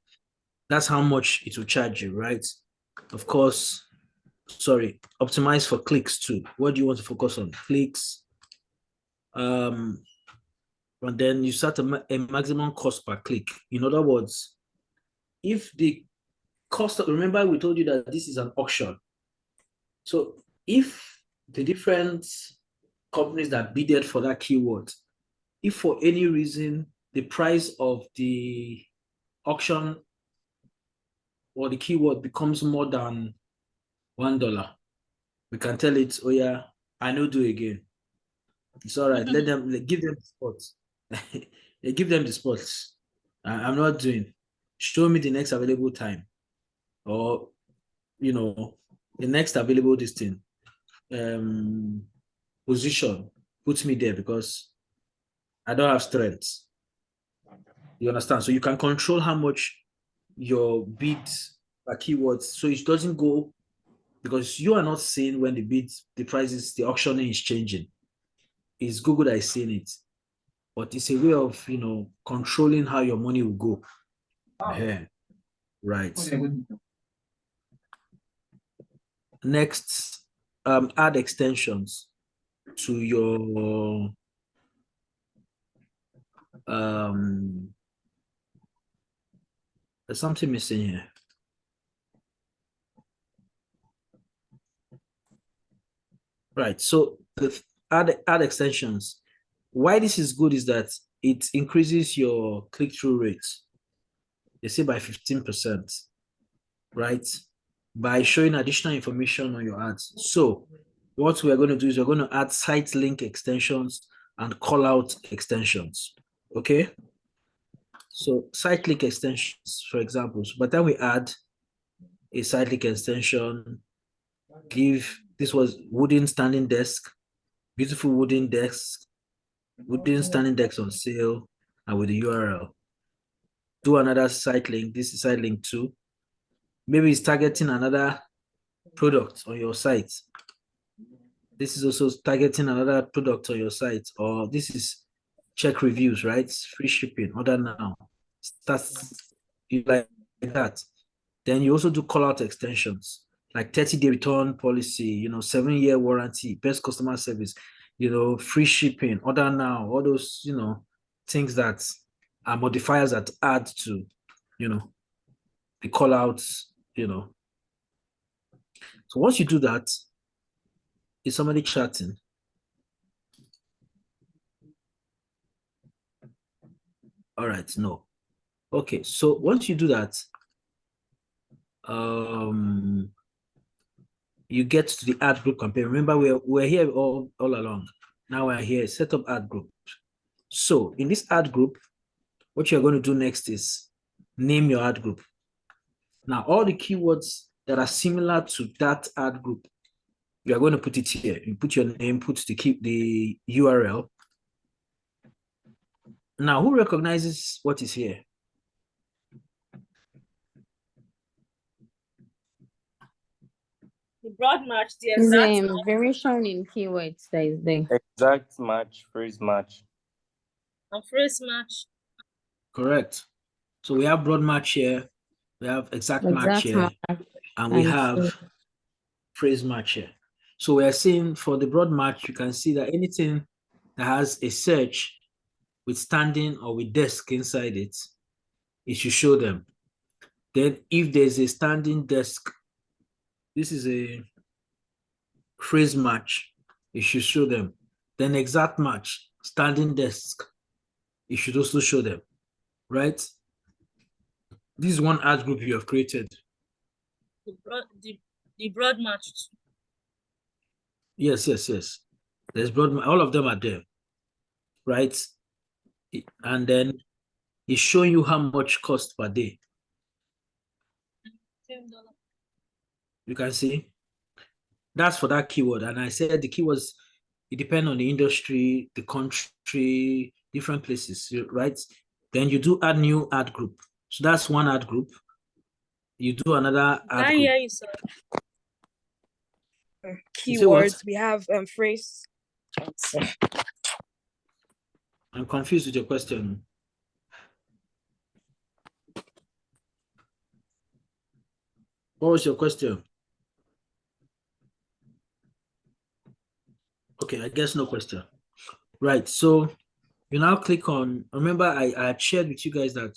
That's how much it will charge you, right? Of course, sorry, optimize for clicks too. What do you want to focus on? Clicks. And then you set a maximum cost per click. In other words, if the cost, remember we told you that this is an auction. So if the different companies that bidded for that keyword, if for any reason the price of the auction or the keyword becomes more than $1, we can tell it, oh yeah, I know do again. It's all right. Give them the spots. Give them the spots. I'm not doing. Show me the next available time, or the next available distance. Position. Put me there because I don't have strength. You understand? So you can control how much your bids are keywords, so it doesn't go, because you are not seeing when the prices, the auctioning is changing. It's Google that is seeing it, but it's a way of controlling how your money will go. Right. Next, add extensions to your There's something missing here. Right. So the add extensions. Why this is good is that it increases your click-through rate. They say by 15%, right? By showing additional information on your ads. So what we are going to do is we're going to add site link extensions and call out extensions. Okay. So site link extensions, for example, by the time we add a site link extension, this was wooden standing desk, beautiful wooden desk, wooden standing desk on sale, and with the URL. Do another site link. This is site link 2. Maybe it's targeting another product on your site. This is also targeting another product on your site, or this is check reviews, right? Free shipping, order now. Starts like that. Then you also do call out extensions like 30-day return policy, 7-year warranty, best customer service, free shipping, order now, all those, things that are modifiers that add to, the call outs, So once you do that, is somebody chatting? All right, no. Okay, so once you do that, you get to the ad group campaign. Remember, we're here all along. Now we're here, set up ad group. So in this ad group, what you're going to do next is name your ad group. Now, all the keywords that are similar to that ad group, you are going to put it here. You put your name, put the URL. Now, who recognizes what is here? The broad match, the exact match. Variation in keywords that is there. Exact match, phrase match. And phrase match. Correct. So we have broad match here, we have exact match here, and we have phrase match here. So we are seeing for the broad match, you can see that anything that has a search with standing or with desk inside it, it should show them. Then if there's a standing desk, this is a phrase match, it should show them. Then exact match, standing desk, it should also show them, right? This is one ad group you have created. The broad match. Yes. There's broad, all of them are there, right? And then it's showing you how much cost per day. $10. You can see that's for that keyword. And I said the keywords, it depends on the industry, the country, different places, right? Then you do add new ad group. So that's one ad group. You do another ad group. Yeah, you said. Keywords, we have phrase. I'm confused with your question. What was your question? Okay, I guess no question. Right, so you now click on, remember I had shared with you guys that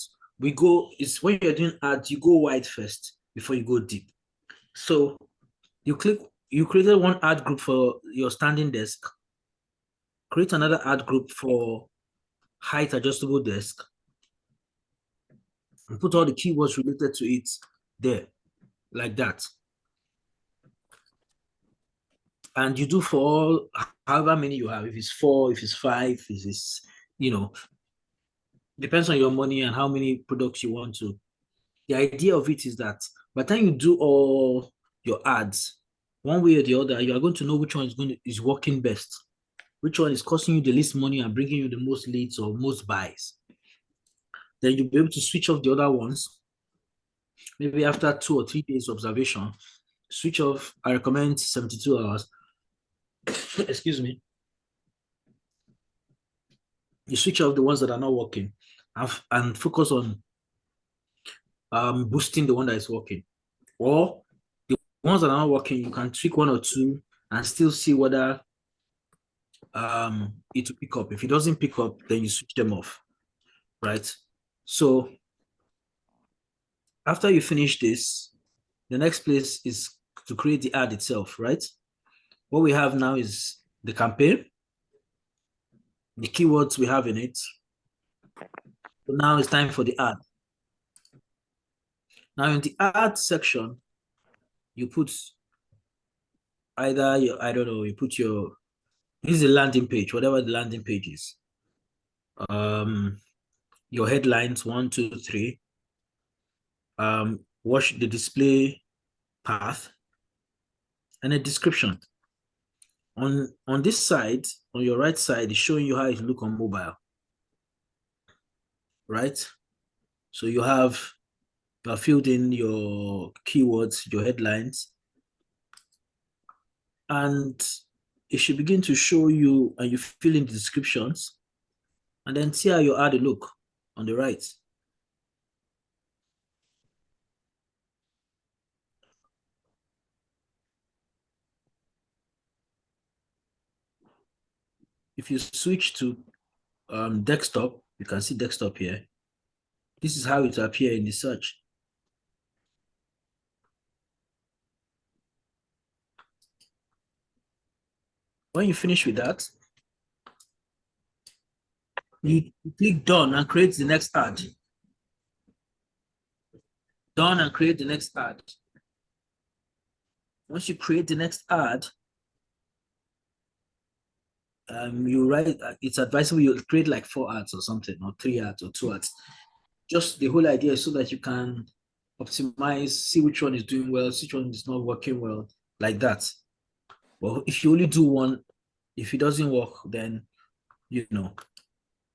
it's when you're doing ads, you go wide first before you go deep. So you created one ad group for your standing desk, create another ad group for height adjustable desk, and put all the keywords related to it there, like that. And you do for all, however many you have, if it's 4, if it's 5, if it's, depends on your money and how many products you want to. The idea of it is that by the time you do all your ads, one way or the other, you are going to know which one is working best, which one is costing you the least money and bringing you the most leads or most buys. Then you'll be able to switch off the other ones. Maybe after 2 or 3 days observation, switch off. I recommend 72 hours. Excuse me. You switch off the ones that are not working and focus on boosting the one that is working. Or the ones that are not working, you can tweak 1 or 2 and still see whether it will pick up. If it doesn't pick up, then you switch them off. right? So after you finish this, the next place is to create the ad itself, right? What we have now is the campaign, the keywords we have in it. So now it's time for the ad. Now in the ad section, you put either your, I don't know, you put your, this is a landing page, whatever the landing page is. Your headlines, 1, 2, 3. Watch the display path and a description. On this side, on your right side, is showing you how it look on mobile, right? So you have filled in your keywords, your headlines, and it should begin to show you, and you fill in the descriptions, and then see how your ad look on the right. If you switch to desktop, you can see desktop here. This is how it will appear in the search. When you finish with that, you click done and create the next ad. Done and create the next ad. Once you create the next ad, you write, it's advisable you create like 4 ads or something, or 3 ads or 2 ads. Just the whole idea is so that you can optimize, see which one is doing well, which one is not working well, like that. Well, if you only do one, if it doesn't work, then, you know,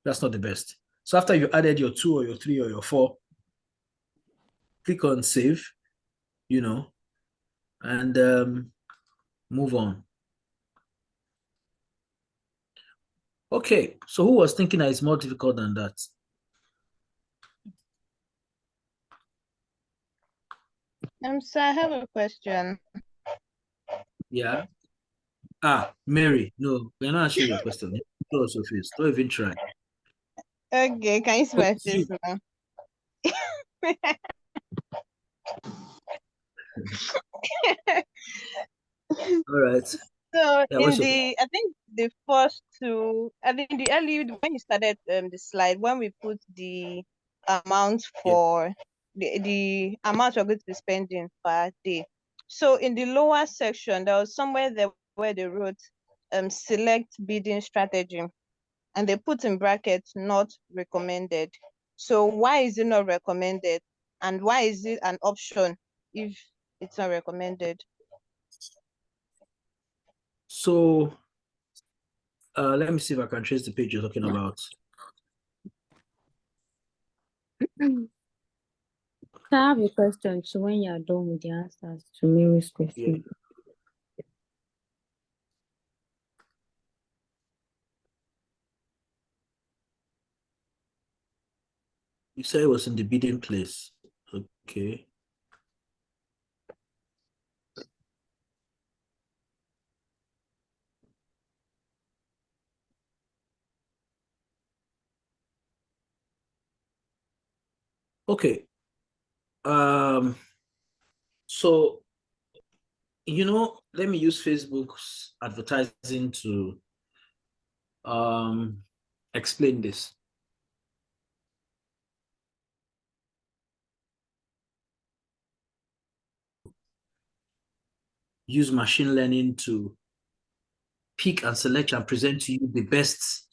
that's not the best. So after you added your 2 or your 3 or your 4, click on save, you know, and move on. Okay, so who was thinking that it's more difficult than that? So I have a question. Yeah. Mary, no, we're not answering your question. Close your face. Don't even try. Okay, can you see my face now? All right. So Yeah, in the, I think the first 2, I think the early, when you started the slide, when we put the amount for the amount we're going to be spending per day. So in the lower section, there was somewhere there where they wrote select bidding strategy, and they put in brackets not recommended. So why is it not recommended, and why is it an option if it's not recommended? So let me see if I can trace the page you're talking about. I have a question. So when you're done with the answers to Mary's question. You said it was in the bidding place. Okay. Okay. So, you know, let me use Facebook's advertising to explain this. Use machine learning to pick and select and present to you the best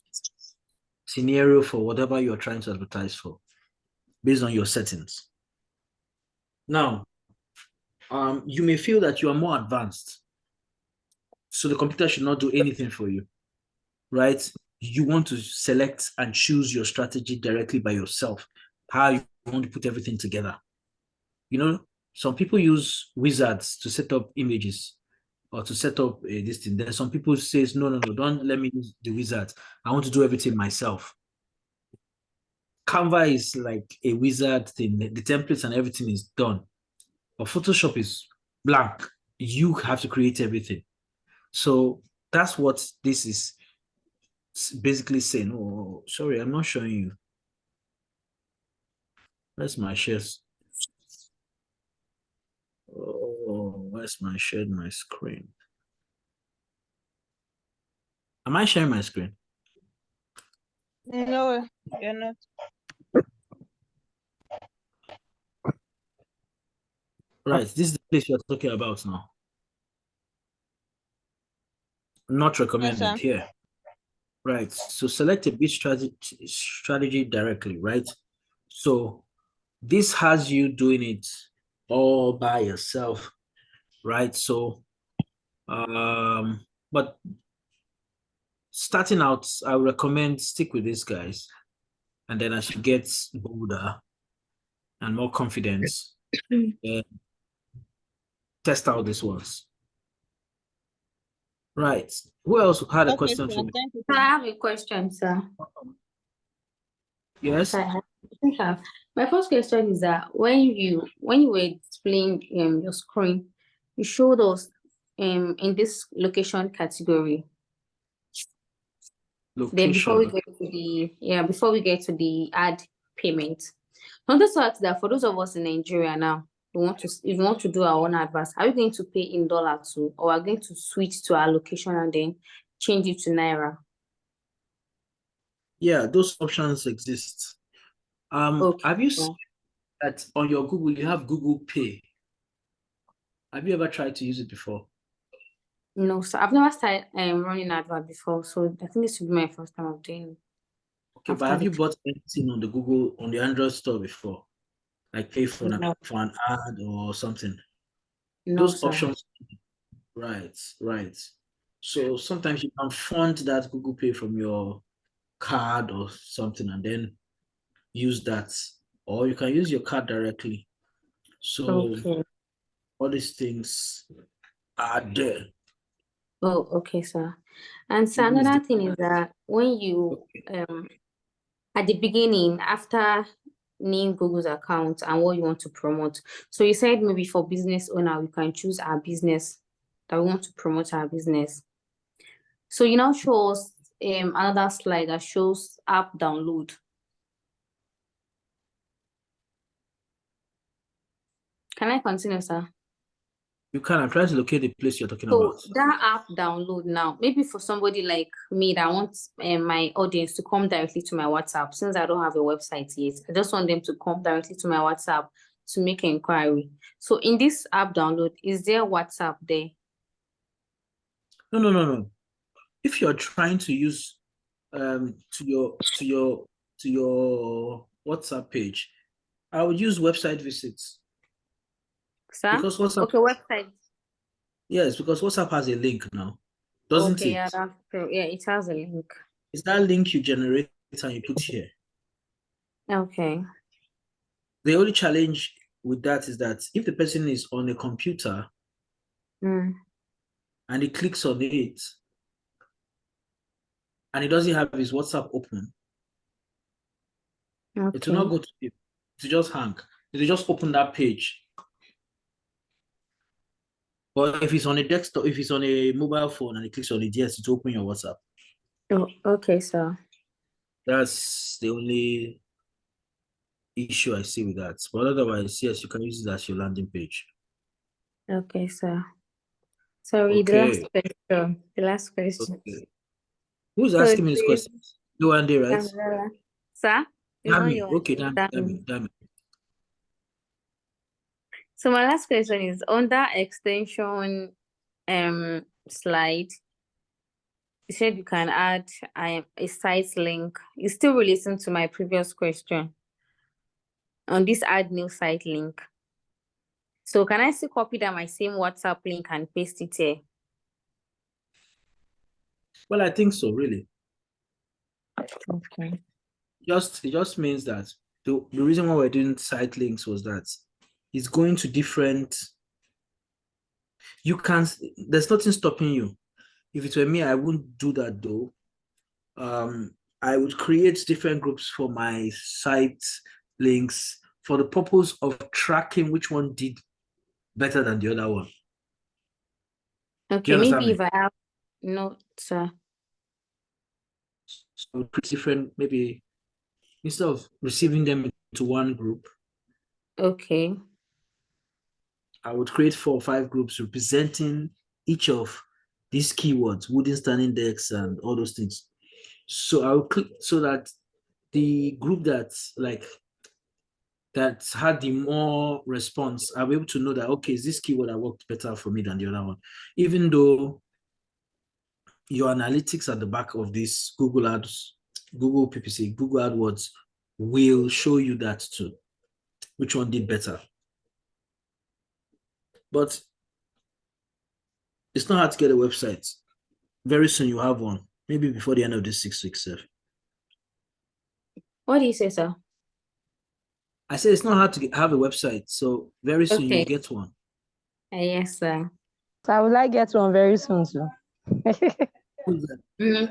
scenario for whatever you're trying to advertise for, based on your settings. Now, you may feel that you are more advanced, so the computer should not do anything for you, right? You want to select and choose your strategy directly by yourself, how you want to put everything together. You know, some people use wizards to set up images or to set up this thing. Then some people say, no, don't let me use the wizards. I want to do everything myself. Canva is like a wizard thing. The templates and everything is done. But Photoshop is blank. You have to create everything. So that's what this is basically saying. Oh, sorry, I'm not showing you. Where's my shares? Oh, where's my shared my screen? Am I sharing my screen? No, you're not. Right, this is the place you're talking about now. Not Yes, recommended sir. here. Right, so select a bid strategy directly, right? So this has you doing it all by yourself, right? So, but starting out, I would recommend stick with these guys. And then as you get bolder and more confidence, test out these ones. Right. Who else had a Okay, question sir. for me? Thank you, I sir. have a question, sir. Yes. I have. My first question is that when you were displaying your screen, you showed us in this location category. Then before we Location. get to the ad payment, I wanted to ask that for those of us in Nigeria now, if we want to do our own adverts, are we going to pay in dollar too, or are we going to switch to our location and then change it to Naira? Yeah, those options exist. Okay. Have you seen that on your Google, you have Google Pay? Have you ever tried to use it before? No, so I've never started running advert before, so I think this will be my first time of doing it. Okay, but have you bought anything on the Google, on the Android store before? Like pay for No. an ad or something? No, Those sir. options, right. So sometimes you can fund that Google Pay from your card or something and then use that. Or you can use your card directly. So Okay. all these things are there. Oh, okay, sir. And so another thing is that when you at the beginning, after name Google's account and what you want to promote. So you said maybe for business owner, we can choose our business that we want to promote our business. So you now show us another slide that shows app download. Can I continue, sir? You can. I'm trying to locate the place you're talking So about. that app download now, maybe for somebody like me that wants my audience to come directly to my WhatsApp, since I don't have a website yet, I just want them to come directly to my WhatsApp to make an inquiry. So in this app download, is there WhatsApp there? No. If you're trying to use to your WhatsApp page, I would use website visits. Sir? Because WhatsApp, okay, website. yes, because WhatsApp has a link now, doesn't Okay, it? yeah, that's true. Yeah, it has a link. It's that link you generate and you put here. Okay. The only challenge with that is that if the person is on a computer and he clicks on it and he doesn't have his WhatsApp open, it will not go to him. It will just hang. It will just open that page. But if it's on a desktop, if it's on a mobile phone and he clicks on it, yes, it will open your WhatsApp. Oh, okay, sir. That's the only issue I see with that. But otherwise, yes, you can use it as your landing page. Okay, sir. Sorry, Okay. the last question. Okay. Who's So asking me this the- question? You and right? Damilola. Sir? It's not Dami. you. Okay, Dami. Dami. So my last question is on that extension slide. You said you can add a site link. It's still relating to my previous question on this add new site link. So can I still copy that my same WhatsApp link and paste it here? Well, I think so, really. Okay. It just means that the reason why we're doing site links was that it's going to different. There's nothing stopping you. If it were me, I wouldn't do that though. I would create different groups for my site links for the purpose of tracking which one did better than the other one. Okay, maybe if I have sir. So different, maybe instead of receiving them into one group, Okay. I would create 4 or 5 groups representing each of these keywords, wooden standing decks and all those things. So I will click so that the group that's like that had the more response, I'll be able to know that, okay, is this keyword that worked better for me than the other one, even though your analytics at the back of this Google Ads, Google PPC, Google AdWords will show you that too, which one did better. But it's not hard to get a website. Very soon you have one, maybe before the end of this 6 weeks, sir. What do you say, sir? I said it's not hard to have a website, so very soon Okay. you'll get one. Yes, sir. So I would like get one very soon too. Who's that? Mhm.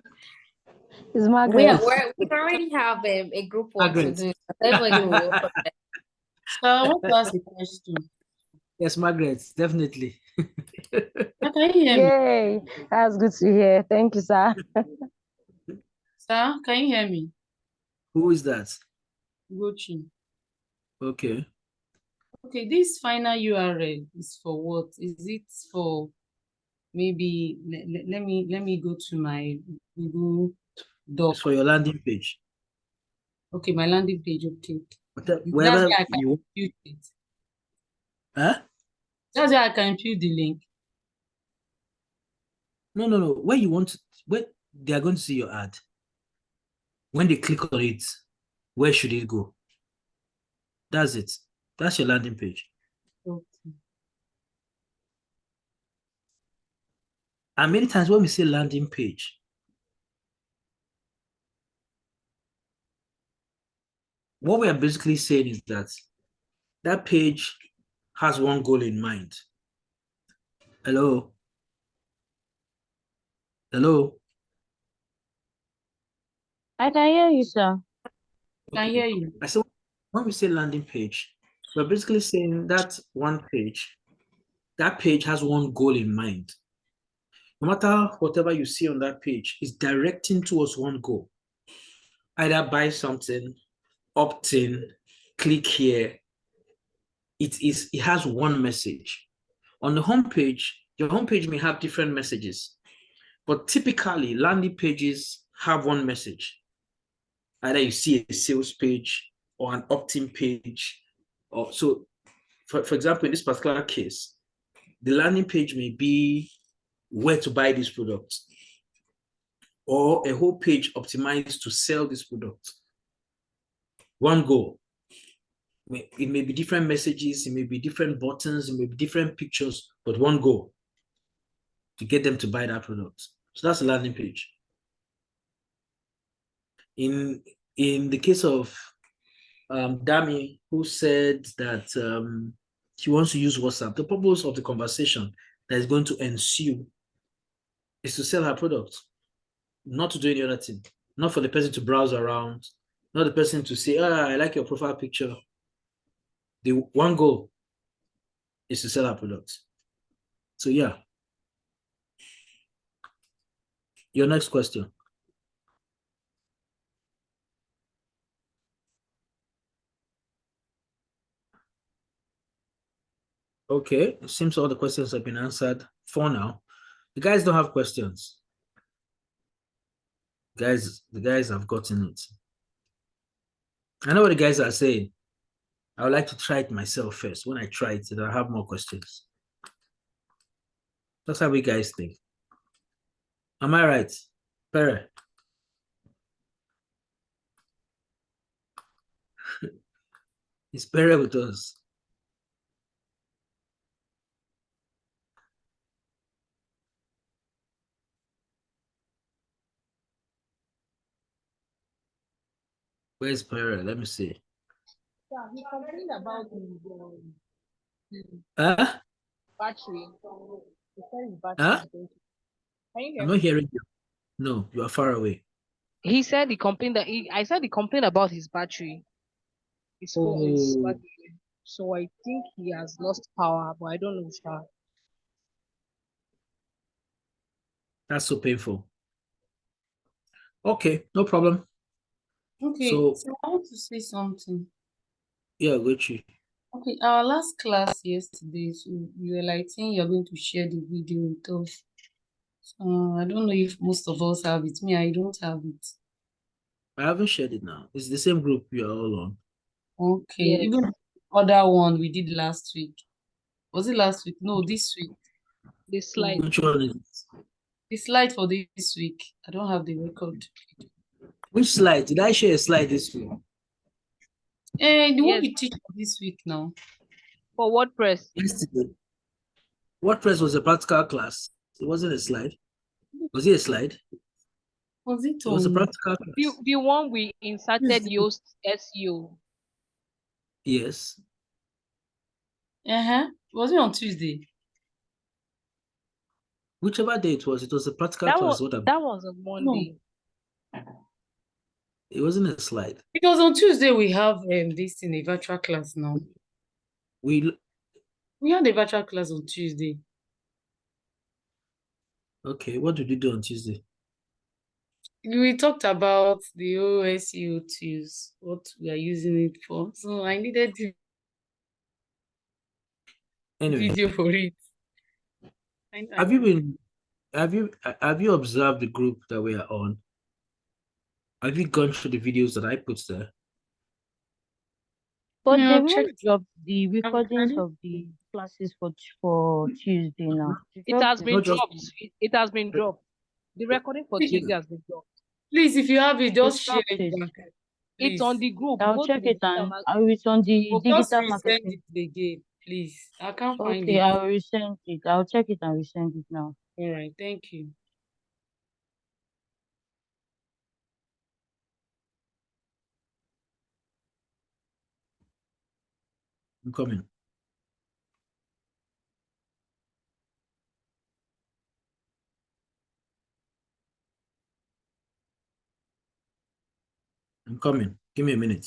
It's Margaret. We already have a group work to Margaret. do. Everybody will work on that. So I want to ask a question. Yes, Margaret, definitely. Can you hear me? Yay, that's good to hear. Thank you, sir. Sir, can you hear me? Who is that? Gochi. Okay. Okay, this final URL is for what? Is it for maybe let me go to my Google Doc. It's for your landing page. Okay, my landing page update. That's Wherever where I can you impute it. huh? That's where I can impute the link. No. Where you want to, where they are going to see your ad. When they click on it, where should it go? That's it. That's your landing page. Okay. And many times when we say landing page, what we are basically saying is that that page has one goal in mind. Hello? Hello? I can hear you, sir. Can hear you. I said, when we say landing page, we're basically saying that one page, that page has one goal in mind. No matter whatever you see on that page is directing towards one goal. Either buy something, opt in, click here. It has one message. On the homepage, your homepage may have different messages, but typically landing pages have one message. Either you see a sales page or an opt-in page. Or so, for example, in this particular case, the landing page may be where to buy this product, or a whole page optimized to sell this product. One goal. It may be different messages, it may be different buttons, it may be different pictures, but one goal to get them to buy that product. So that's the landing page. In the case of Dami, who said that she wants to use WhatsApp, the purpose of the conversation that is going to ensue is to sell her product, not to do any other thing, not for the person to browse around, not the person to say, I like your profile picture. The one goal is to sell our product. So yeah. Your next question. Okay, it seems all the questions have been answered for now. The guys don't have questions. The guys have gotten it. I know what the guys are saying. I would like to try it myself first. When I try it, then I'll have more questions. That's how we guys think. Am I right? Pere? Is Pere with us? Where's Pere? Let me see. Yeah, he complained about the Huh? battery. He said his battery Huh? is going to. Can you hear I'm me? not hearing you. No, you are far away. He said he complained I said he complained about his battery. His phone, his Oh, battery. So I think he has lost power, but I don't know, sir. that's so painful. Okay, no problem. Okay, So so I want to say something. yeah, Gucci. Okay, our last class yesterday, so you were like saying you're going to share the video with us. So I don't know if most of us have it. Me, I don't have it. I haven't shared it now. It's the same group you are all on. Okay, Yes. even other one we did last week. Was it last week? No, this week. The slide. Which one is it? The slide for this week. I don't have the record. Which slide? Did I share a slide this week? The one Yes, we teach for this week now. for WordPress. Yesterday. WordPress was a practical class. It wasn't a slide. Was it a slide? Was it It was a on? practical class. The one we inserted Yoast SEO. Yes. Was it on Tuesday? Whichever day it was a practical That class. was What that was on Monday. It wasn't a slide. Because on Tuesday we have this in a virtual class now. We had a virtual class on Tuesday. Okay, what did you do on Tuesday? We talked about the OSEO tools, what we are using it for. So I needed the Anyway, video for it. have you observed the group that we are on? Have you gone through the videos that I put there? But Yeah, they've I've not checked. dropped the I recordings did. of the classes for Tuesday now. It has been Not just dropped. It has been dropped. The recording for Tuesday has been dropped. Please, if you have it, They just share dropped it it. back. It's Please. on the group. I'll Go to check the it digital and marketing. it's on the But just digital resend marketing. it again, please. I can't find Okay, it. I'll resend it. I'll check it and resend it now. All right, thank you. I'm coming. I'm coming. Give me a minute.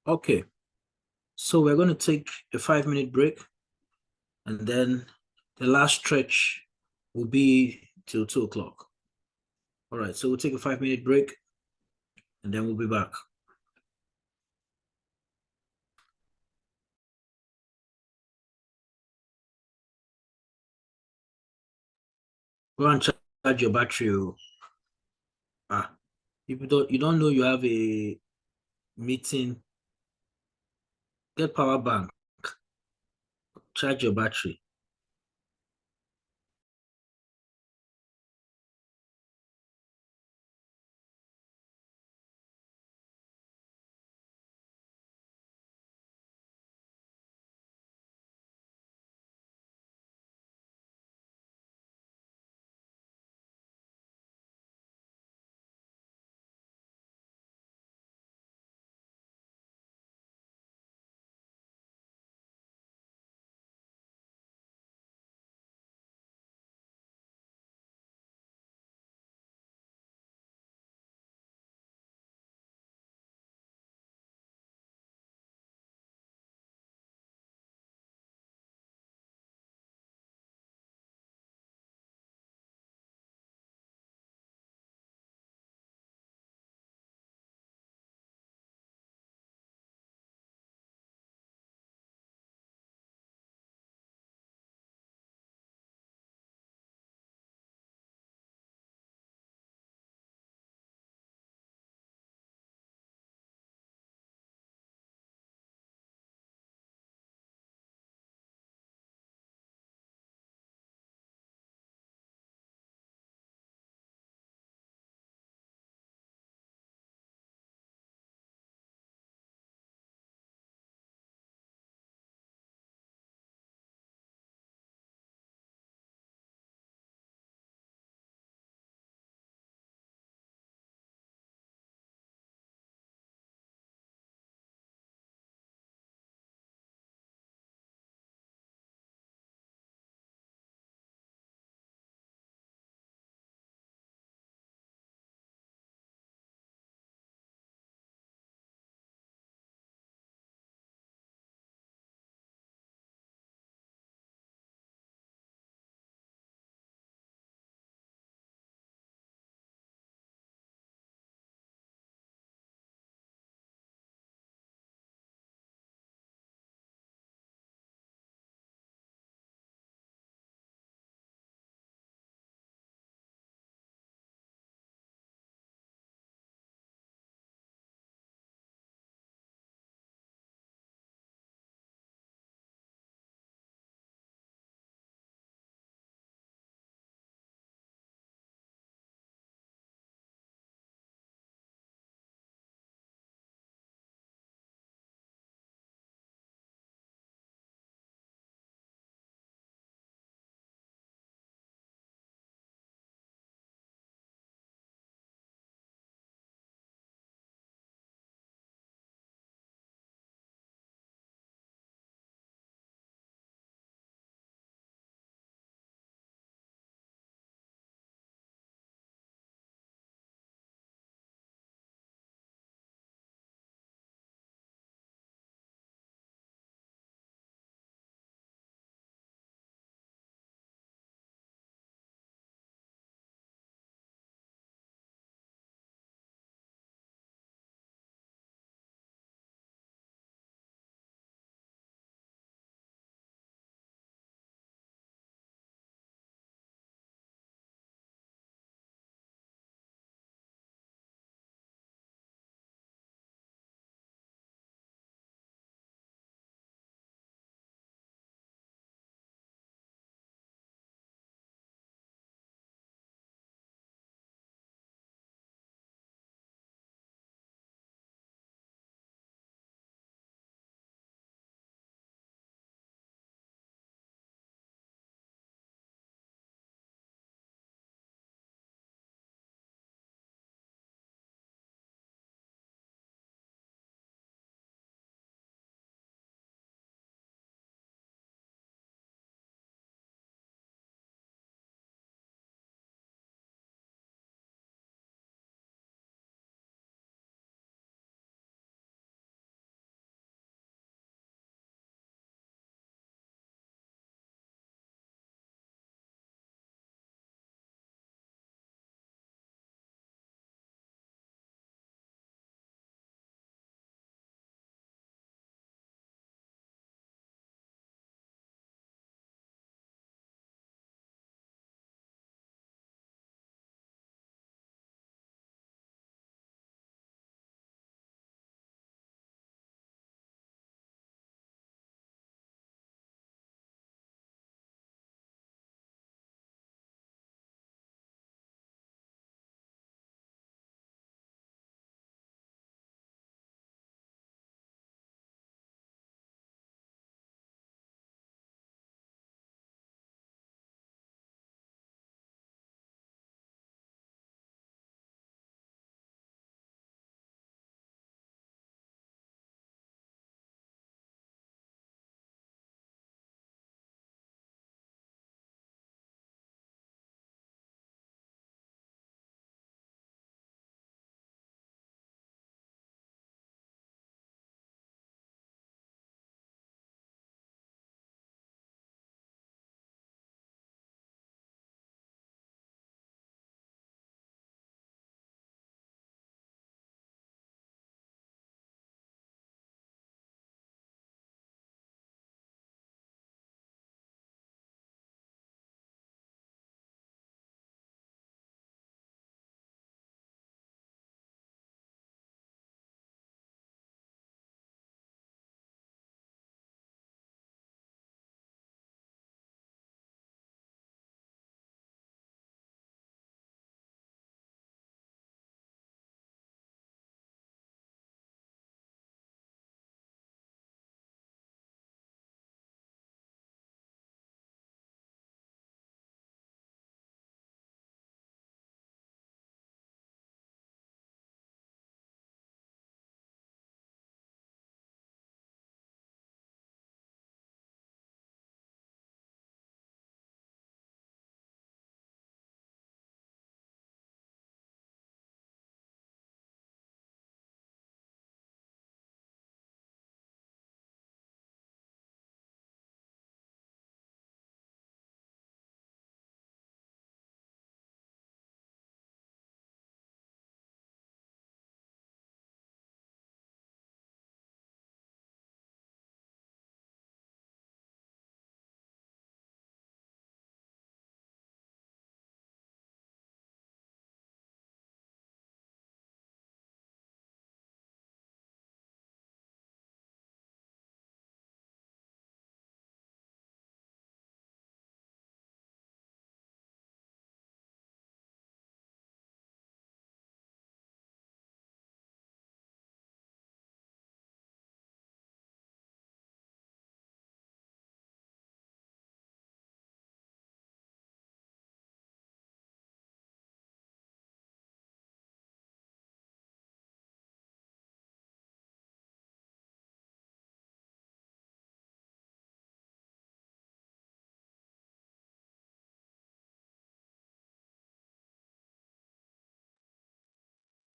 Okay. So we're going to take a 5-minute break, and then the last stretch will be till 2 o'clock. All right, so we'll take a 5-minute break, and then we'll be back. Go and charge your battery. If you don't know you have a meeting, get power bank, charge your battery.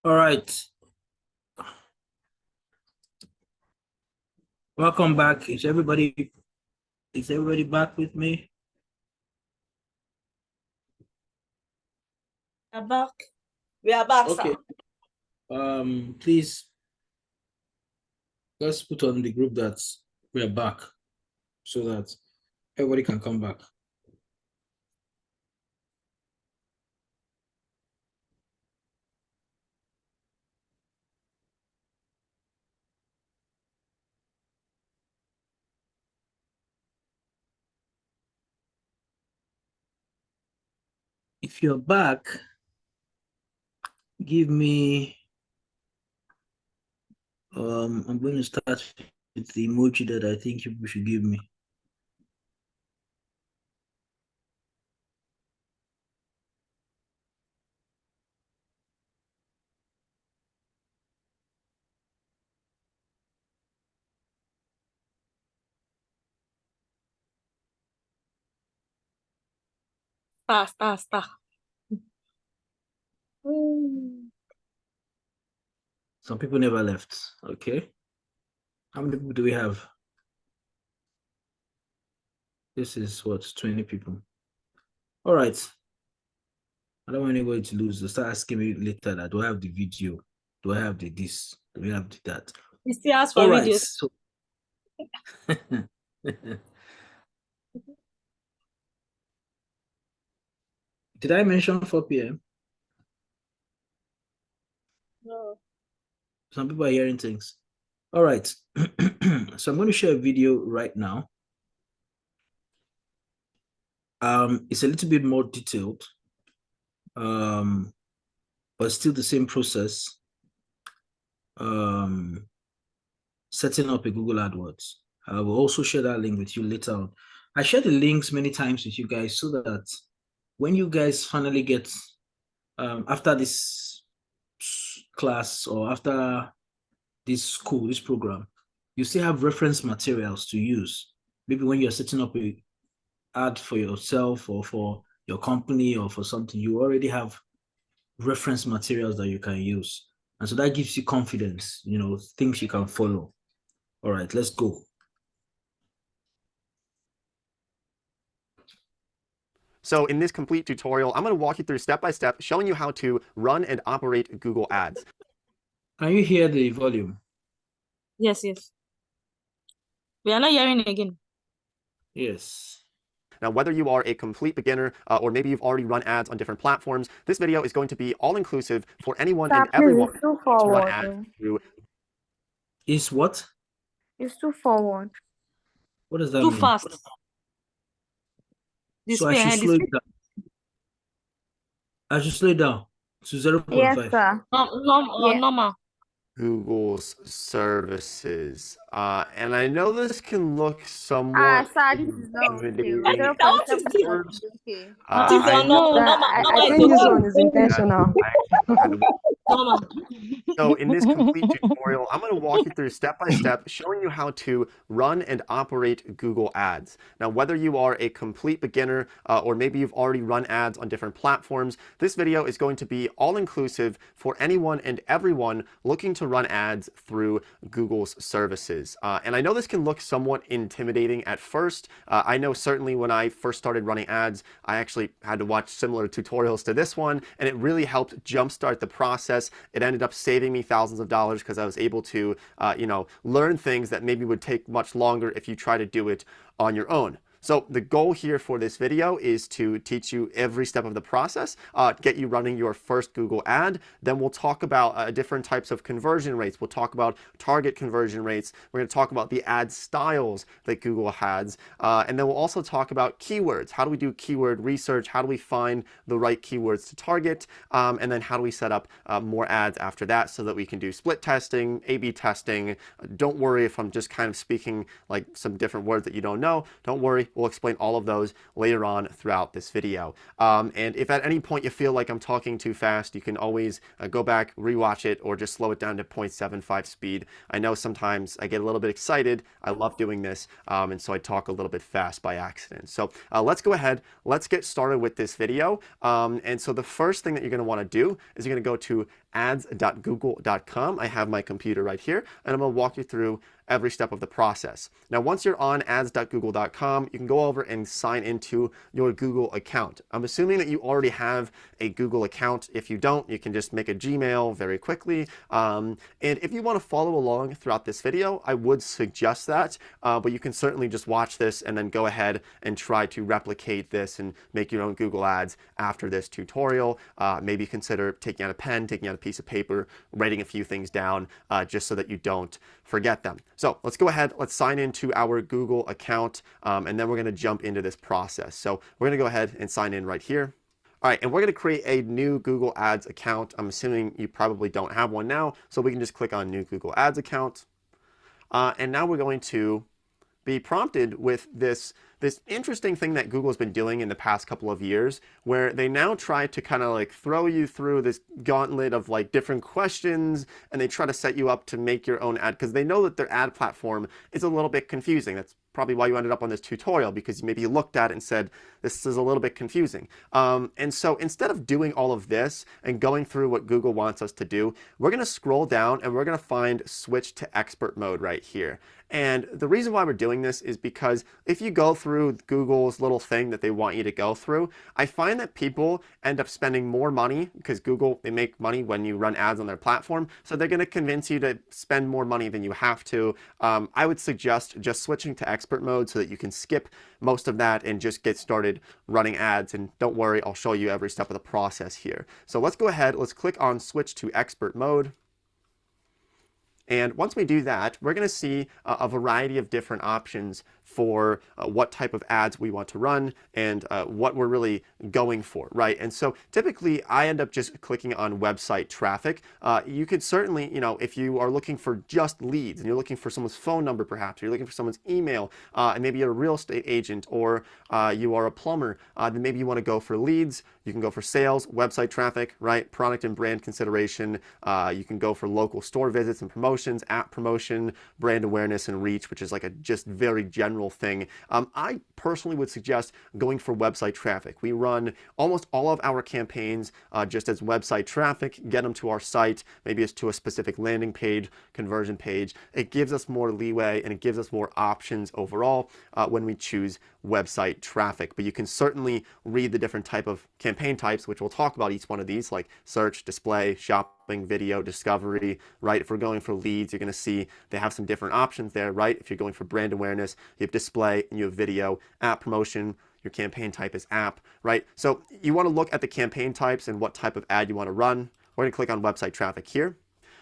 All right. Welcome back. Is everybody back with me? We are back. We are back, Okay. sir. Please, let's put on the group that we are back so that everybody can come back. If you're back, give me, I'm going to start with the emoji that I think you should give me. Star. Some people never left. Okay. How many people do we have? This is what, 20 people. All right. I don't want anybody to lose. They'll start asking me later that do I have the video? Do I have the this? Do we have the that? You still ask for All right. videos. So did I mention 4 p.m.? No. Some people are hearing things. All right. So I'm going to share a video right now. It's a little bit more detailed, but still the same process. Setting up a Google AdWords. I will also share that link with you later on. I share the links many times with you guys so that when you guys finally get, after this class or after this program, you still have reference materials to use. Maybe when you're setting up a ad for yourself or for your company or for something, you already have reference materials that you can use. And so that gives you confidence, things you can follow. All right, let's go. So in this complete tutorial, I'm going to walk you through step by step, showing you how to run and operate Google Ads. Can you hear the volume? Yes. We are not hearing again. Yes. Now, whether you are a complete beginner or maybe you've already run ads on different platforms, this video is going to be all-inclusive for anyone and everyone to run ads through. Is what? It's too forward. What does that Too mean? fast. So I should slow it down. I should slow it down to 0.5. Yes, sir. Normal. Google's services. And I know this can look somewhat Sir, this is not okay. intimidating. 0.7 is okay. I think this one is intentional. So in this complete tutorial, I'm going to walk you through step by step, showing you how to run and operate Google Ads. Now, whether you are a complete beginner or maybe you've already run ads on different platforms, this video is going to be all-inclusive for anyone and everyone looking to run ads through Google's services. And I know this can look somewhat intimidating at first. I know certainly when I first started running ads, I actually had to watch similar tutorials to this one, and it really helped jumpstart the process. It ended up saving me thousands of dollars because I was able to, learn things that maybe would take much longer if you try to do it on your own. So the goal here for this video is to teach you every step of the process, get you running your first Google ad. Then we'll talk about different types of conversion rates. We'll talk about target conversion rates. We're going to talk about the ad styles that Google has. And then we'll also talk about keywords. How do we do keyword research? How do we find the right keywords to target? And then how do we set up more ads after that so that we can do split testing, A/B testing. Don't worry if I'm just kind of speaking like some different words that you don't know. Don't worry. We'll explain all of those later on throughout this video. And if at any point you feel like I'm talking too fast, you can always go back, rewatch it, or just slow it down to 0.75 speed. I know sometimes I get a little bit excited. I love doing this, and so I talk a little bit fast by accident. So let's go ahead. Let's get started with this video. And so the first thing that you're going to want to do is you're going to go to ads.google.com. I have my computer right here, and I'm going to walk you through every step of the process. Now, once you're on ads.google.com, you can go over and sign into your Google account. I'm assuming that you already have a Google account. If you don't, you can just make a Gmail very quickly. And if you want to follow along throughout this video, I would suggest that, but you can certainly just watch this and then go ahead and try to replicate this and make your own Google ads after this tutorial. Maybe consider taking out a pen, taking out a piece of paper, writing a few things down just so that you don't forget them. So let's go ahead, let's sign into our Google account, and then we're going to jump into this process. So we're going to go ahead and sign in right here. All right, and we're going to create a new Google Ads account. I'm assuming you probably don't have one now, so we can just click on New Google Ads Account. And now we're going to be prompted with this interesting thing that Google's been doing in the past couple of years, where they now try to kind of like throw you through this gauntlet of like different questions, and they try to set you up to make your own ad because they know that their ad platform is a little bit confusing. That's probably why you ended up on this tutorial, because maybe you looked at it and said, this is a little bit confusing. And so instead of doing all of this and going through what Google wants us to do, we're going to scroll down and we're going to find switch to expert mode right here. And the reason why we're doing this is because if you go through Google's little thing that they want you to go through, I find that people end up spending more money because Google, they make money when you run ads on their platform. So they're going to convince you to spend more money than you have to. I would suggest just switching to expert mode so that you can skip most of that and just get started running ads. And don't worry, I'll show you every step of the process here. So let's go ahead, let's click on switch to expert mode. And once we do that, we're going to see a variety of different options for what type of ads we want to run and what we're really going for, right? And so typically I end up just clicking on website traffic. You could certainly, you know, if you are looking for just leads and you're looking for someone's phone number perhaps, or you're looking for someone's email, and maybe you're a real estate agent or you are a plumber, then maybe you want to go for leads. You can go for sales, website traffic, right? Product and brand consideration. You can go for local store visits and promotions, app promotion, brand awareness and reach, which is like a just very general thing. I personally would suggest going for website traffic. We run almost all of our campaigns just as website traffic, get them to our site, maybe it's to a specific landing page, conversion page. It gives us more leeway and it gives us more options overall when we choose website traffic. But you can certainly read the different type of campaign types, which we'll talk about each one of these, like search, display, shopping, video, discovery, right? If we're going for leads, you're going to see they have some different options there, right? If you're going for brand awareness, you have display and you have video. App promotion, your campaign type is app, right? So you want to look at the campaign types and what type of ad you want to run. We're going to click on website traffic here.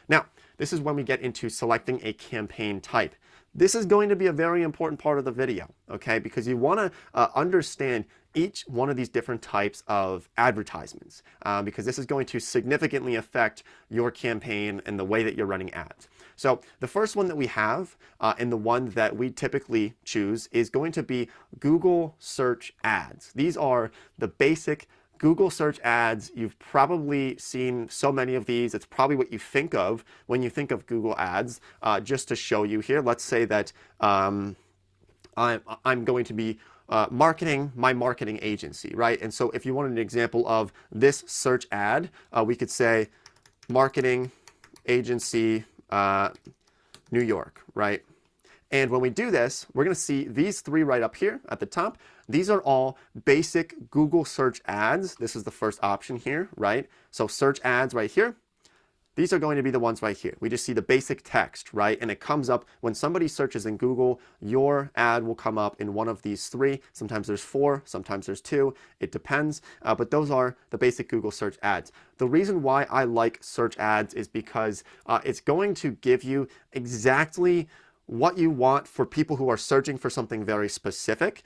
Now, this is when we get into selecting a campaign type. This is going to be a very important part of the video, okay? Because you want to understand each one of these different types of advertisements, because this is going to significantly affect your campaign and the way that you're running ads. So the first one that we have, and the one that we typically choose, is going to be Google search ads. These are the basic Google search ads. You've probably seen so many of these. It's probably what you think of when you think of Google ads. Just to show you here, let's say that I'm going to be marketing my marketing agency, right? And so if you wanted an example of this search ad, we could say marketing agency New York, right? And when we do this, we're going to see these three right up here at the top. These are all basic Google search ads. This is the first option here, right? So search ads right here. These are going to be the ones right here. We just see the basic text, right? And it comes up when somebody searches in Google, your ad will come up in one of these three. Sometimes there's four, sometimes there's two. It depends. But those are the basic Google search ads. The reason why I like search ads is because it's going to give you exactly what you want for people who are searching for something very specific.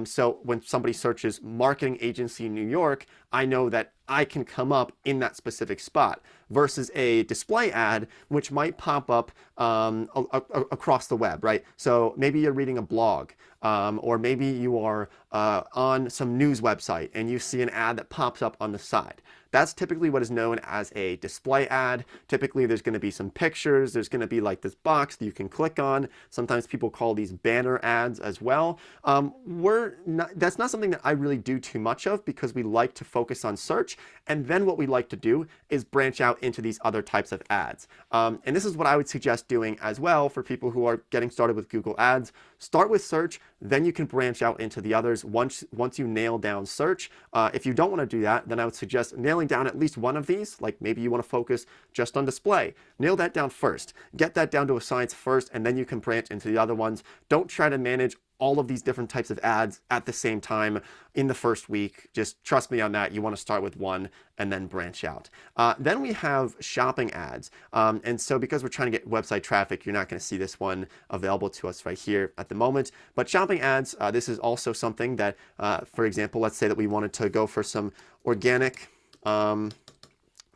So when somebody searches marketing agency New York, I know that I can come up in that specific spot, versus a display ad, which might pop up across the web, right? So maybe you're reading a blog, or maybe you are on some news website and you see an ad that pops up on the side. That's typically what is known as a display ad. Typically, there's going to be some pictures. There's going to be like this box that you can click on. Sometimes people call these banner ads as well. That's not something that I really do too much of, because we like to focus on search. And then what we like to do is branch out into these other types of ads. And this is what I would suggest doing as well for people who are getting started with Google Ads. Start with search, then you can branch out into the others once you nail down search. If you don't want to do that, then I would suggest nailing down at least one of these. Like maybe you want to focus just on display. Nail that down first. Get that down to a science first, and then you can branch into the other ones. Don't try to manage all of these different types of ads at the same time in the first week. Just trust me on that. You want to start with one and then branch out. Then we have shopping ads. And so because we're trying to get website traffic, you're not going to see this one available to us right here at the moment. But shopping ads, this is also something that, for example, let's say that we wanted to go for some organic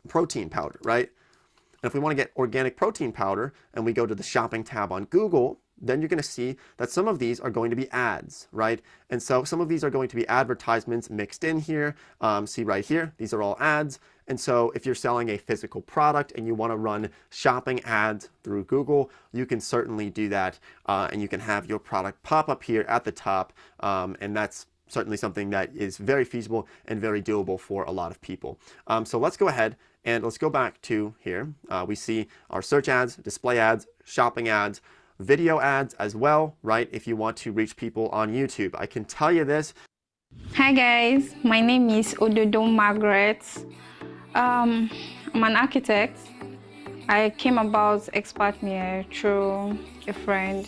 protein powder, right? And if we want to get organic protein powder and we go to the shopping tab on Google, then you're going to see that some of these are going to be ads, right? And so some of these are going to be advertisements mixed in here. See right here, these are all ads. And so if you're selling a physical product and you want to run shopping ads through Google, you can certainly do that. And you can have your product pop up here at the top. And that's certainly something that is very feasible and very doable for a lot of people. So let's go ahead and let's go back to here. We see our search ads, display ads, shopping ads, video ads as well, right? If you want to reach people on YouTube. I can tell you this. Hi guys, my name is Ododo Margaret. I'm an architect. I came about Expertmere through a friend.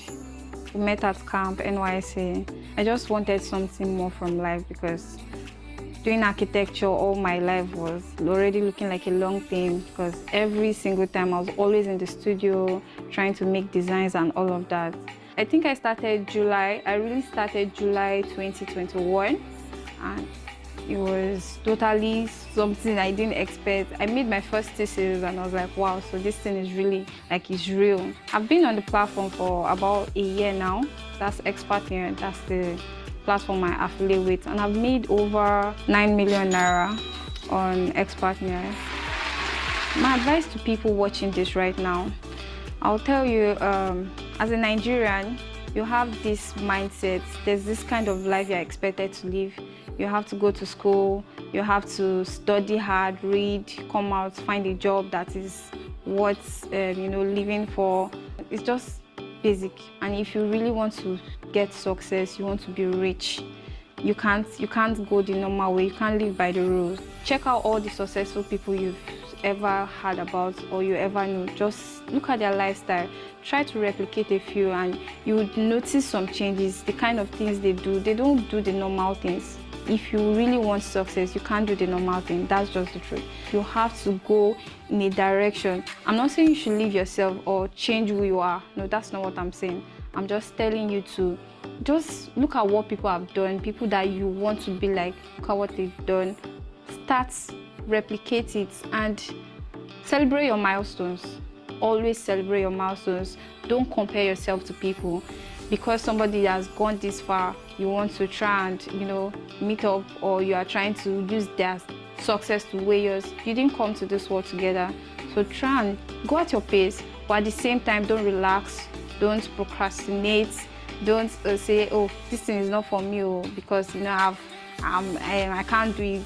We met at camp NYC. I just wanted something more from life, because doing architecture all my life was already looking like a long thing, because every single time I was always in the studio trying to make designs and all of that. I think I really started July 2021, and it was totally something I didn't expect. I made my first thesis and I was like, wow, so this thing is really, like, it's real. I've been on the platform for about a year now. That's Expertmere, that's the platform I affiliate with, and I've made over 9 million naira on Expertmere. My advice to people watching this right now, I'll tell you, as a Nigerian, you have this mindset, there's this kind of life you're expected to live. You have to go to school, you have to study hard, read, come out, find a job that is worth living for. It's just basic. And if you really want to get success, you want to be rich, you can't go the normal way, you can't live by the rules. Check out all the successful people you've ever heard about or you ever know. Just look at their lifestyle, try to replicate a few, and you would notice some changes. The kind of things they do, they don't do the normal things. If you really want success, you can't do the normal thing. That's just the truth. You have to go in a direction. I'm not saying you should leave yourself or change who you are. No, that's not what I'm saying. I'm just telling you to just look at what people have done, people that you want to be like, look at what they've done. Start, replicate it, and celebrate your milestones. Always celebrate your milestones. Don't compare yourself to people. Because somebody has gone this far, you want to try and, meet up, or you are trying to use their success to weigh yours. You didn't come to this world together. So try and go at your pace, but at the same time, don't relax, don't procrastinate, don't say, oh, this thing is not for me, because, I can't do it,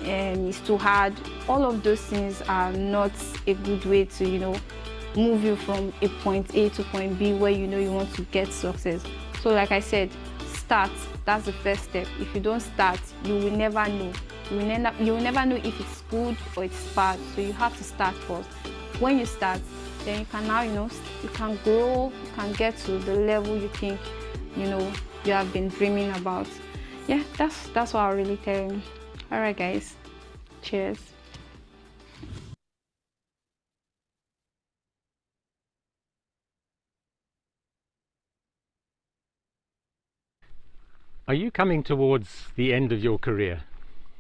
it's too hard. All of those things are not a good way to, move you from a point A to point B where you want to get success. So like I said, start. That's the first step. If you don't start, you will never know. You will never know if it's good or it's bad. So you have to start first. When you start, then you can now, you can grow, you can get to the level you think, you have been dreaming about. Yeah, that's what I really tell you. All right, guys. Cheers. Are you coming towards the end of your career?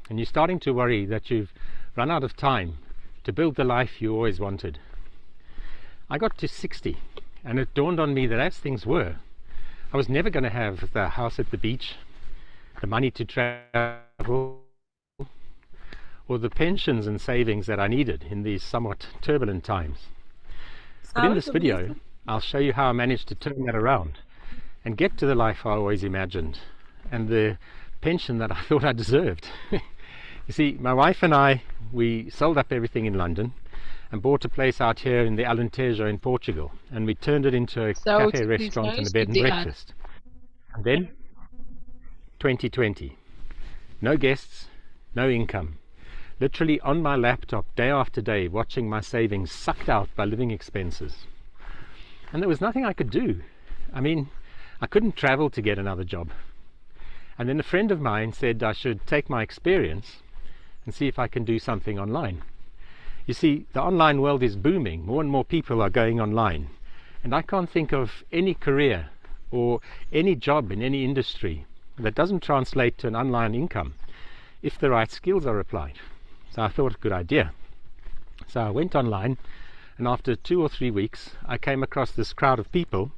and you're starting to worry that you've run out of time to build the life you always wanted. I got to 60 and it dawned on me that as things were, I was never going to have the house at the beach, the money to travel, or the pensions and savings that I needed in these somewhat turbulent times. But in this video, I'll show you how I managed to turn that around and get to the life I always imagined and the pension that I thought I deserved. You see, my wife and I, we sold up everything in London and bought a place out here in the Alentejo in Portugal, and we turned it into a cafe restaurant and a bed and breakfast. And then 2020, no guests, no income, literally on my laptop day after day watching my savings sucked out by living expenses. And there was nothing I could do. I mean, I couldn't travel to get another job. And then a friend of mine said I should take my experience and see if I can do something online. You see, the online world is booming. More and more people are going online. And I can't think of any career or any job in any industry that doesn't translate to an online income if the right skills are applied. So I thought, a good idea. So I went online, and after 2 or 3 weeks, I came across this crowd of people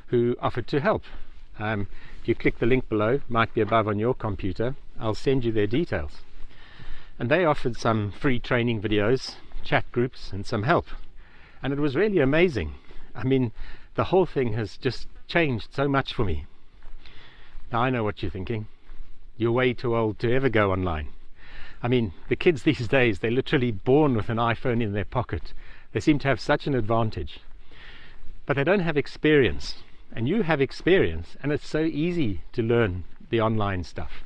who offered to help. If you click the link below, might be above on your computer, I'll send you their details. And they offered some free training videos, chat groups, and some help. And it was really amazing. I mean, the whole thing has just changed so much for me. Now I know what you're thinking. You're way too old to ever go online. I mean, the kids these days, they're literally born with an iPhone in their pocket. They seem to have such an advantage. But they don't have experience. And you have experience, and it's so easy to learn the online stuff.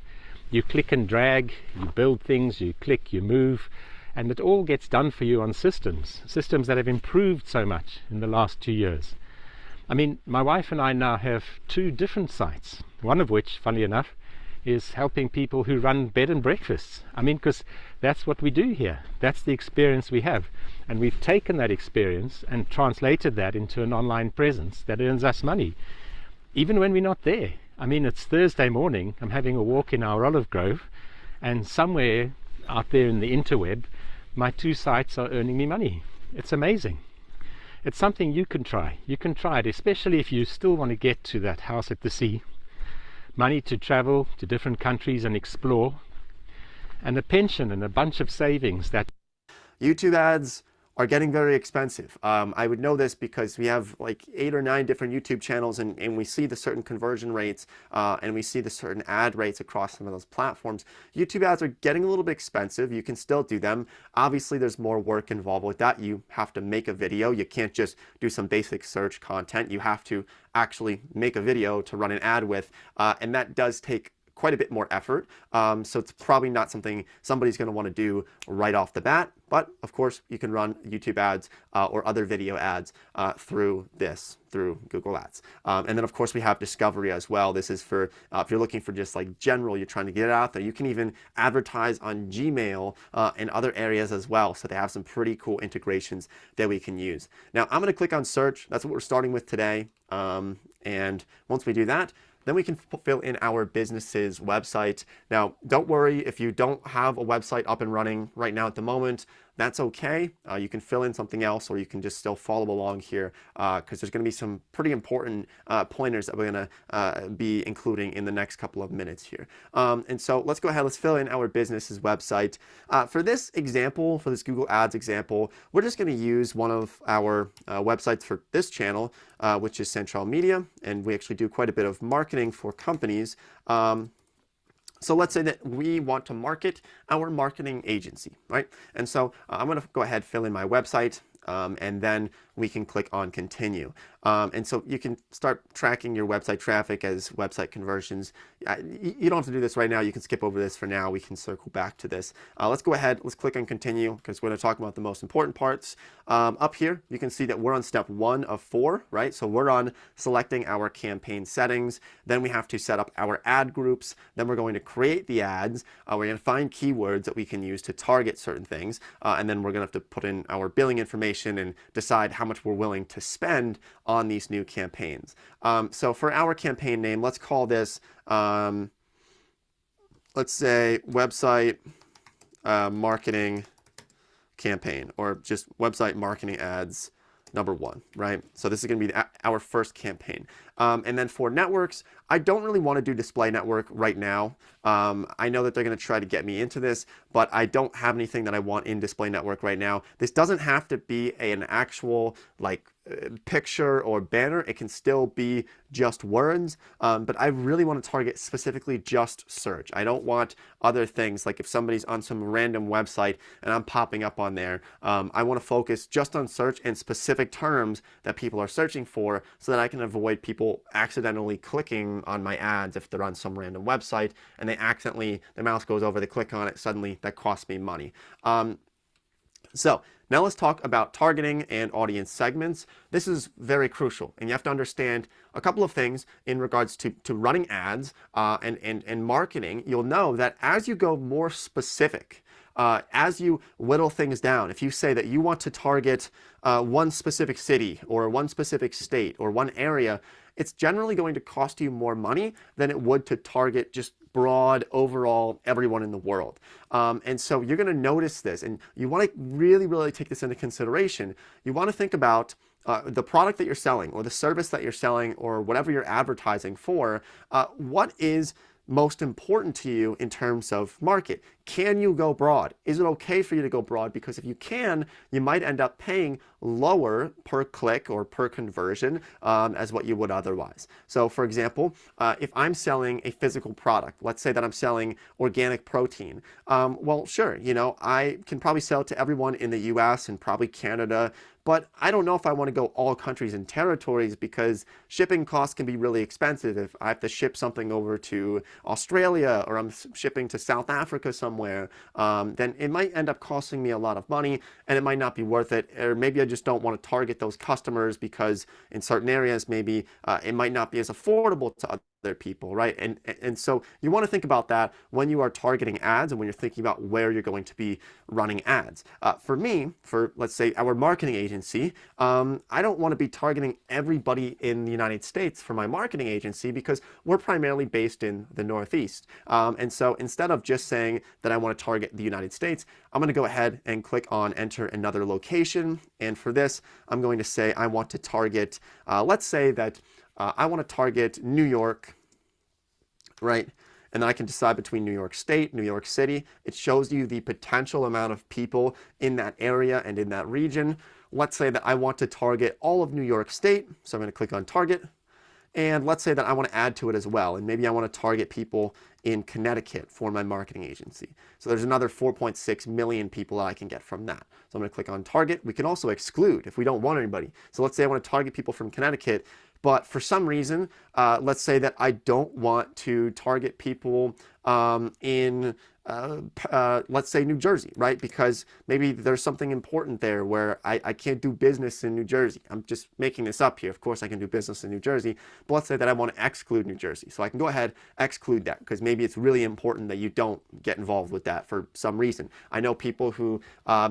You click and drag, you build things, you click, you move, and it all gets done for you on systems that have improved so much in the last 2 years. I mean, my wife and I now have 2 different sites, one of which, funnily enough, is helping people who run bed and breakfasts. I mean, because that's what we do here. That's the experience we have. And we've taken that experience and translated that into an online presence that earns us money, even when we're not there. I mean, it's Thursday morning, I'm having a walk in our olive grove, and somewhere out there in the interweb, my 2 sites are earning me money. It's amazing. It's something you can try. You can try it, especially if you still want to get to that house at the sea, money to travel to different countries and explore, and a pension and a bunch of savings that... YouTube ads are getting very expensive. I would know this because we have like 8 or 9 different YouTube channels, and we see the certain conversion rates and we see the certain ad rates across some of those platforms. YouTube ads are getting a little bit expensive. You can still do them. Obviously, there's more work involved with that. You have to make a video. You can't just do some basic search content. You have to actually make a video to run an ad with, and that does take quite a bit more effort. So it's probably not something somebody's going to want to do right off the bat. But of course, you can run YouTube ads or other video ads through Google Ads. And then of course we have discovery as well. This is for if you're looking for just like general, you're trying to get it out there. You can even advertise on Gmail and other areas as well. So they have some pretty cool integrations that we can use. Now I'm going to click on search. That's what we're starting with today. And once we do that, then we can fill in our business's website. Now, don't worry if you don't have a website up and running right now at the moment. That's okay. You can fill in something else, or you can just still follow along here because there's going to be some pretty important pointers that we're going to be including in the next couple of minutes here. And so let's go ahead. Let's fill in our business's website. For this example, for this Google Ads example, we're just going to use one of our websites for this channel, which is Central Media, and we actually do quite a bit of marketing for companies. So let's say that we want to market our marketing agency, right? And so I'm going to go ahead, fill in my website, and then we can click on continue. And so you can start tracking your website traffic as website conversions. You don't have to do this right now. You can skip over this for now. We can circle back to this. Let's go ahead. Let's click on continue because we're going to talk about the most important parts. Up here, you can see that we're on step 1 of 4, right? So we're on selecting our campaign settings. Then we have to set up our ad groups. Then we're going to create the ads. We're going to find keywords that we can use to target certain things. And then we're going to have to put in our billing information and decide how much we're willing to spend on these new campaigns. So for our campaign name, let's call this, let's say website marketing campaign, or just website marketing ads number 1, right? So this is going to be our first campaign. And then for networks, I don't really want to do display network right now. I know that they're going to try to get me into this, but I don't have anything that I want in display network right now. This doesn't have to be an actual like picture or banner. It can still be just words, but I really want to target specifically just search. I don't want other things like if somebody's on some random website and I'm popping up on there. I want to focus just on search and specific terms that people are searching for, so that I can avoid people accidentally clicking on my ads if they're on some random website and they accidentally, the mouse goes over, they click on it, suddenly that costs me money. So now let's talk about targeting and audience segments. This is very crucial, and you have to understand a couple of things in regards to running ads and marketing. You'll know that as you go more specific, as you whittle things down, if you say that you want to target one specific city or one specific state or one area, it's generally going to cost you more money than it would to target just broad overall everyone in the world. And so you're going to notice this, and you want to really take this into consideration. You want to think about the product that you're selling or the service that you're selling or whatever you're advertising for. What is most important to you in terms of market? Can you go broad? Is it okay for you to go broad? Because if you can, you might end up paying lower per click or per conversion as what you would otherwise. So for example, if I'm selling a physical product, let's say that I'm selling organic protein. Well, sure, you know, I can probably sell it to everyone in the US and probably Canada, but I don't know if I want to go all countries and territories, because shipping costs can be really expensive. If I have to ship something over to Australia, or I'm shipping to South Africa somewhere, then it might end up costing me a lot of money and it might not be worth it. Or maybe I just don't want to target those customers because in certain areas, maybe it might not be as affordable to other people, right? And so you want to think about that when you are targeting ads and when you're thinking about where you're going to be running ads. For me, for let's say our marketing agency, I don't want to be targeting everybody in the United States for my marketing agency, because we're primarily based in the Northeast. And so instead of just saying that I want to target the United States, I'm going to go ahead and click on enter another location. And for this, I'm going to say I want to target, let's say that I want to target New York, right? And then I can decide between New York State, New York City. It shows you the potential amount of people in that area and in that region. Let's say that I want to target all of New York State. So I'm going to click on target. And let's say that I want to add to it as well. And maybe I want to target people in Connecticut for my marketing agency. So there's another 4.6 million people that I can get from that. So I'm going to click on target. We can also exclude if we don't want anybody. So let's say I want to target people from Connecticut, but for some reason, let's say that I don't want to target people in, let's say, New Jersey, right? Because maybe there's something important there where I can't do business in New Jersey. I'm just making this up here. Of course, I can do business in New Jersey, but let's say that I want to exclude New Jersey. So I can go ahead, exclude that, because maybe it's really important that you don't get involved with that for some reason. I know people who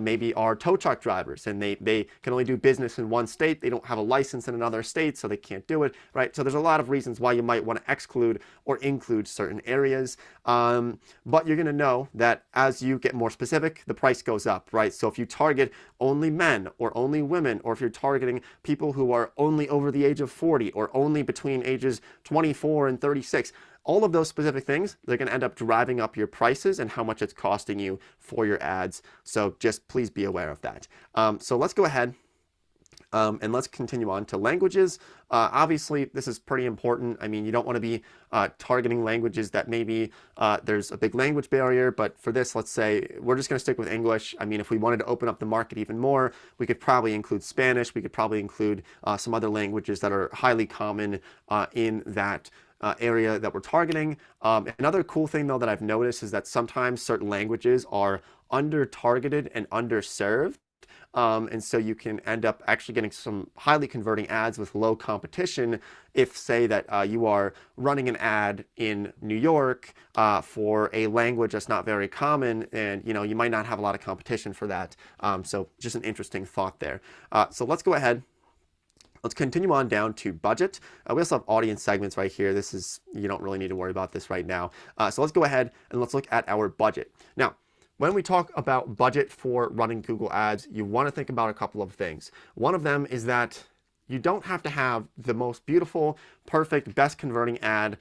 maybe are tow truck drivers and they can only do business in one state. They don't have a license in another state, so they can't do it, right? So there's a lot of reasons why you might want to exclude or include certain areas. But you're going to know that as you get more specific, the price goes up, right? So if you target only men or only women, or if you're targeting people who are only over the age of 40 or only between ages 24 and 36, all of those specific things, they're going to end up driving up your prices and how much it's costing you for your ads. So just please be aware of that. So let's go ahead. And let's continue on to languages. Obviously, this is pretty important. I mean, you don't want to be targeting languages that maybe there's a big language barrier, but for this, let's say we're just going to stick with English. I mean, if we wanted to open up the market even more, we could probably include Spanish. We could probably include some other languages that are highly common in that area that we're targeting. Another cool thing, though, that I've noticed is that sometimes certain languages are under-targeted and underserved. And so you can end up actually getting some highly converting ads with low competition if, say, that you are running an ad in New York for a language that's not very common, and you might not have a lot of competition for that. So just an interesting thought there. So let's go ahead. Let's continue on down to budget. We also have audience segments right here. This is, you don't really need to worry about this right now. So let's go ahead and let's look at our budget. Now, When we talk about budget for running Google Ads, you want to think about a couple of things. One of them is that you don't have to have the most beautiful, perfect, best converting ad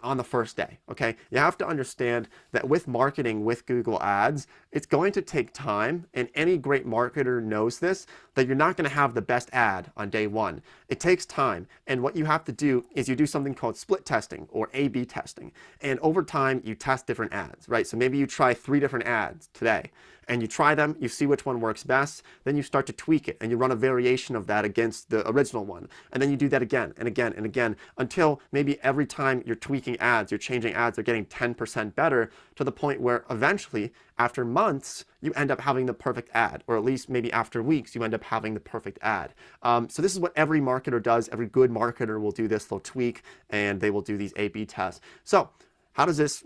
on the first day, okay? You have to understand that with marketing with Google Ads, it's going to take time, and any great marketer knows this, that you're not going to have the best ad on day one. It takes time, and what you have to do is you do something called split testing or A/B testing, and over time you test different ads, right? So maybe you try 3 different ads today, and you try them, you see which one works best, then you start to tweak it, and you run a variation of that against the original one, and then you do that again and again and again, until maybe every time you're tweaking ads, you're changing ads, they're getting 10% better, to the point where eventually, after months, you end up having the perfect ad, or at least maybe after weeks, you end up having the perfect ad. So this is what every marketer does. Every good marketer will do this. They'll tweak, and they will do these A/B tests. So how does this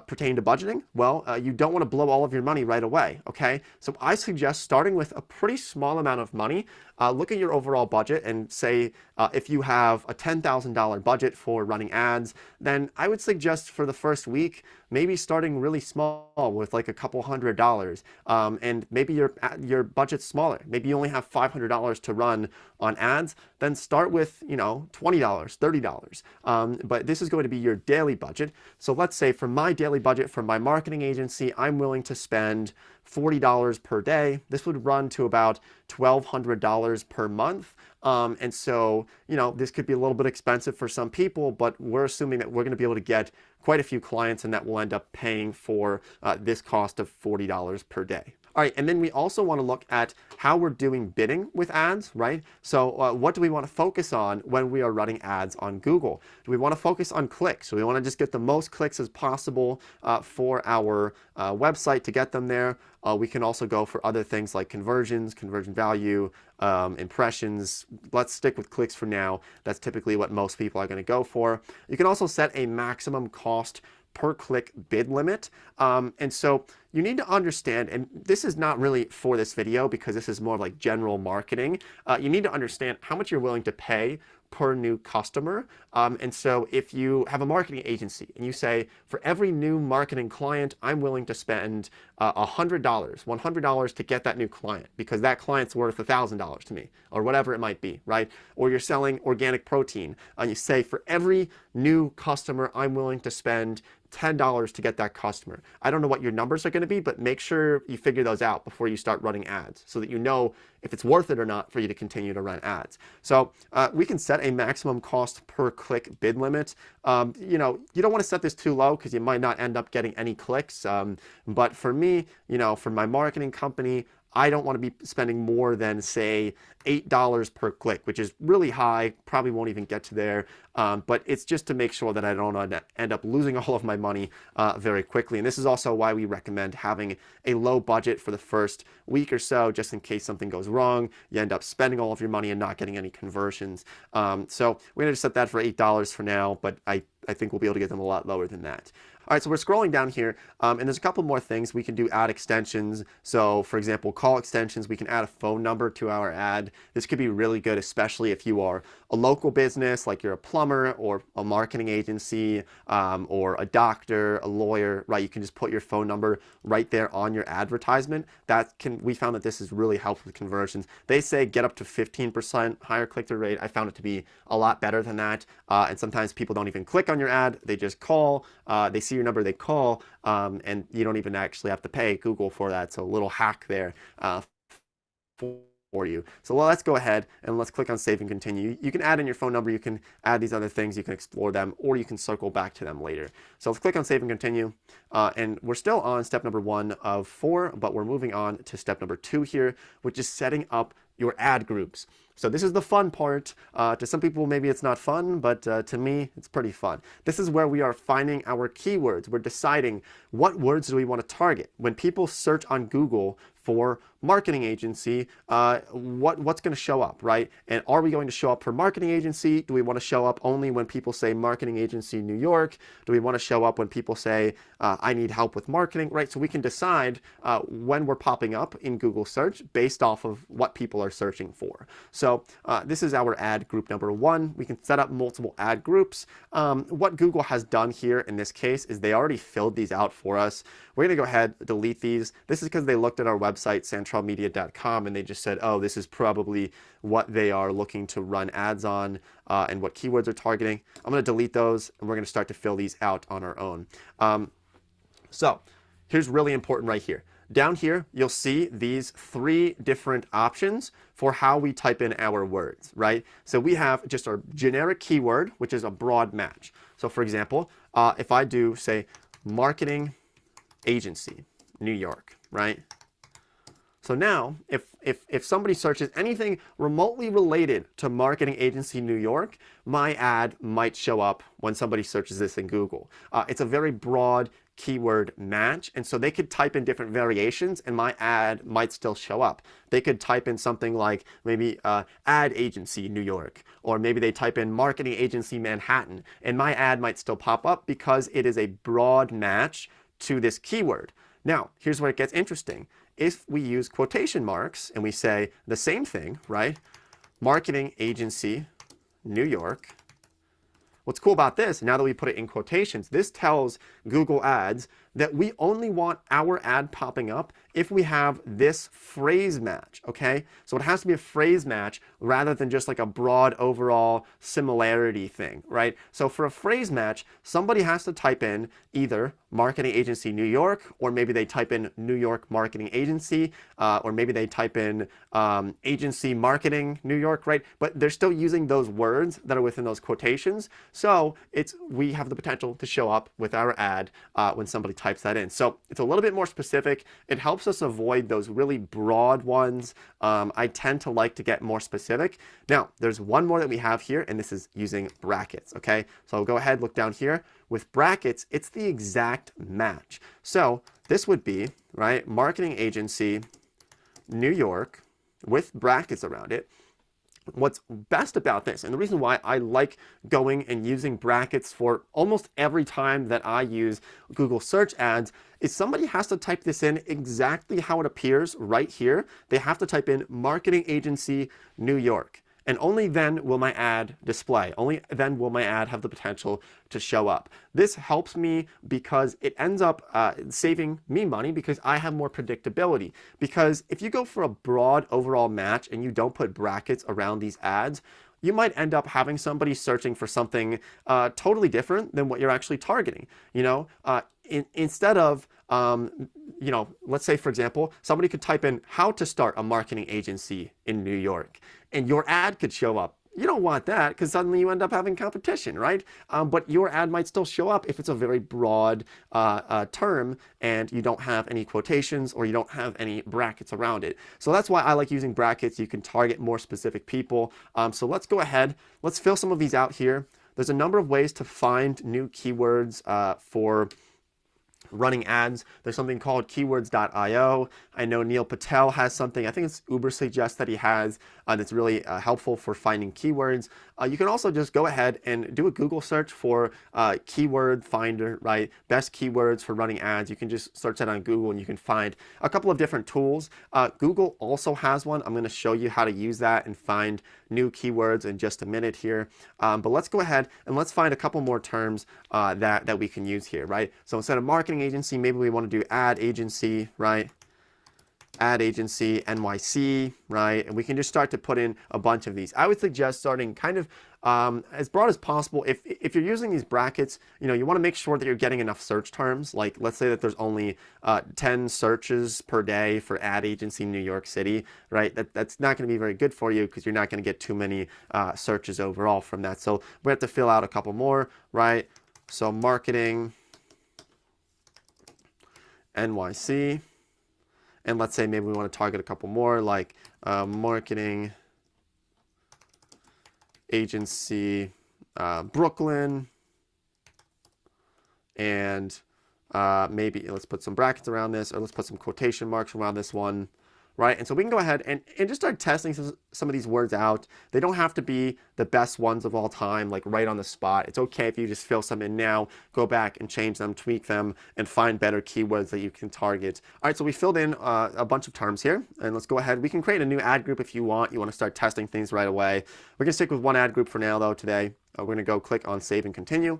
pertain to budgeting? Well, you don't want to blow all of your money right away, okay? So I suggest starting with a pretty small amount of money. Look at your overall budget and say if you have a $10,000 budget for running ads, then I would suggest for the first week, maybe starting really small with like a couple $100, and maybe your budget's smaller. Maybe you only have $500 to run on ads, then start with, you know, $20, $30. But this is going to be your daily budget. So let's say for my daily budget for my marketing agency, I'm willing to spend $40 per day. This would run to about $1,200 per month. And so, you know, this could be a little bit expensive for some people, but we're assuming that we're going to be able to get quite a few clients, and that will end up paying for this cost of $40 per day. All right, and then we also want to look at how we're doing bidding with ads, right? So what do we want to focus on when we are running ads on Google? Do we want to focus on clicks? So we want to just get the most clicks as possible for our website to get them there. We can also go for other things like conversions, conversion value, impressions. Let's stick with clicks for now. That's typically what most people are going to go for. You can also set a maximum cost per click bid limit. And so you need to understand, and this is not really for this video because this is more like general marketing. You need to understand how much you're willing to pay per new customer. And so if you have a marketing agency and you say, for every new marketing client, I'm willing to spend $100 to get that new client because that client's worth $1,000 to me, or whatever it might be, right? Or you're selling organic protein and you say, for every new customer, I'm willing to spend $10 to get that customer. I don't know what your numbers are going to be, but make sure you figure those out before you start running ads so that you know if it's worth it or not for you to continue to run ads. So we can set a maximum cost per click bid limit. You know, you don't want to set this too low because you might not end up getting any clicks. But for me, you know, for my marketing company, I don't want to be spending more than, say, $8 per click, which is really high, probably won't even get to there. But it's just to make sure that I don't end up losing all of my money very quickly. And this is also why we recommend having a low budget for the first week or so, just in case something goes wrong. You end up spending all of your money and not getting any conversions. So we're going to just set that for $8 for now, but I think we'll be able to get them a lot lower than that. All right, so we're scrolling down here, and there's a couple more things. We can do ad extensions. So, for example, call extensions, we can add a phone number to our ad. This could be really good, especially if you are a local business, like you're a plumber or a marketing agency, or a doctor, a lawyer, right? You can just put your phone number right there on your advertisement. We found that this is really helpful with conversions. They say get up to 15% higher click-through rate. I found it to be a lot better than that. And sometimes people don't even click on your ad. They just call. They see your number, they call, and you don't even actually have to pay Google for that. So a little hack there for you. So let's go ahead and let's click on save and continue. You can add in your phone number, you can add these other things, you can explore them, or you can circle back to them later. So let's click on save and continue. And we're still on step number 1 of 4, but we're moving on to step number 2 here, which is setting up your ad groups. So this is the fun part. To some people, maybe it's not fun, but to me, it's pretty fun. This is where we are finding our keywords. We're deciding what words do we want to target. When people search on Google for marketing agency, what's going to show up, right? And are we going to show up for marketing agency? Do we want to show up only when people say marketing agency New York? Do we want to show up when people say I need help with marketing, right? So we can decide when we're popping up in Google search based off of what people are searching for. So this is our ad group number 1. We can set up multiple ad groups. What Google has done here in this case is they already filled these out for us. We're going to go ahead, delete these. This is because they looked at our website, santralmedia.com, and they just said, oh, this is probably what they are looking to run ads on and what keywords are targeting. I'm going to delete those, and we're going to start to fill these out on our own. So here's really important right here. Down here, you'll see these 3 different options for how we type in our words, right? So we have just our generic keyword, which is a broad match. So for example, if I do, say, marketing agency, New York, right? So now, if somebody searches anything remotely related to marketing agency New York, my ad might show up when somebody searches this in Google. It's a very broad keyword match, and so they could type in different variations and my ad might still show up. They could type in something like maybe ad agency New York, or maybe they type in marketing agency Manhattan, and my ad might still pop up because it is a broad match to this keyword. Now, here's where it gets interesting. If we use quotation marks and we say the same thing, right? Marketing agency New York. What's cool about this, now that we put it in quotations, this tells Google Ads that we only want our ad popping up if we have this phrase match, okay? So it has to be a phrase match rather than just like a broad overall similarity thing, right? So for a phrase match, somebody has to type in either marketing agency New York, or maybe they type in New York marketing agency, or maybe they type in agency marketing New York, right? But they're still using those words that are within those quotations. So we have the potential to show up with our ad when somebody types that in. So it's a little bit more specific. It helps us avoid those really broad ones. I tend to like to get more specific. Now, there's one more that we have here, and this is using brackets, okay? So I'll go ahead, look down here. With brackets, it's the exact match. So this would be, right, marketing agency New York with brackets around it. What's best about this, and the reason why I like going and using brackets for almost every time that I use Google search ads, is somebody has to type this in exactly how it appears right here. They have to type in marketing agency New York. And only then will my ad display. Only then will my ad have the potential to show up. This helps me because it ends up saving me money because I have more predictability. Because if you go for a broad overall match and you don't put brackets around these ads, you might end up having somebody searching for something totally different than what you're actually targeting. You know, instead of, you know, let's say, for example, somebody could type in how to start a marketing agency in New York, and your ad could show up. You don't want that because suddenly you end up having competition, right? But your ad might still show up if it's a very broad term and you don't have any quotations or you don't have any brackets around it. So that's why I like using brackets. You can target more specific people. So let's go ahead. Let's fill some of these out here. There's a number of ways to find new keywords for running ads. There's something called keywords.io. I know Neil Patel has something, I think it's Ubersuggest that he has, that's really helpful for finding keywords. You can also just go ahead and do a Google search for keyword finder, right? Best keywords for running ads. You can just search that on Google and you can find a couple of different tools. Google also has one. I'm going to show you how to use that and find new keywords in just a minute here. But let's go ahead and let's find a couple more terms that we can use here, right? So instead of marketing agency, maybe we want to do ad agency, right? Ad agency NYC, right? And we can just start to put in a bunch of these. I would suggest starting kind of as broad as possible. If you're using these brackets, you know, you want to make sure that you're getting enough search terms. Like, let's say that there's only 10 searches per day for ad agency New York City, right? That's not going to be very good for you because you're not going to get too many searches overall from that. So we have to fill out a couple more, right? So marketing NYC. And let's say maybe we want to target a couple more, like marketing agency Brooklyn, and maybe let's put some brackets around this, or let's put some quotation marks around this one, right? And so we can go ahead and just start testing some of these words out. They don't have to be the best ones of all time, like right on the spot. It's okay if you just fill some in now, go back and change them, tweak them, and find better keywords that you can target. All right, so we filled in a bunch of terms here, and let's go ahead. We can create a new ad group if you want. You want to start testing things right away. We're gonna stick with one ad group for now though today. We're gonna go click on Save and Continue.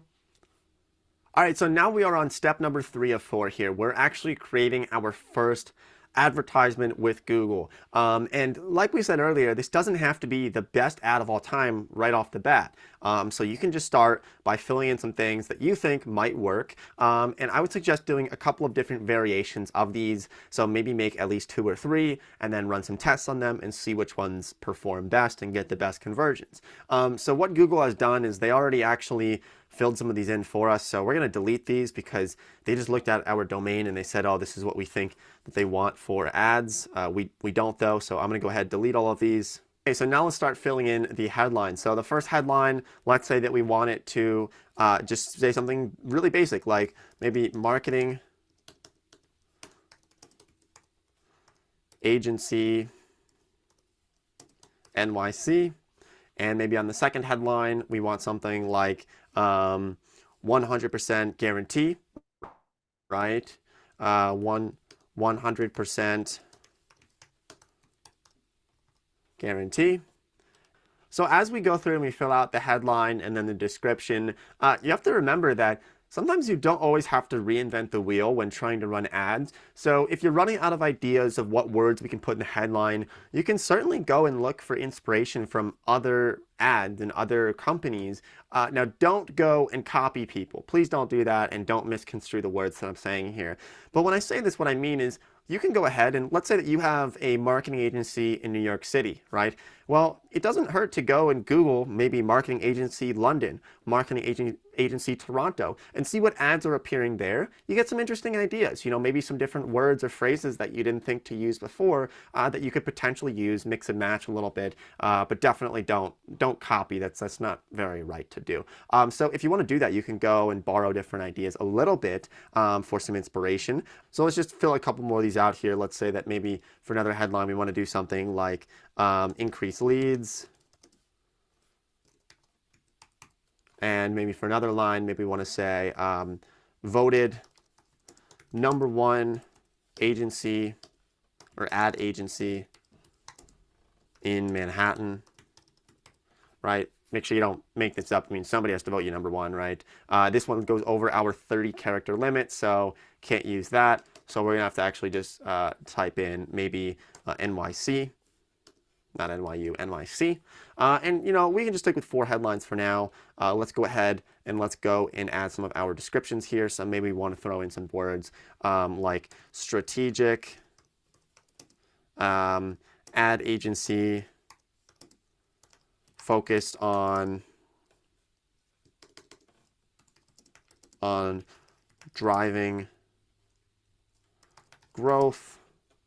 All right, so now we are on step number 3 of 4 here. We're actually creating our first advertisement with Google. And like we said earlier, this doesn't have to be the best ad of all time right off the bat. So you can just start by filling in some things that you think might work. And I would suggest doing a couple of different variations of these. So maybe make at least 2 or 3 and then run some tests on them and see which ones perform best and get the best conversions. So what Google has done is they already actually filled some of these in for us. So we're going to delete these because they just looked at our domain and they said, oh, this is what we think that they want for ads. We don't though. So I'm going to go ahead and delete all of these. Okay, so now let's start filling in the headline. So the first headline, let's say that we want it to just say something really basic, like maybe marketing agency NYC. And maybe on the second headline, we want something like 100% guarantee, right? 100% guarantee. So as we go through and we fill out the headline and then the description, you have to remember that sometimes you don't always have to reinvent the wheel when trying to run ads. So if you're running out of ideas of what words we can put in the headline, you can certainly go and look for inspiration from other ads and other companies. Now don't go and copy people. Please don't do that and don't misconstrue the words that I'm saying here. But when I say this, what I mean is you can go ahead and let's say that you have a marketing agency in New York City, right? Well, it doesn't hurt to go and Google maybe marketing agency London, marketing agency Toronto, and see what ads are appearing there. You get some interesting ideas, you know, maybe some different words or phrases that you didn't think to use before that you could potentially use, mix and match a little bit, but definitely don't copy. That's not very right to do. So if you want to do that, you can go and borrow different ideas a little bit for some inspiration. So let's just fill a couple more of these out here. Let's say that maybe for another headline, we want to do something like increase leads. And maybe for another line, maybe we want to say voted #1 agency or ad agency in Manhattan, right? Make sure you don't make this up. I mean, somebody has to vote you #1, right? This one goes over our 30-character limit, so can't use that. So we're going to have to actually just type in maybe NYC. Not NYU, NYC. And, you know, we can just stick with 4 headlines for now. Let's go ahead and let's go and add some of our descriptions here. So maybe we want to throw in some words like strategic, ad agency, focused on driving growth.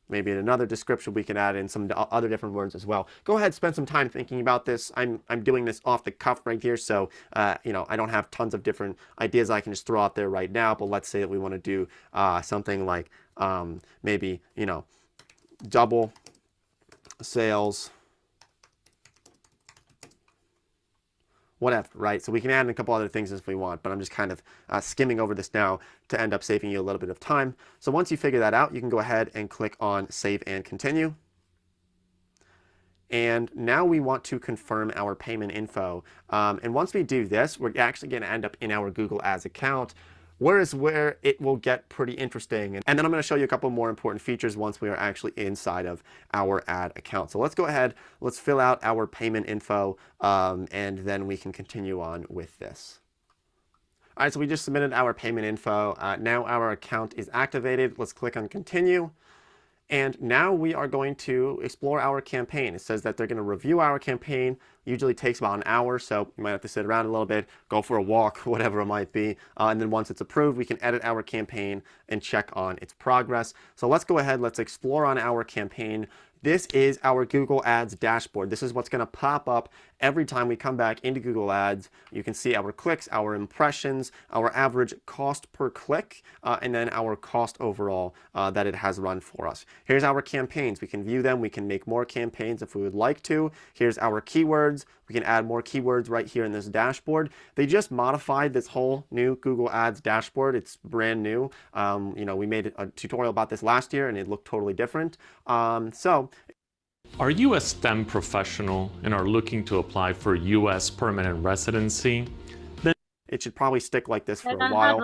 Maybe in another description we can add in some other different words as well. Go ahead, spend some time thinking about this. I'm doing this off the cuff right here, so you know, I don't have tons of different ideas I can just throw out there right now. But let's say that we want to do something like maybe, you know, double sales, whatever, right? So we can add in a couple other things if we want, but I'm just kind of skimming over this now to end up saving you a little bit of time. So once you figure that out, you can go ahead and click on Save and Continue. And now we want to confirm our payment info. And once we do this, we're actually going to end up in our Google Ads account, where it will get pretty interesting. And then I'm going to show you a couple more important features once we are actually inside of our ad account. So let's go ahead, let's fill out our payment info, and then we can continue on with this. All right, so we just submitted our payment info. Now our account is activated. Let's click on Continue. And now we are going to explore our campaign. It says that they're going to review our campaign. Usually takes about an hour, so you might have to sit around a little bit, go for a walk, whatever it might be. And then once it's approved, we can edit our campaign and check on its progress. So let's go ahead, let's explore on our campaign. This is our Google Ads dashboard. This is what's going to pop up every time we come back into Google Ads, you can see our clicks, our impressions, our average cost per click, and then our cost overall that it has run for us. Here's our campaigns. We can view them. We can make more campaigns if we would like to. Here's our keywords. We can add more keywords right here in this dashboard. They just modified this whole new Google Ads dashboard. It's brand new. You know, we made a tutorial about this last year and it looked totally different. Are you a STEM professional and are looking to apply for U.S. permanent residency? Then it should probably stick like this for a while.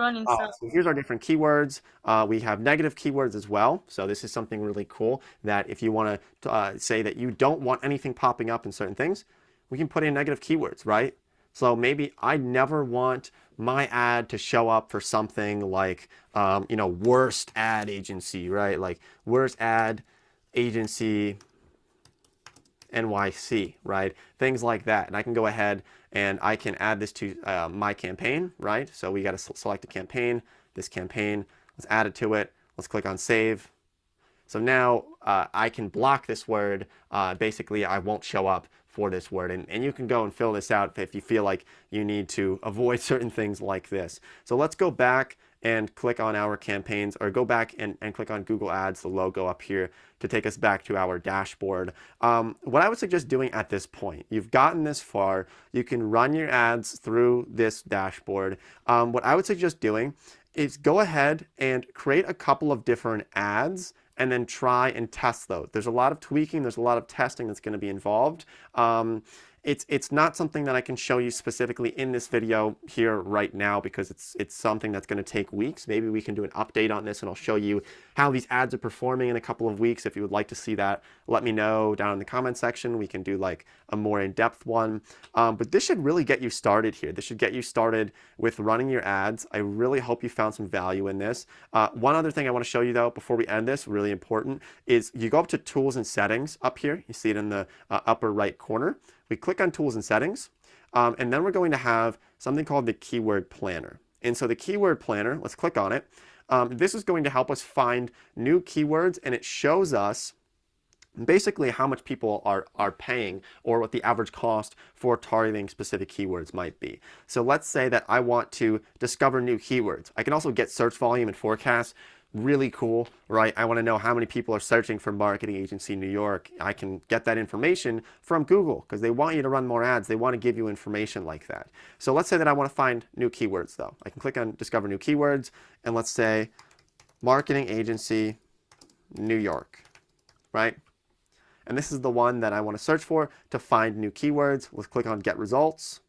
So here's our different keywords. We have negative keywords as well. So this is something really cool that if you want to say that you don't want anything popping up in certain things, we can put in negative keywords, right? So maybe I never want my ad to show up for something like, you know, worst ad agency, right? Like worst ad agency NYC, right? Things like that. And I can go ahead and I can add this to my campaign, right? So we got to select a campaign, this campaign, let's add it to it. Let's click on save. So now I can block this word. Basically, I won't show up for this word. And you can go and fill this out if you feel like you need to avoid certain things like this. So let's go back and click on our campaigns, or go back and click on Google Ads, the logo up here, to take us back to our dashboard. What I would suggest doing at this point, you've gotten this far, you can run your ads through this dashboard. What I would suggest doing is go ahead and create a couple of different ads and then try and test those. There's a lot of tweaking, there's a lot of testing that's going to be involved. It's not something that I can show you specifically in this video here right now because it's something that's going to take weeks. Maybe we can do an update on this and I'll show you how these ads are performing in a couple of weeks. If you would like to see that, let me know down in the comment section. We can do like a more in-depth one. But this should really get you started here. This should get you started with running your ads. I really hope you found some value in this. One other thing I want to show you though before we end this, really important, is you go up to Tools and Settings up here. You see it in the upper right corner. We click on Tools and Settings, and then we're going to have something called the Keyword Planner. And so the Keyword Planner, let's click on it. This is going to help us find new keywords, and it shows us basically how much people are paying or what the average cost for targeting specific keywords might be. So let's say that I want to discover new keywords. I can also get search volume and forecasts. Really cool, right? I want to know how many people are searching for marketing agency New York. I can get that information from Google because they want you to run more ads. They want to give you information like that. So let's say that I want to find new keywords though. I can click on discover new keywords and let's say marketing agency New York, right? And this is the one that I want to search for to find new keywords. Let's click on get results.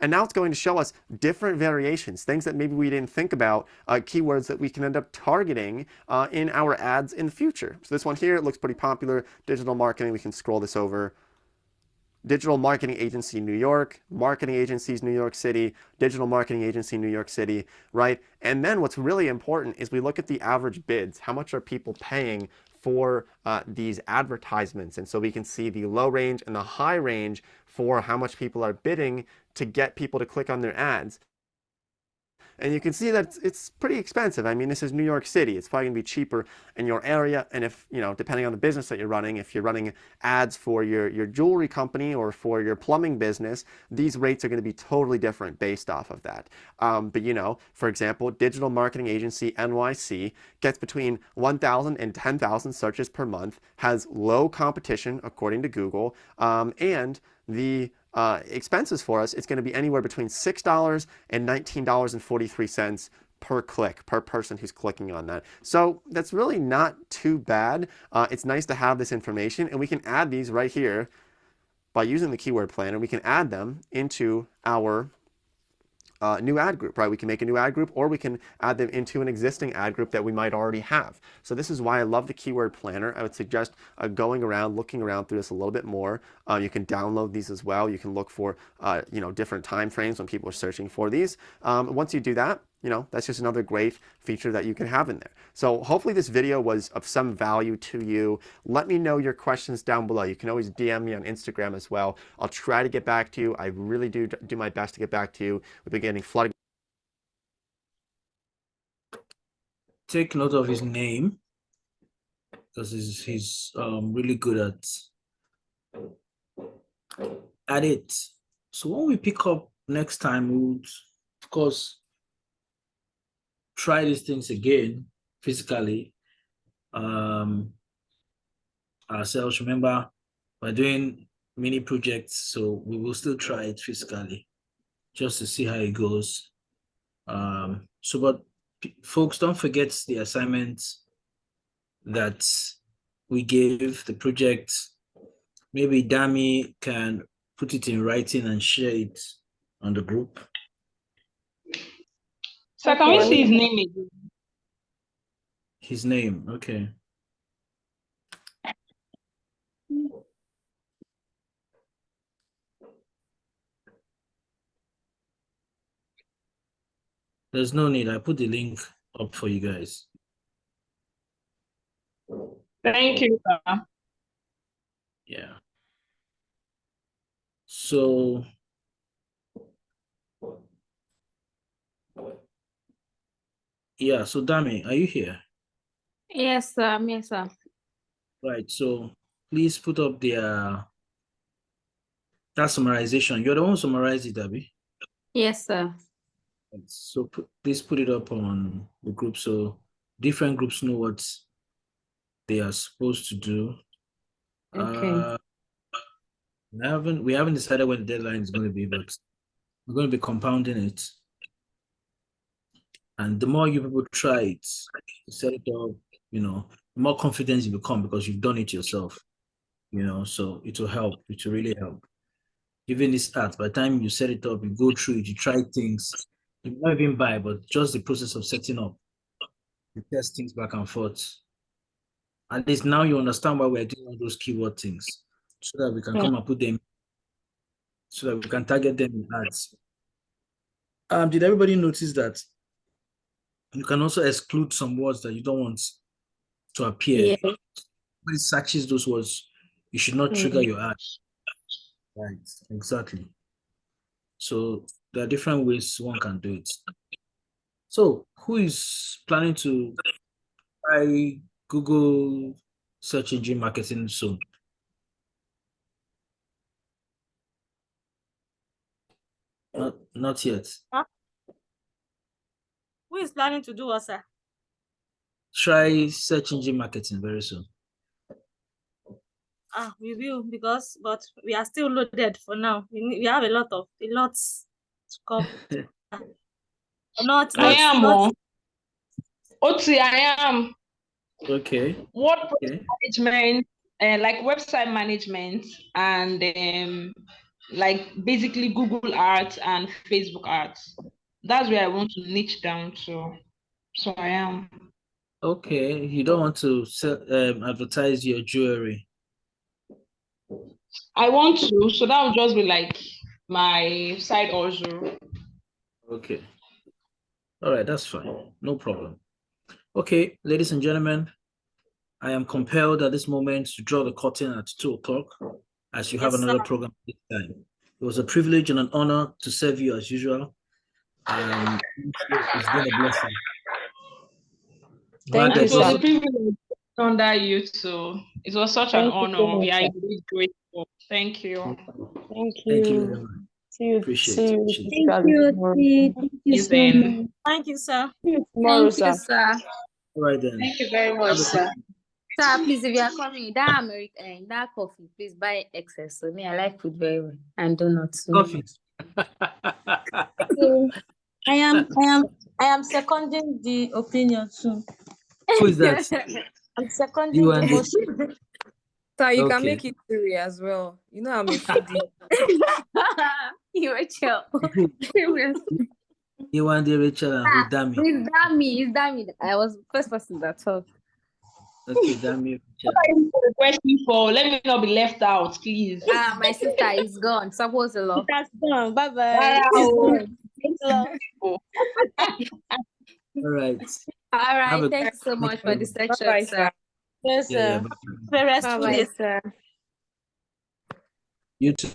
And now it's going to show us different variations, things that maybe we didn't think about, keywords that we can end up targeting in our ads in the future. So this one here, it looks pretty popular. Digital marketing, we can scroll this over. Digital marketing agency New York, marketing agencies New York City, digital marketing agency New York City, right? And then what's really important is we look at the average bids. How much are people paying for these advertisements? And so we can see the low range and the high range for how much people are bidding to get people to click on their ads. And you can see that it's pretty expensive. I mean, this is New York City. It's probably gonna be cheaper in your area. And if, you know, depending on the business that you're running, if you're running ads for your jewelry company or for your plumbing business, these rates are gonna be totally different based off of that. But you know, for example, digital marketing agency NYC gets between 1,000 and 10,000 searches per month, has low competition according to Google, and the expenses for us, it's going to be anywhere between $6 and $19.43 per click, per person who's clicking on that. So that's really not too bad. It's nice to have this information, and we can add these right here by using the Keyword Planner. We can add them into our new ad group, right? We can make a new ad group, or we can add them into an existing ad group that we might already have. So this is why I love the Keyword Planner. I would suggest going around, looking around through this a little bit more. You can download these as well. You can look for, you know, different time frames when people are searching for these. Once you do that, you know, that's just another great feature that you can have in there. So hopefully this video was of some value to you. Let me know your questions down below. You can always DM me on Instagram as well. I'll try to get back to you. I really do my best to get back to you. We've been getting flooded. Take note of his name because he's really good at it. So when we pick up next time, we would, of course, try these things again physically ourselves. Remember, we're doing mini projects, so we will still try it physically just to see how it goes. But folks, don't forget the assignments that we gave, the project. Maybe Dami can put it in writing and share it on the group. So can we see his name again? His name, okay. There's no need. I put the link up for you guys. Thank you, sir. Yeah. So yeah, so Dami, are you here? Yes, sir. Yes, sir. Right. So please put up the that summarization. You're the one who summarized it, Abby. Yes, sir. So please put it up on the group so different groups know what they are supposed to do. Okay. We haven't decided when the deadline is going to be, but we're going to be compounding it. And the more you people try it, set it up, the more confidence you become because you've done it yourself. So it will help. It will really help. Even this art, by the time you set it up, you go through it, you try things, you not even buy, but just the process of setting up, you test things back and forth. At least now you understand why we're doing all those keyword things, so that we can come and put them, so that we can target them in ads. Did everybody notice that you can also exclude some words that you don't want to appear? Yeah. When it searches those words, you should not trigger your ad. Right, exactly. So there are different ways one can do it. So who is planning to try Google search engine marketing soon? Not yet. Huh? Who is planning to do what, sir? Try search engine marketing very soon. We will, but we are still loaded for now. We have a lot to cover. I am. Oti, I am. Okay. What management, like website management, and like basically Google Ads and Facebook Ads. That's where I want to niche down to. So I am. Okay, you don't want to advertise your jewelry. I want to, so that would just be like my side hustle. Okay. All right, that's fine. No problem. Okay, ladies and gentlemen, I am compelled at this moment to draw the curtain at 2 o'clock as you have another program this time. It was a privilege and an honor to serve you as usual. It's been a blessing. Thank you. It was a privilege under you too. It was such an honor. We are indeed grateful. Thank you. Thank you. Thank you very much. See you. Appreciate see it. you. Thank physically tomorrow. Thank you, sir. See you tomorrow, Thank you, sir. All right then. Thank you very much, sir. Sir, please, if you are coming, that American, that coffee, please buy excess. So me, I like food very well, and donuts. Coffee. So I am seconding the opinion too. Who is that? I'm seconding You the and motion. So you Okay. can make it 3 as well. You know I'm a foodie. You Rachel. You want the Rachel and who Dami? It's Dami. I was the first person that talked. Okay, Dami. What are you for the question for? Let me not be left out, please. My sister is gone. Suppose a lot. That's gone. Bye bye. All right. All Have a- right. Thanks so much for the section, Bye-bye, sir. Yes, Yeah, sir. bye. Very restful Bye-bye, day. sir. You too.